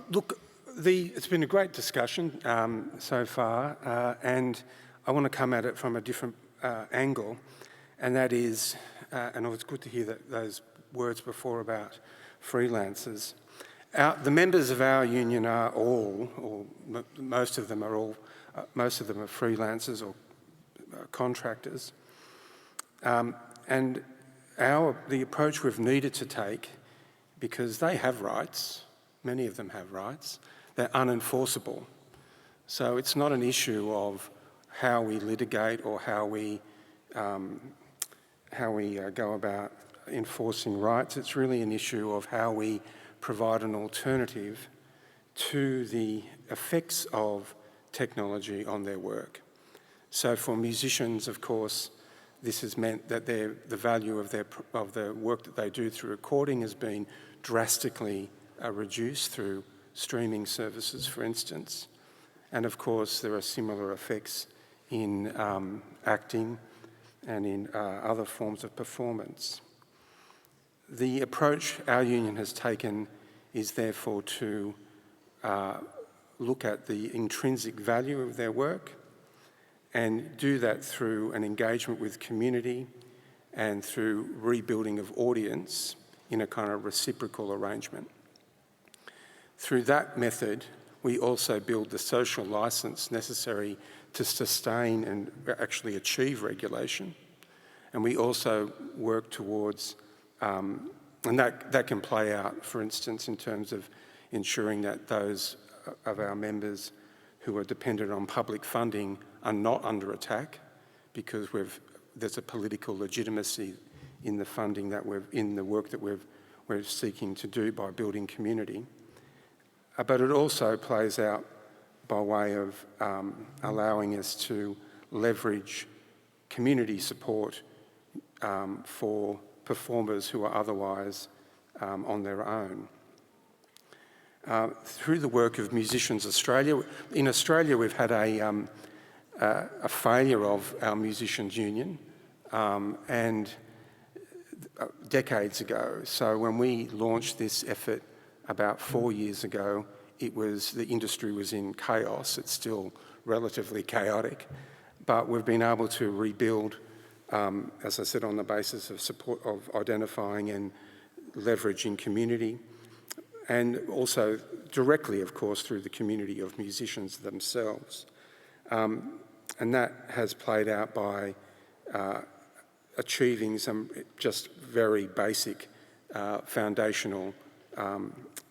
Look, it's been a great discussion so far, and I want to come at it from a different angle, and that is, and it was good to hear those words before about freelancers. The members of our union are all, or most of them are freelancers or contractors. And the approach we've needed to take, because they have rights, many of them have rights, they're unenforceable. So it's not an issue of how we litigate or how we go about enforcing rights. It's really an issue of how we provide an alternative to the effects of technology on their work. So for musicians, of course, this has meant that the value of the work that they do through recording has been drastically reduced through streaming services, for instance. And of course, there are similar effects in acting and in other forms of performance. The approach our union has taken is therefore to look at the intrinsic value of their work and do that through an engagement with community and through rebuilding of audience in a kind of reciprocal arrangement. Through that method, we also build the social license necessary to sustain and actually achieve regulation. And we also work towards, and that can play out, for instance, in terms of ensuring that those of our members who are dependent on public funding are not under attack, because there's a political legitimacy in the funding that in the work that we're seeking to do by building community. But it also plays out by way of allowing us to leverage community support for performers who are otherwise on their own. Through the work of Musicians Australia, in Australia we've had a failure of our musicians union and decades ago. So when we launched this effort about 4 years ago, the industry was in chaos. It's still relatively chaotic, but we've been able to rebuild, as I said, on the basis of support, of identifying and leveraging community, and also directly, of course, through the community of musicians themselves. And that has played out by achieving some just very basic foundational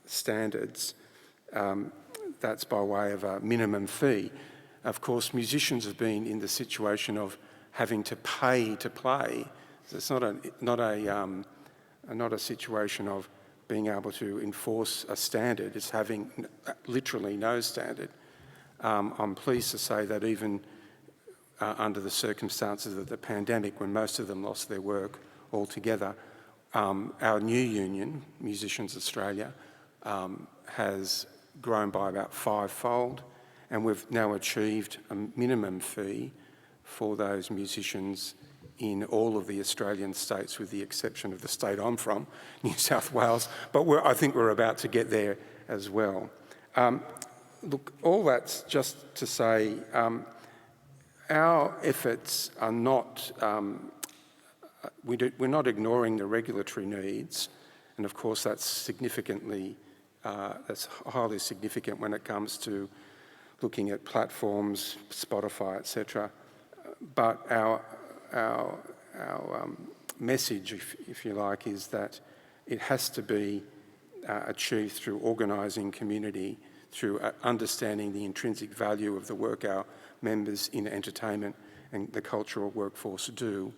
standards. That's by way of a minimum fee. Of course, musicians have been in the situation of having to pay to play. So it's not a situation of being able to enforce a standard. It's having literally no standard. I'm pleased to say that even under the circumstances of the pandemic, when most of them lost their work altogether, our new union, Musicians Australia, has grown by about 5-fold, and we've now achieved a minimum fee for those musicians in all of the Australian states, with the exception of the state I'm from, New South Wales, but I think we're about to get there as well. Look, all that's just to say our efforts are not, we're not ignoring the regulatory needs, and of course that's significantly, that's highly significant when it comes to looking at platforms, Spotify, etc. But our message, if you like, is that it has to be achieved through organising community, through understanding the intrinsic value of the work our members in entertainment and the cultural workforce do,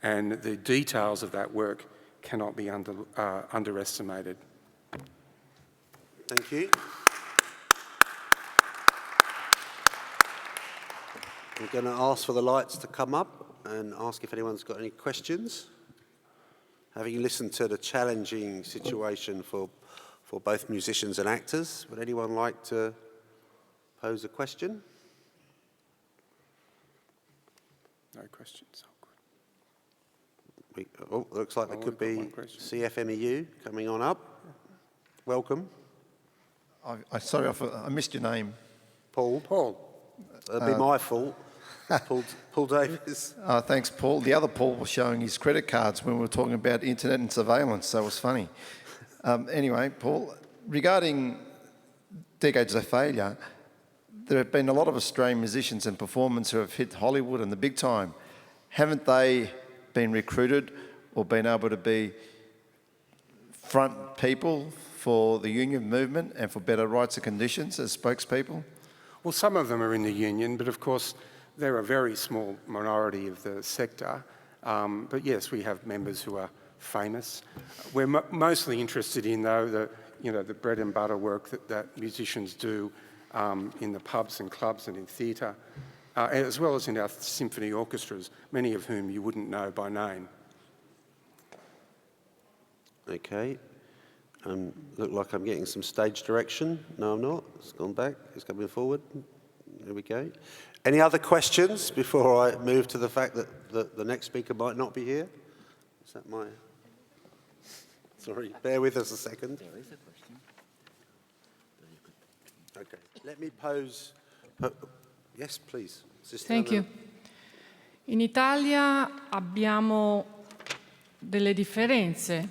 and the details of that work cannot be underestimated. Thank you. I'm going to ask for the lights to come up and ask if anyone's got any questions. Having listened to the challenging situation for both musicians and actors, would anyone like to pose a question? No questions. Looks like there could be CFMEU coming on up. Welcome. Sorry, I missed your name. Paul. Paul. That'd be my fault. Paul Davis. Thanks, Paul. The other Paul was showing his credit cards when we were talking about internet and surveillance, so it was funny. Anyway, Paul, regarding decades of failure, there have been a lot of Australian musicians and performers who have hit Hollywood and the big time. Haven't they been recruited or been able to be front people for the union movement and for better rights and conditions as spokespeople? Well, some of them are in the union, but of course they're a very small minority of the sector. But yes, we have members who are famous. We're mostly interested in, though, the bread and butter work that musicians do in the pubs and clubs and in theatre, as well as in our symphony orchestras, many of whom you wouldn't know by name. Okay. Look like I'm getting some stage direction. No, I'm not. It's gone back. It's coming forward. There we go. Any other questions before I move to the fact that the next speaker might not be here? Is that my... Sorry, bear with us a second. There is a question. Okay, let me pose... Yes, please. Sister Thank you. In Italia abbiamo delle differenze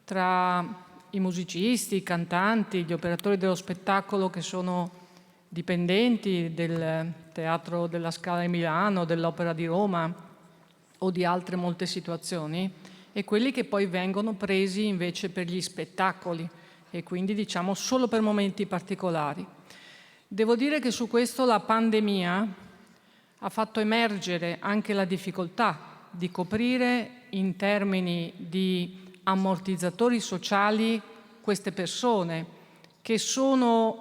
tra i musicisti, i cantanti, gli operatori dello spettacolo che sono dipendenti del Teatro della Scala di Milano, dell'Opera di Roma o di altre molte situazioni, e quelli che poi vengono presi invece per gli spettacoli e quindi diciamo solo per momenti particolari. Devo dire che su questo la pandemia ha fatto emergere anche la difficoltà di coprire in termini di ammortizzatori sociali queste persone che sono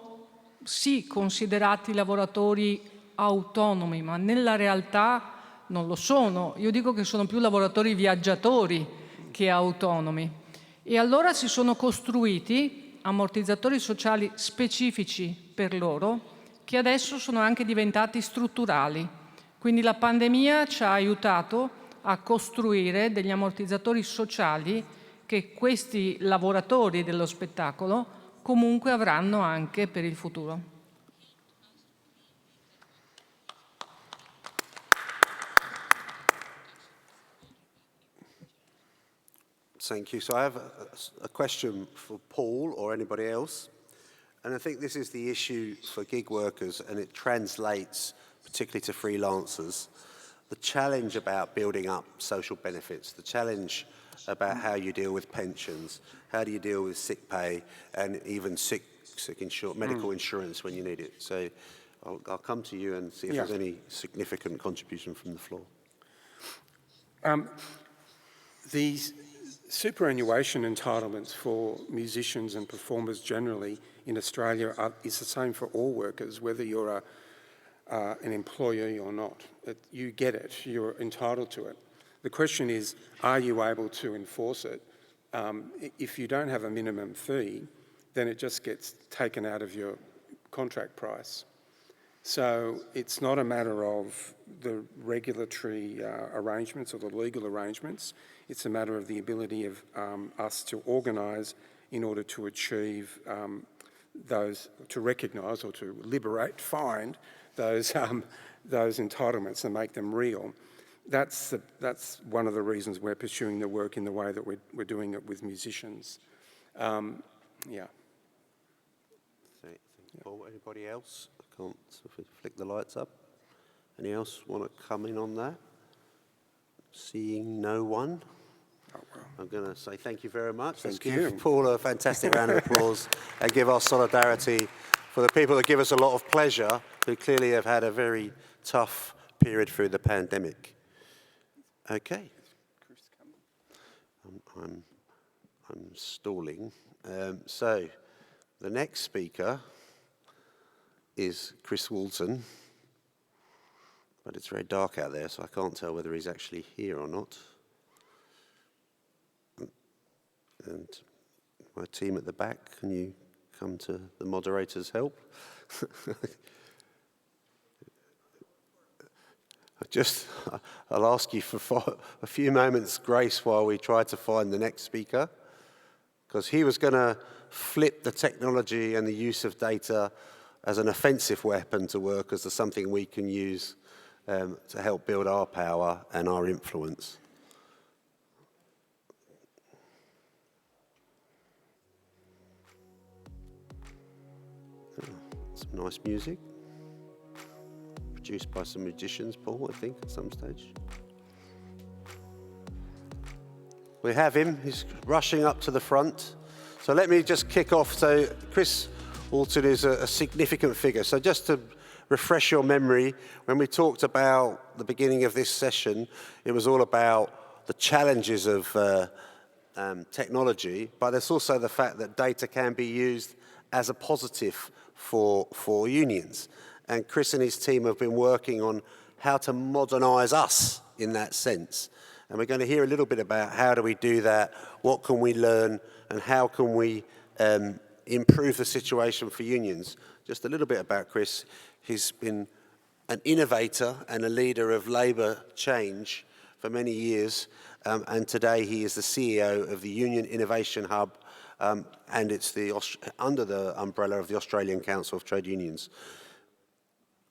sì considerati lavoratori autonomi, ma nella realtà non lo sono. Io dico che sono più lavoratori viaggiatori che autonomi. E allora si sono costruiti ammortizzatori sociali specifici per loro, che adesso sono anche diventati strutturali. Quindi la pandemia ci ha aiutato a costruire degli ammortizzatori sociali che questi lavoratori dello spettacolo comunque avranno anche per il futuro. Thank you. So I have a question for Paul or anybody else. And I think this is the issue for gig workers, and it translates particularly to freelancers. the challenge about building up social benefits, the challenge about how you deal with pensions, how do you deal with sick pay, and even medical insurance when you need it. So I'll come to you and see if there's any significant contribution from the floor. The superannuation entitlements for musicians and performers generally in Australia is the same for all workers, whether you're an employee or not. You get it, you're entitled to it. The question is, are you able to enforce it? If you don't have a minimum fee, then it just gets taken out of your contract price. So it's not a matter of the regulatory arrangements or the legal arrangements. It's a matter of the ability of us to organise in order to achieve those, to recognise or to liberate, find those entitlements and make them real. That's one of the reasons we're pursuing the work in the way that we're doing it with musicians. Yeah. Thank you, Paul. Anybody else? I can't flick the lights up. Any else want to come in on that? Seeing no one. I'm going to say thank you very much. Let's give Paul a fantastic round of applause and give our solidarity for the people that give us a lot of pleasure, who clearly have had a very tough period through the pandemic. Okay. I'm stalling. So the next speaker is Chris Walton, but it's very dark out there, so I can't tell whether he's actually here or not. And my team at the back, can you come to the moderator's help? I'll ask you for a few moments' grace while we try to find the next speaker, because he was going to flip the technology and the use of data as an offensive weapon to workers, as something we can use to help build our power and our influence. Some nice music, produced by some magicians, Paul, I think, at some stage. We have him, he's rushing up to the front. So let me just kick off. So Chris Walton is a significant figure. So just to refresh your memory, when we talked about the beginning of this session, it was all about the challenges of technology, but there's also the fact that data can be used as a positive for unions. And Chris and his team have been working on how to modernise us in that sense. And we're going to hear a little bit about how do we do that, what can we learn, and how can we improve the situation for unions. Just a little bit about Chris. He's been an innovator and a leader of labour change for many years, and today he is the CEO of the Union Innovation Hub, and it's under the umbrella of the Australian Council of Trade Unions.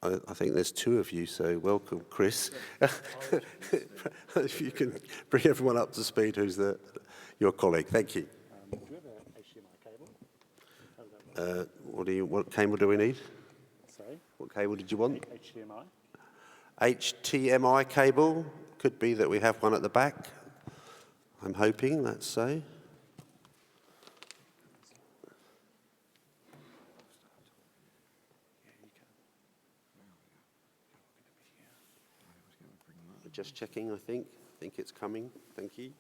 I think there's two of you, so welcome, Chris. If you can bring everyone up to speed, who's your colleague. Thank you. Do we have an HDMI cable? What cable do we need? Sorry? What cable did you want? HDMI. HDMI cable. Could be that we have one at the back. I'm hoping that's so. Just checking, I think. I think it's coming. Thank you.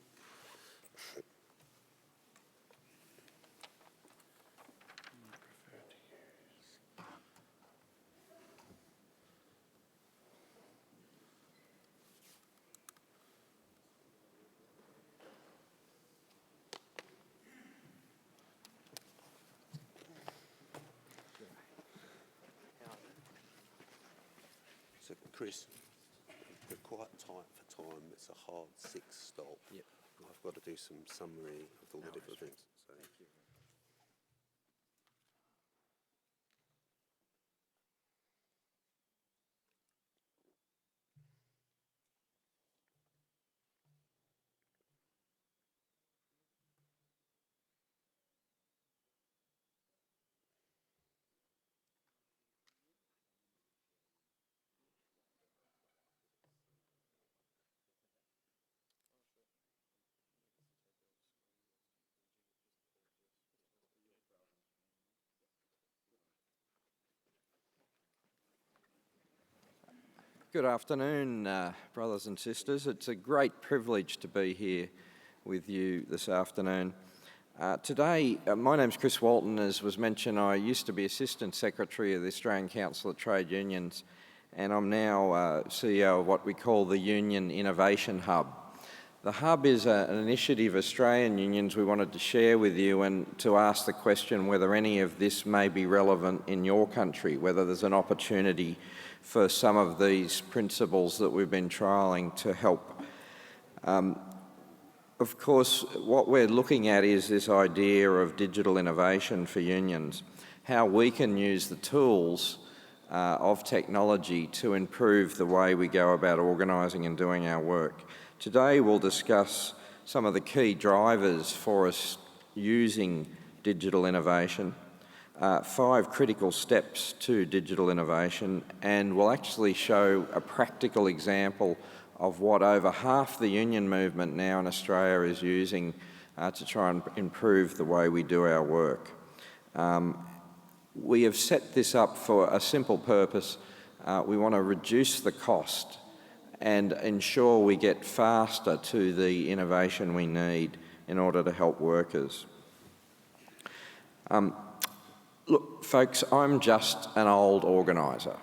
So, Chris. We're quite tight for time. It's a hard 6 stop. Yep. I've got to do some summary of all the different things. So. Thank you. Good afternoon, brothers and sisters. It's a great privilege to be here with you this afternoon. Today, my name's Chris Walton. As was mentioned, I used to be Assistant Secretary of the Australian Council of Trade Unions, and I'm now CEO of what we call the Union Innovation Hub. The Hub is an initiative of Australian unions we wanted to share with you and to ask the question whether any of this may be relevant in your country, whether there's an opportunity for some of these principles that we've been trialling to help. Of course, what we're looking at is this idea of digital innovation for unions, how we can use the tools of technology to improve the way we go about organising and doing our work. Today we'll discuss some of the key drivers for us using digital innovation, 5 critical steps to digital innovation, and we'll actually show a practical example of what over half the union movement now in Australia is using to try and improve the way we do our work. We have set this up for a simple purpose. We want to reduce the cost and ensure we get faster to the innovation we need in order to help workers. Look, folks, I'm just an old organiser.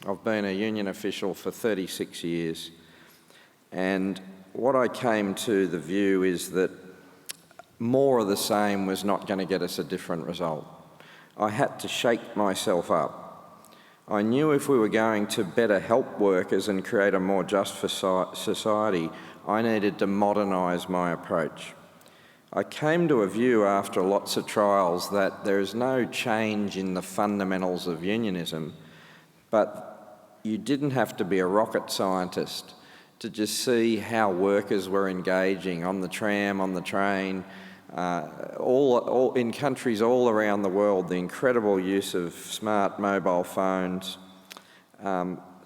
I've been a union official for 36 years, and what I came to the view is that more of the same was not going to get us a different result. I had to shake myself up. I knew if we were going to better help workers and create a more just society, I needed to modernise my approach. I came to a view after lots of trials that there is no change in the fundamentals of unionism, but you didn't have to be a rocket scientist to just see how workers were engaging on the tram, on the train, all in countries all around the world, the incredible use of smart mobile phones.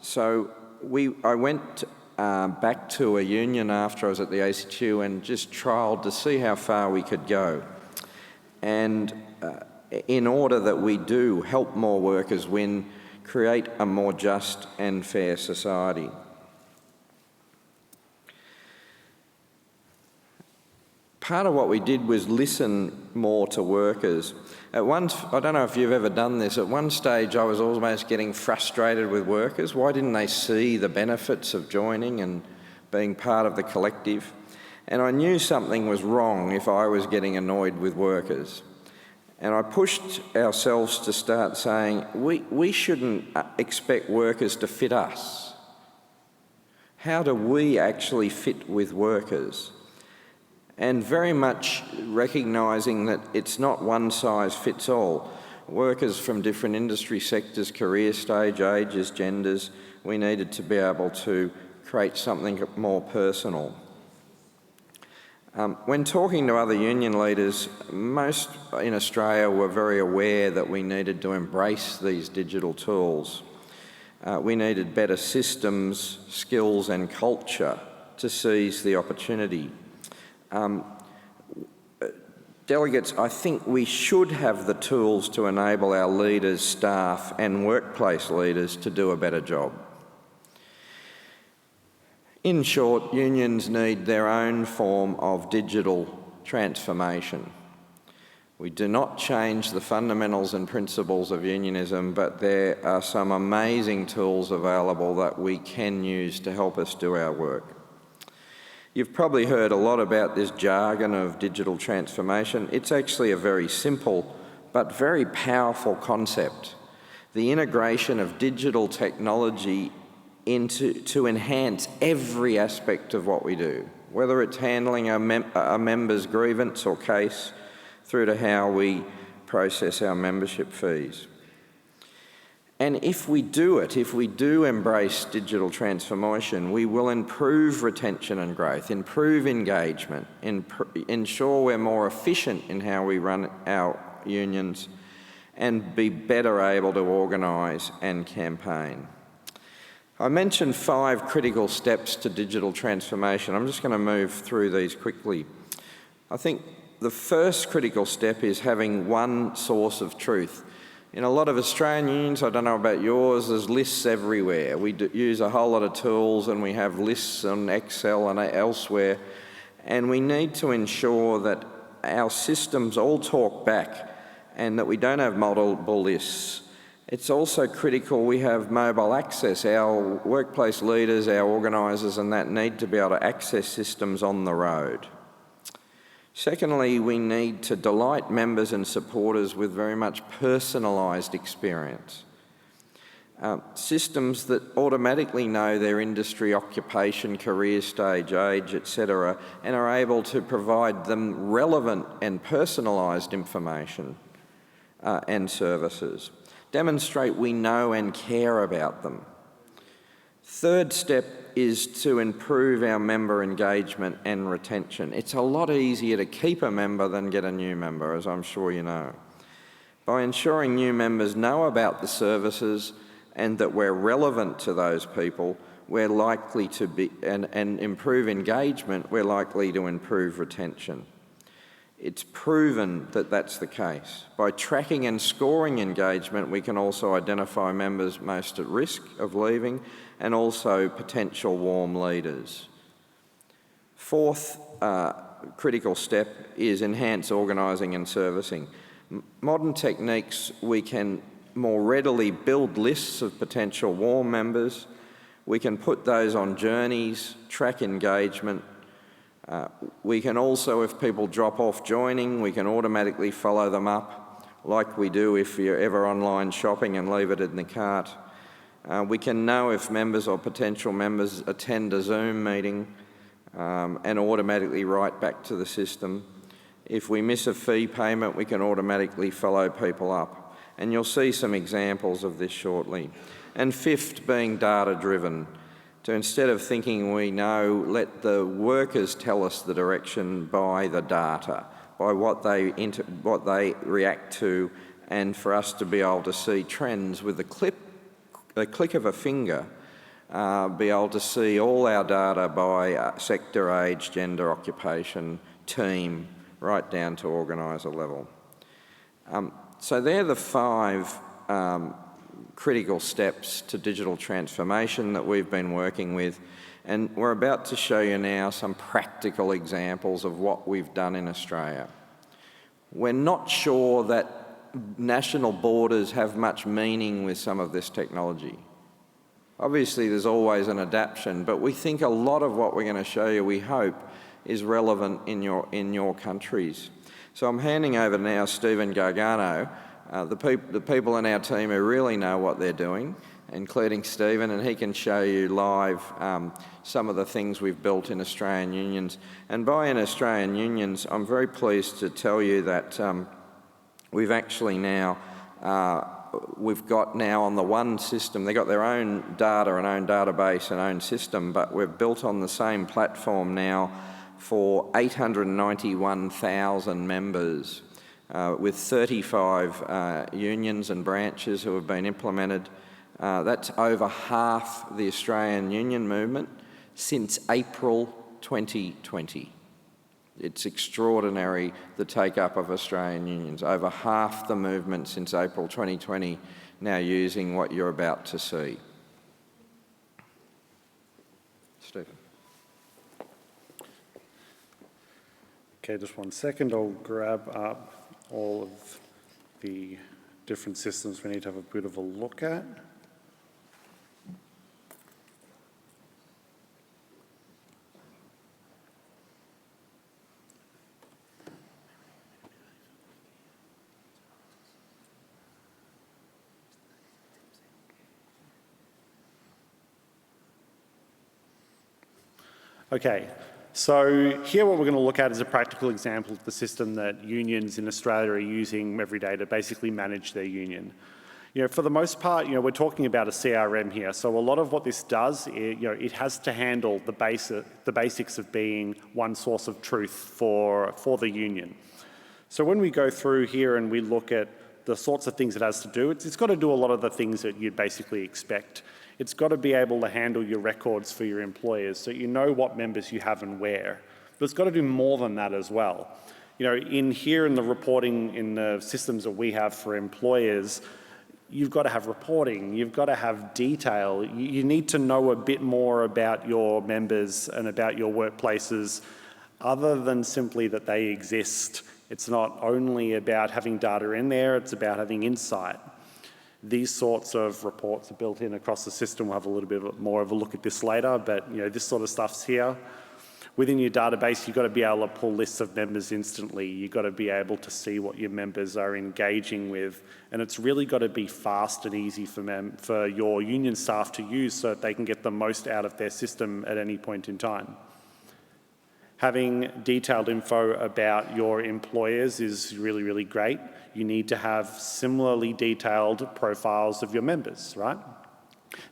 So I went back to a union after I was at the ITUC and just trialled to see how far we could go. And in order that we do help more workers win, create a more just and fair society. Part of what we did was listen more to workers. At once, I don't know if you've ever done this, at one stage I was almost getting frustrated with workers. Why didn't they see the benefits of joining and being part of the collective? And I knew something was wrong if I was getting annoyed with workers. And I pushed ourselves to start saying, we shouldn't expect workers to fit us. How do we actually fit with workers? And very much recognising that it's not one size fits all. Workers from different industry sectors, career stage, ages, genders, we needed to be able to create something more personal. When talking to other union leaders, most in Australia were very aware that we needed to embrace these digital tools. We needed better systems, skills and culture to seize the opportunity. Delegates, I think we should have the tools to enable our leaders, staff and workplace leaders to do a better job. In short, unions need their own form of digital transformation. We do not change the fundamentals and principles of unionism, but there are some amazing tools available that we can use to help us do our work. You've probably heard a lot about this jargon of digital transformation. It's actually a very simple but very powerful concept. The integration of digital technology to enhance every aspect of what we do, whether it's handling a member's grievance or case, through to how we process our membership fees. And if we do it, if we do embrace digital transformation, we will improve retention and growth, improve engagement, ensure we're more efficient in how we run our unions, and be better able to organise and campaign. I mentioned 5 critical steps to digital transformation. I'm just going to move through these quickly. I think the first critical step is having one source of truth. In a lot of Australian unions, I don't know about yours, there's lists everywhere. We use a whole lot of tools and we have lists on Excel and elsewhere. And we need to ensure that our systems all talk back and that we don't have multiple lists. It's also critical we have mobile access. Our workplace leaders, our organisers and that need to be able to access systems on the road. Secondly, we need to delight members and supporters with very much personalised experience. Systems that automatically know their industry, occupation, career stage, age, etc., and are able to provide them relevant and personalised information and services. Demonstrate we know and care about them. Third step is to improve our member engagement and retention. It's a lot easier to keep a member than get a new member, as I'm sure you know. By ensuring new members know about the services and that we're relevant to those people, we're likely to be, and improve engagement, we're likely to improve retention. It's proven that that's the case. By tracking and scoring engagement, we can also identify members most at risk of leaving and also potential warm leaders. Fourth critical step is enhance organising and servicing. Modern techniques, we can more readily build lists of potential warm members. We can put those on journeys, track engagement. We can also, if people drop off joining, we can automatically follow them up, like we do if you're ever online shopping and leave it in the cart. We can know if members or potential members attend a Zoom meeting and automatically write back to the system. If we miss a fee payment, we can automatically follow people up. And you'll see some examples of this shortly. And fifth, being data-driven. So instead of thinking we know, let the workers tell us the direction by the data, by what they react to, and for us to be able to see trends with the click of a finger, be able to see all our data by sector, age, gender, occupation, team, right down to organiser level. So they're the 5 critical steps to digital transformation that we've been working with, and we're about to show you now some practical examples of what we've done in Australia. We're not sure that national borders have much meaning with some of this technology. Obviously there's always an adaptation, but we think a lot of what we're going to show you, we hope, is relevant in your countries. So I'm handing over now Stephen Gargano, the people in our team who really know what they're doing, including Stephen, and he can show you live some of the things we've built in Australian unions. And by in Australian unions, I'm very pleased to tell you that we've actually now, we've got now on the one system, they've got their own data and own database and own system, but we've built on the same platform now for 891,000 members. With 35 unions and branches who have been implemented. That's over half the Australian union movement since April 2020. It's extraordinary, the take-up of Australian unions. Over half the movement since April 2020 now using what you're about to see. Stephen. Okay, just one second. I'll grab up all of the different systems we need to have a bit of a look at. Okay, so here what we're going to look at is a practical example of the system that unions in Australia are using every day to basically manage their union. You know, for the most part, you know, we're talking about a CRM here. So a lot of what this does, it has to handle the basics of being one source of truth for the union. So when we go through here and we look at the sorts of things it has to do, it's got to do a lot of the things that you'd basically expect. It's got to be able to handle your records for your employers so you know what members you have and where. But it's got to do more than that as well. You know, in the reporting in the systems that we have for employers, you've got to have reporting, you've got to have detail. You need to know a bit more about your members and about your workplaces other than simply that they exist. It's not only about having data in there, it's about having insight. These sorts of reports are built in across the system. We'll have a little bit more of a look at this later, but this sort of stuff's here. Within your database, you've got to be able to pull lists of members instantly. You've got to be able to see what your members are engaging with. And it's really got to be fast and easy for your union staff to use so that they can get the most out of their system at any point in time. Having detailed info about your employers is really, really great. You need to have similarly detailed profiles of your members, right?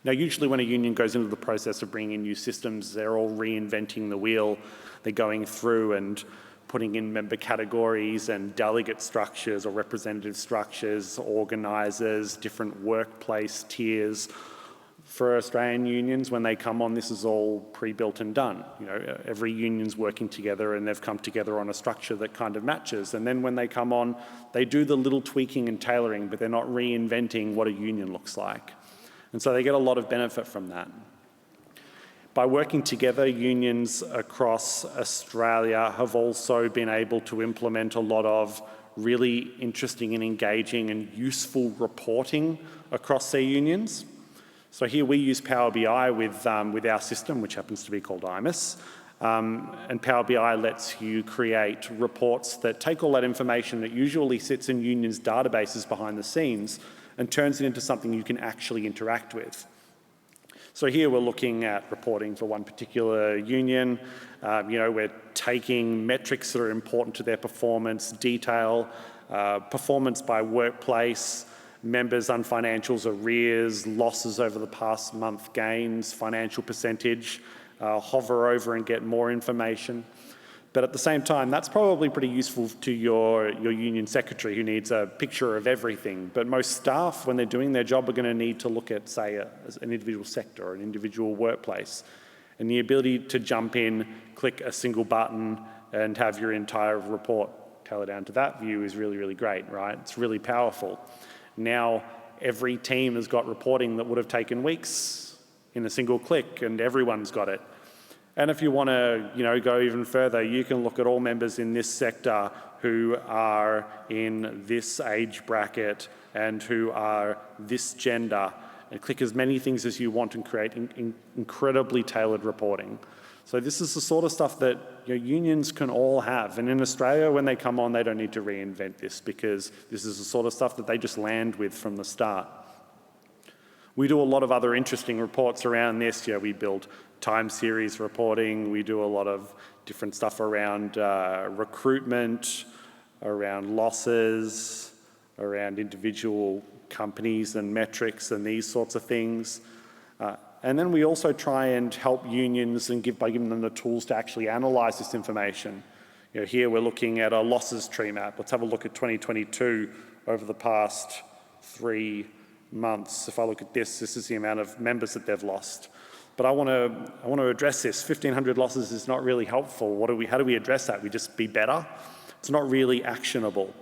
Now, usually when a union goes into the process of bringing in new systems, they're all reinventing the wheel. They're going through and putting in member categories and delegate structures or representative structures, organisers, different workplace tiers. For Australian unions, when they come on, this is all pre-built and done. Every union's working together and they've come together on a structure that kind of matches. And then when they come on, they do the little tweaking and tailoring, but they're not reinventing what a union looks like. And so they get a lot of benefit from that. By working together, unions across Australia have also been able to implement a lot of really interesting and engaging and useful reporting across their unions. So here we use Power BI with our system, which happens to be called IMIS. And Power BI lets you create reports that take all that information that usually sits in unions' databases behind the scenes and turns it into something you can actually interact with. So here we're looking at reporting for one particular union. We're taking metrics that are important to their performance, detail, performance by workplace, members' unfinancials, arrears, losses over the past month, gains, financial percentage, hover over and get more information. But at the same time, that's probably pretty useful to your union secretary who needs a picture of everything. But most staff, when they're doing their job, are going to need to look at, say, an individual sector or an individual workplace. And the ability to jump in, click a single button, and have your entire report tailor down to that view is really, really great, right? It's really powerful. Now, every team has got reporting that would have taken weeks in a single click, and everyone's got it. And if you want to, go even further, you can look at all members in this sector who are in this age bracket and who are this gender, and click as many things as you want and create incredibly tailored reporting. So this is the sort of stuff that unions can all have. And in Australia, when they come on, they don't need to reinvent this because this is the sort of stuff that they just land with from the start. We do a lot of other interesting reports around this. We build time series reporting. We do a lot of different stuff around recruitment, around losses, around individual companies and metrics and these sorts of things. And then we also try and help unions and by giving them the tools to actually analyse this information. Here we're looking at a losses tree map. Let's have a look at 2022 over the past 3 months. If I look at this is the amount of members that they've lost. But I want to address this. 1,500 losses is not really helpful. How do we address that? We just be better? It's not really actionable.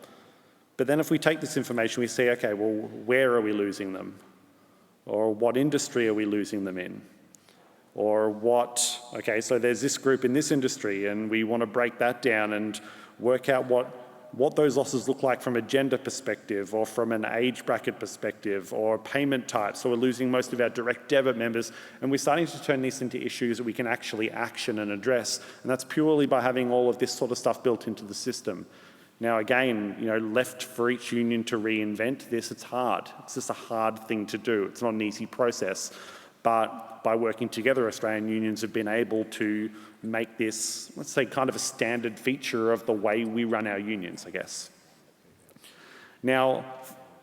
But then if we take this information, we say, okay, well, where are we losing them? Or what industry are we losing them in? Or okay, so there's this group in this industry and we want to break that down and work out what those losses look like from a gender perspective or from an age bracket perspective or payment type. So we're losing most of our direct debit members and we're starting to turn this into issues that we can actually action and address. And that's purely by having all of this sort of stuff built into the system. Now again, left for each union to reinvent this, it's hard. It's just a hard thing to do. It's not an easy process. But by working together, Australian unions have been able to make this, let's say, kind of a standard feature of the way we run our unions, I guess. Now,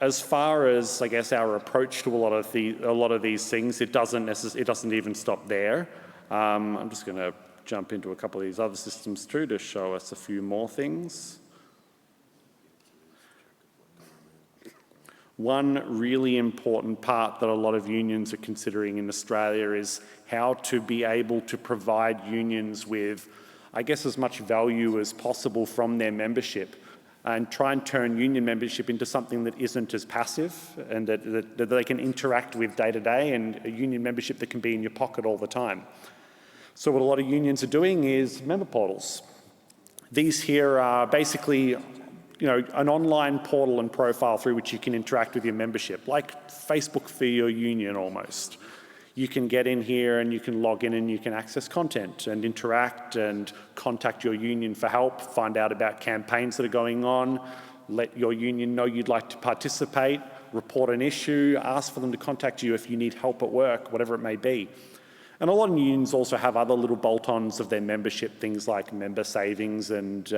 as far as, I guess, our approach to a lot of these things, it doesn't even stop there. I'm just going to jump into a couple of these other systems too to show us a few more things. One really important part that a lot of unions are considering in Australia is how to be able to provide unions with, I guess, as much value as possible from their membership. and try and turn union membership into something that isn't as passive and that they can interact with day to day, and a union membership that can be in your pocket all the time. So what a lot of unions are doing is member portals. These here are basically an online portal and profile through which you can interact with your membership, like Facebook for your union almost. You can get in here and you can log in and you can access content and interact and contact your union for help, find out about campaigns that are going on, let your union know you'd like to participate, report an issue, ask for them to contact you if you need help at work, whatever it may be. And a lot of unions also have other little bolt-ons of their membership, things like member savings and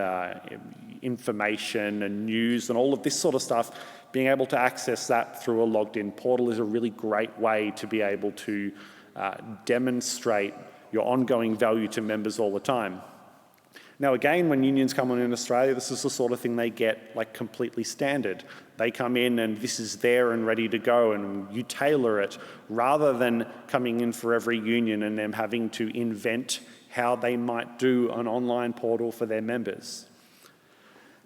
information and news and all of this sort of stuff. Being able to access that through a logged-in portal is a really great way to be able to demonstrate your ongoing value to members all the time. Now again, when unions come on in Australia, this is the sort of thing they get like completely standard. They come in and this is there and ready to go, and you tailor it rather than coming in for every union and them having to invent how they might do an online portal for their members.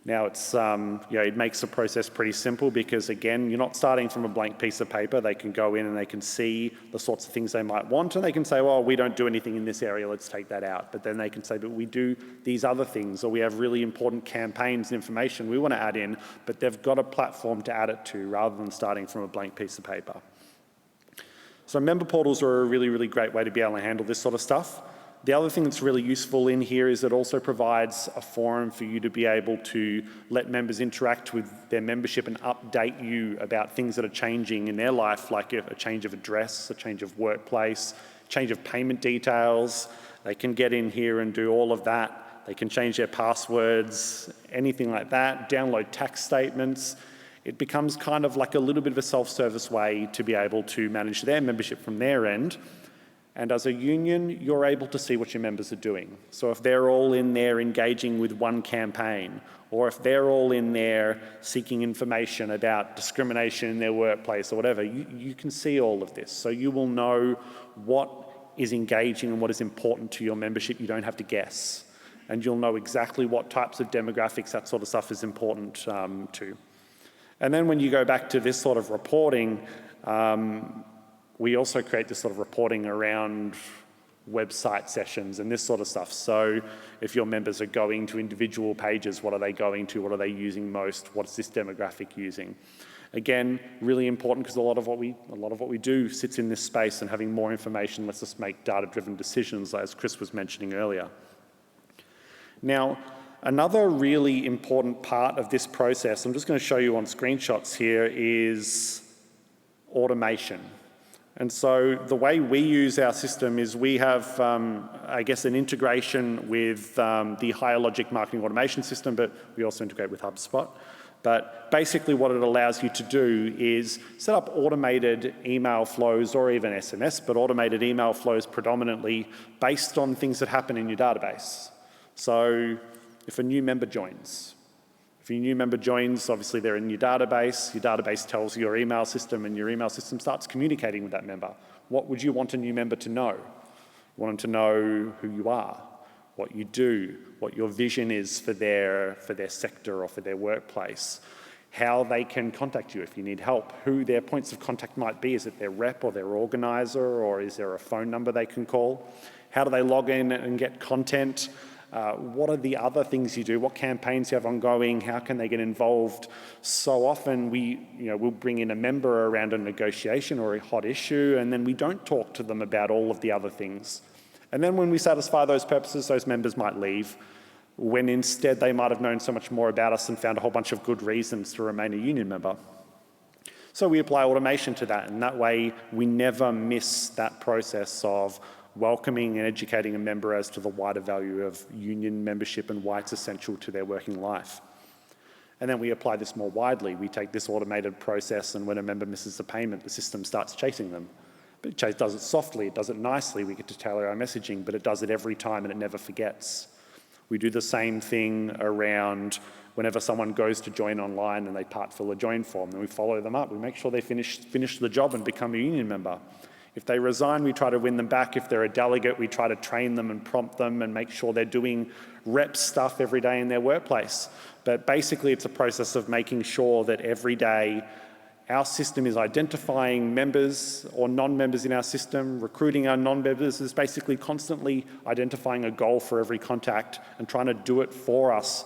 Now it's, it makes the process pretty simple because again, you're not starting from a blank piece of paper. They can go in and they can see the sorts of things they might want, and they can say, well, we don't do anything in this area, let's take that out. But then they can say, but we do these other things, or we have really important campaigns and information we want to add in, but they've got a platform to add it to rather than starting from a blank piece of paper. So member portals are a really, really great way to be able to handle this sort of stuff. The other thing that's really useful in here is it also provides a forum for you to be able to let members interact with their membership and update you about things that are changing in their life, like a change of address, a change of workplace, change of payment details. They can get in here and do all of that. They can change their passwords, anything like that, download tax statements. It becomes kind of like a little bit of a self-service way to be able to manage their membership from their end. And as a union, you're able to see what your members are doing. So if they're all in there engaging with one campaign, or if they're all in there seeking information about discrimination in their workplace or whatever, you can see all of this. So you will know what is engaging and what is important to your membership. You don't have to guess. And you'll know exactly what types of demographics, that sort of stuff is important to. And then when you go back to this sort of reporting, we also create this sort of reporting around website sessions and this sort of stuff. So if your members are going to individual pages, what are they going to? What are they using most? What's this demographic using? Again, really important because a lot of what we do sits in this space, and having more information lets us make data-driven decisions, as Chris was mentioning earlier. Now, another really important part of this process, I'm just going to show you on screenshots here, is automation. And so the way we use our system is we have, I guess, an integration with the Higher Logic marketing automation system, but we also integrate with HubSpot. But basically what it allows you to do is set up automated email flows, or even SMS, but automated email flows predominantly based on things that happen in your database. So if a new member joins, obviously they're in your database tells your email system, and your email system starts communicating with that member. What would you want a new member to know? You want them to know who you are, what you do, what your vision is for their sector or for their workplace, how they can contact you if you need help, who their points of contact might be. Is it their rep or their organizer, or is there a phone number they can call? How do they log in and get content? What are the other things you do? What campaigns you have ongoing? How can they get involved? So often we'll bring in a member around a negotiation or a hot issue, and then we don't talk to them about all of the other things. And then when we satisfy those purposes, those members might leave, when instead they might have known so much more about us and found a whole bunch of good reasons to remain a union member. So we apply automation to that, and that way we never miss that process of welcoming and educating a member as to the wider value of union membership and why it's essential to their working life. And then we apply this more widely. We take this automated process, and when a member misses a payment, the system starts chasing them. But it does it softly, it does it nicely, we get to tailor our messaging, but it does it every time and it never forgets. We do the same thing around whenever someone goes to join online and they part fill a join form, then we follow them up. We make sure they finish the job and become a union member. If they resign, we try to win them back. If they're a delegate, we try to train them and prompt them and make sure they're doing rep stuff every day in their workplace. But basically, it's a process of making sure that every day our system is identifying members or non-members in our system, recruiting our non-members, is basically constantly identifying a goal for every contact and trying to do it for us.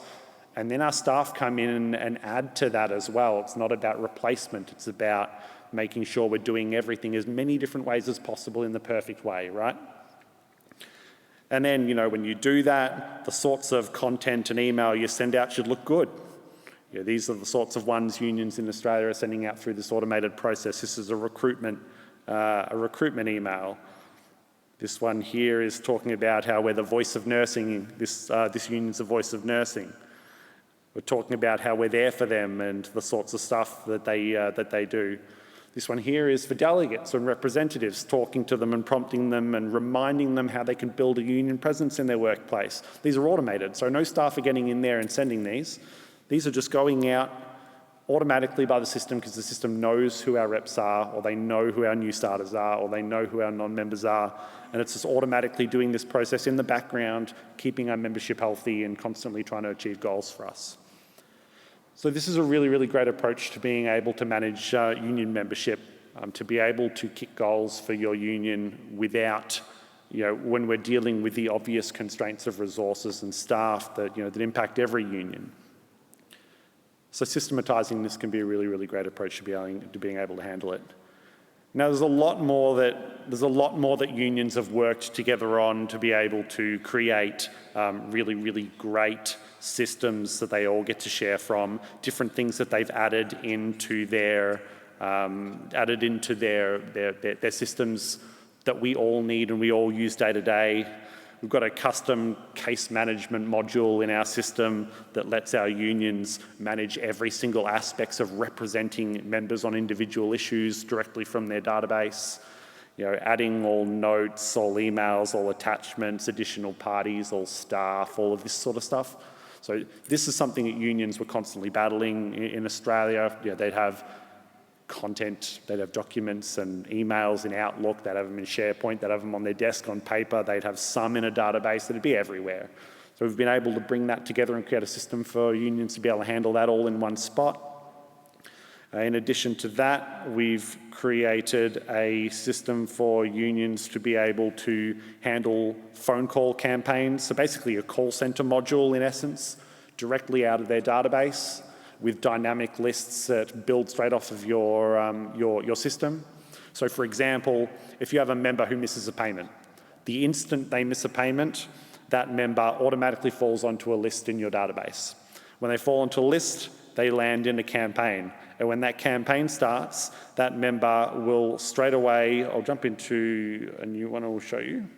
And then our staff come in and add to that as well. It's not about replacement, it's about making sure we're doing everything as many different ways as possible in the perfect way, right? And then, you know, when you do that, the sorts of content and email you send out should look good. You know, these are the sorts of ones unions in Australia are sending out through this automated process. This is a recruitment email. This one here is talking about how we're the voice of nursing. This union's the voice of nursing. We're talking about how we're there for them and the sorts of stuff that they do. This one here is for delegates and representatives, talking to them and prompting them and reminding them how they can build a union presence in their workplace. These are automated, so no staff are getting in there and sending these. These are just going out automatically by the system because the system knows who our reps are, or they know who our new starters are, or they know who our non-members are, and it's just automatically doing this process in the background, keeping our membership healthy and constantly trying to achieve goals for us. So this is a really, really great approach to being able to manage union membership, to be able to kick goals for your union without, you know, when we're dealing with the obvious constraints of resources and staff that, you know, that impact every union. So systematising this can be a really, really great approach to being able to handle it. Now, there's a lot more that unions have worked together on to be able to create really, really great systems that they all get to share from, different things that they've added into their systems that we all need and we all use day to day. We've got a custom case management module in our system that lets our unions manage every single aspect of representing members on individual issues directly from their database. You know, adding all notes, all emails, all attachments, additional parties, all staff, all of this sort of stuff. So this is something that unions were constantly battling in Australia. You know, they'd have content, they'd have documents and emails in Outlook, they'd have them in SharePoint, they'd have them on their desk on paper, they'd have some in a database, that'd be everywhere. So we've been able to bring that together and create a system for unions to be able to handle that all in one spot. In addition to that, we've created a system for unions to be able to handle phone call campaigns, so basically a call centre module in essence, directly out of their database, with dynamic lists that build straight off of your system. So for example, if you have a member who misses a payment, the instant they miss a payment, that member automatically falls onto a list in your database. When they fall onto a list, they land in a campaign. And when that campaign starts, that member will straight away, I'll jump into a new one I will show you.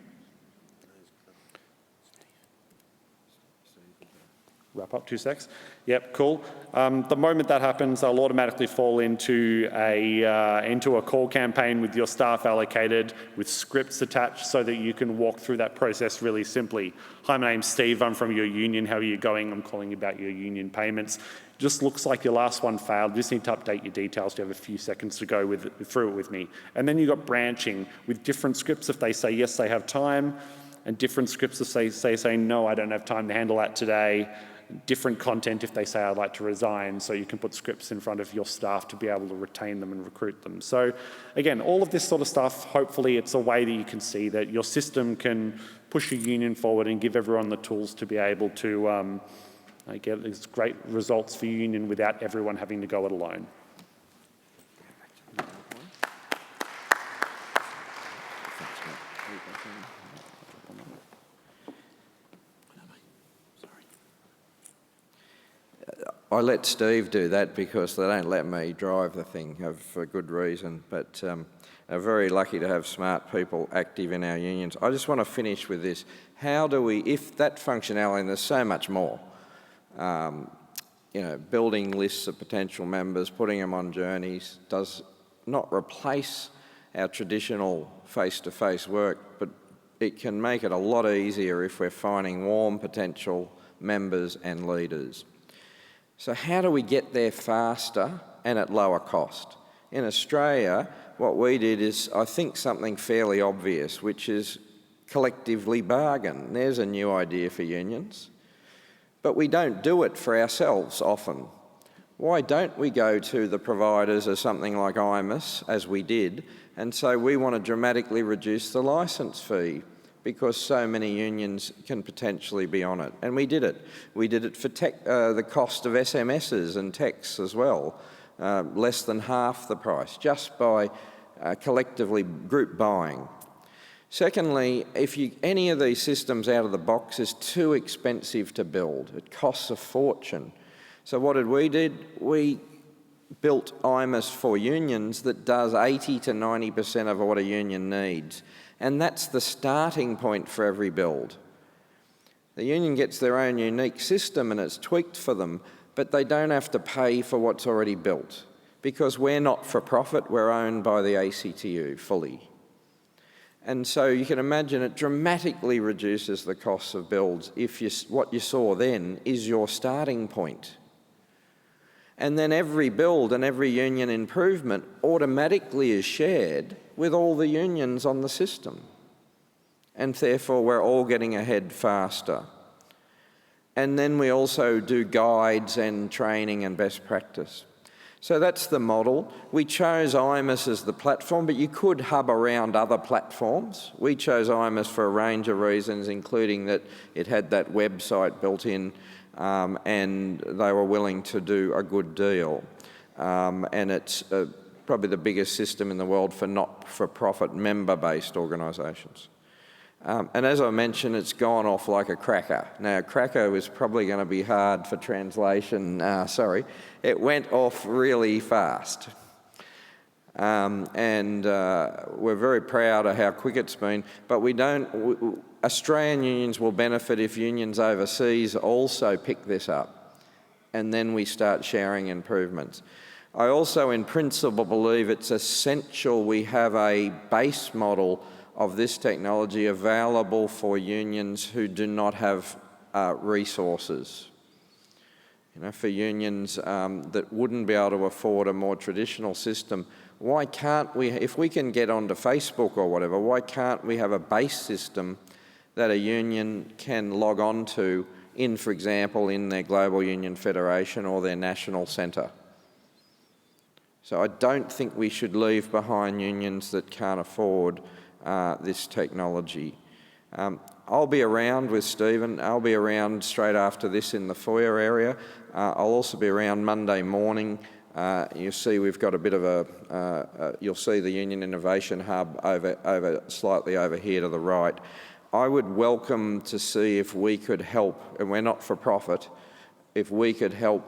Wrap up 2 secs. Yep, cool. The moment that happens, they'll automatically fall into a call campaign with your staff allocated, with scripts attached so that you can walk through that process really simply. Hi, my name's Steve, I'm from your union, how are you going? I'm calling about your union payments. Just looks like your last one failed, you just need to update your details, you have a few seconds to go through it with me. And then you've got branching with different scripts if they say yes, they have time, and different scripts if they say no, I don't have time to handle that today. Different content if they say I'd like to resign, so you can put scripts in front of your staff to be able to retain them and recruit them. So again, all of this sort of stuff, hopefully it's a way that you can see that your system can push a union forward and give everyone the tools to be able to get these great results for your union without everyone having to go it alone. I let Steve do that because they don't let me drive the thing for good reason, but I'm very lucky to have smart people active in our unions. I just want to finish with this. How do we, if that functionality, and there's so much more, you know, building lists of potential members, putting them on journeys, does not replace our traditional face-to-face work, but it can make it a lot easier if we're finding warm potential members and leaders. So how do we get there faster and at lower cost? In Australia, what we did is, I think, something fairly obvious, which is collectively bargain. There's a new idea for unions. But we don't do it for ourselves often. Why don't we go to the providers of something like IMIS, as we did, and say we want to dramatically reduce the licence fee because so many unions can potentially be on it? And we did it. We did it for the cost of SMSs and texts as well, less than half the price, just by collectively group buying. Secondly, if any of these systems out of the box is too expensive to build, it costs a fortune. So what did? We built IMIS for unions that does 80 to 90% of what a union needs. And that's the starting point for every build. The union gets their own unique system and it's tweaked for them, but they don't have to pay for what's already built because we're not for profit, we're owned by the ITUC fully. And so you can imagine it dramatically reduces the costs of builds if what you saw then is your starting point. And then every build and every union improvement automatically is shared with all the unions on the system. And therefore we're all getting ahead faster. And then we also do guides and training and best practice. So that's the model. We chose IMIS as the platform, but you could hub around other platforms. We chose IMIS for a range of reasons, including that it had that website built in and they were willing to do a good deal. And it's probably the biggest system in the world for not-for-profit member-based organisations. And as I mentioned, it's gone off like a cracker. Now, cracker was probably going to be hard for translation, sorry. It went off really fast. And we're very proud of how quick it's been, but Australian unions will benefit if unions overseas also pick this up, and then we start sharing improvements. I also, in principle, believe it's essential we have a base model of this technology available for unions who do not have resources. You know, for unions that wouldn't be able to afford a more traditional system, why can't we, if we can get onto Facebook or whatever, why can't we have a base system that a union can log on to in, for example, in their Global Union Federation or their national centre? So I don't think we should leave behind unions that can't afford this technology. I'll be around with Stephen. I'll be around straight after this in the foyer area. I'll also be around Monday morning. You'll see we've got a bit of a, you'll see the Union Innovation Hub slightly over here to the right. I would welcome to see if we could help, and we're not for profit, if we could help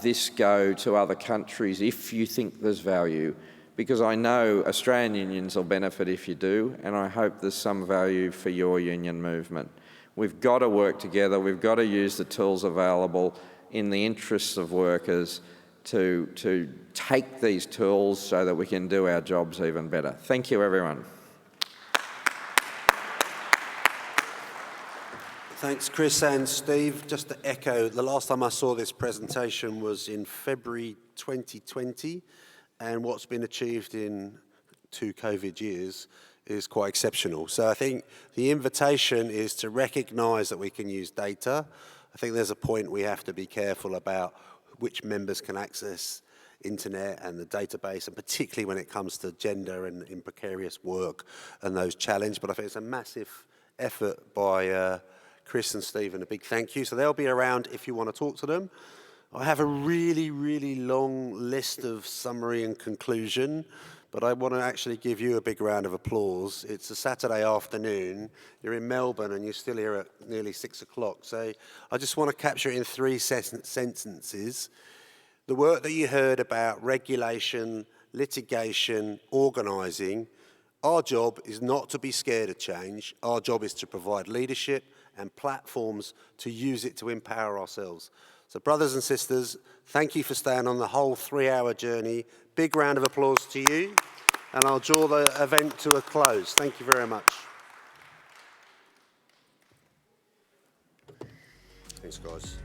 this go to other countries if you think there's value. Because I know Australian unions will benefit if you do, and I hope there's some value for your union movement. We've got to work together, we've got to use the tools available in the interests of workers to take these tools so that we can do our jobs even better. Thank you, everyone. Thanks, Chris and Steve. Just to echo, the last time I saw this presentation was in February 2020. And what's been achieved in 2 COVID years is quite exceptional. So I think the invitation is to recognise that we can use data. I think there's a point we have to be careful about which members can access internet and the database, and particularly when it comes to gender and in precarious work and those challenges. But I think it's a massive effort by Chris and Stephen. A big thank you. So they'll be around if you want to talk to them. I have a really, really long list of summary and conclusion, but I want to actually give you a big round of applause. It's a Saturday afternoon, you're in Melbourne and you're still here at nearly 6 o'clock. So I just want to capture it in 3 sentences. The work that you heard about regulation, litigation, organising, our job is not to be scared of change. Our job is to provide leadership and platforms to use it to empower ourselves. So brothers and sisters, thank you for staying on the whole 3-hour journey. Big round of applause to you, and I'll draw the event to a close. Thank you very much. Thanks, guys.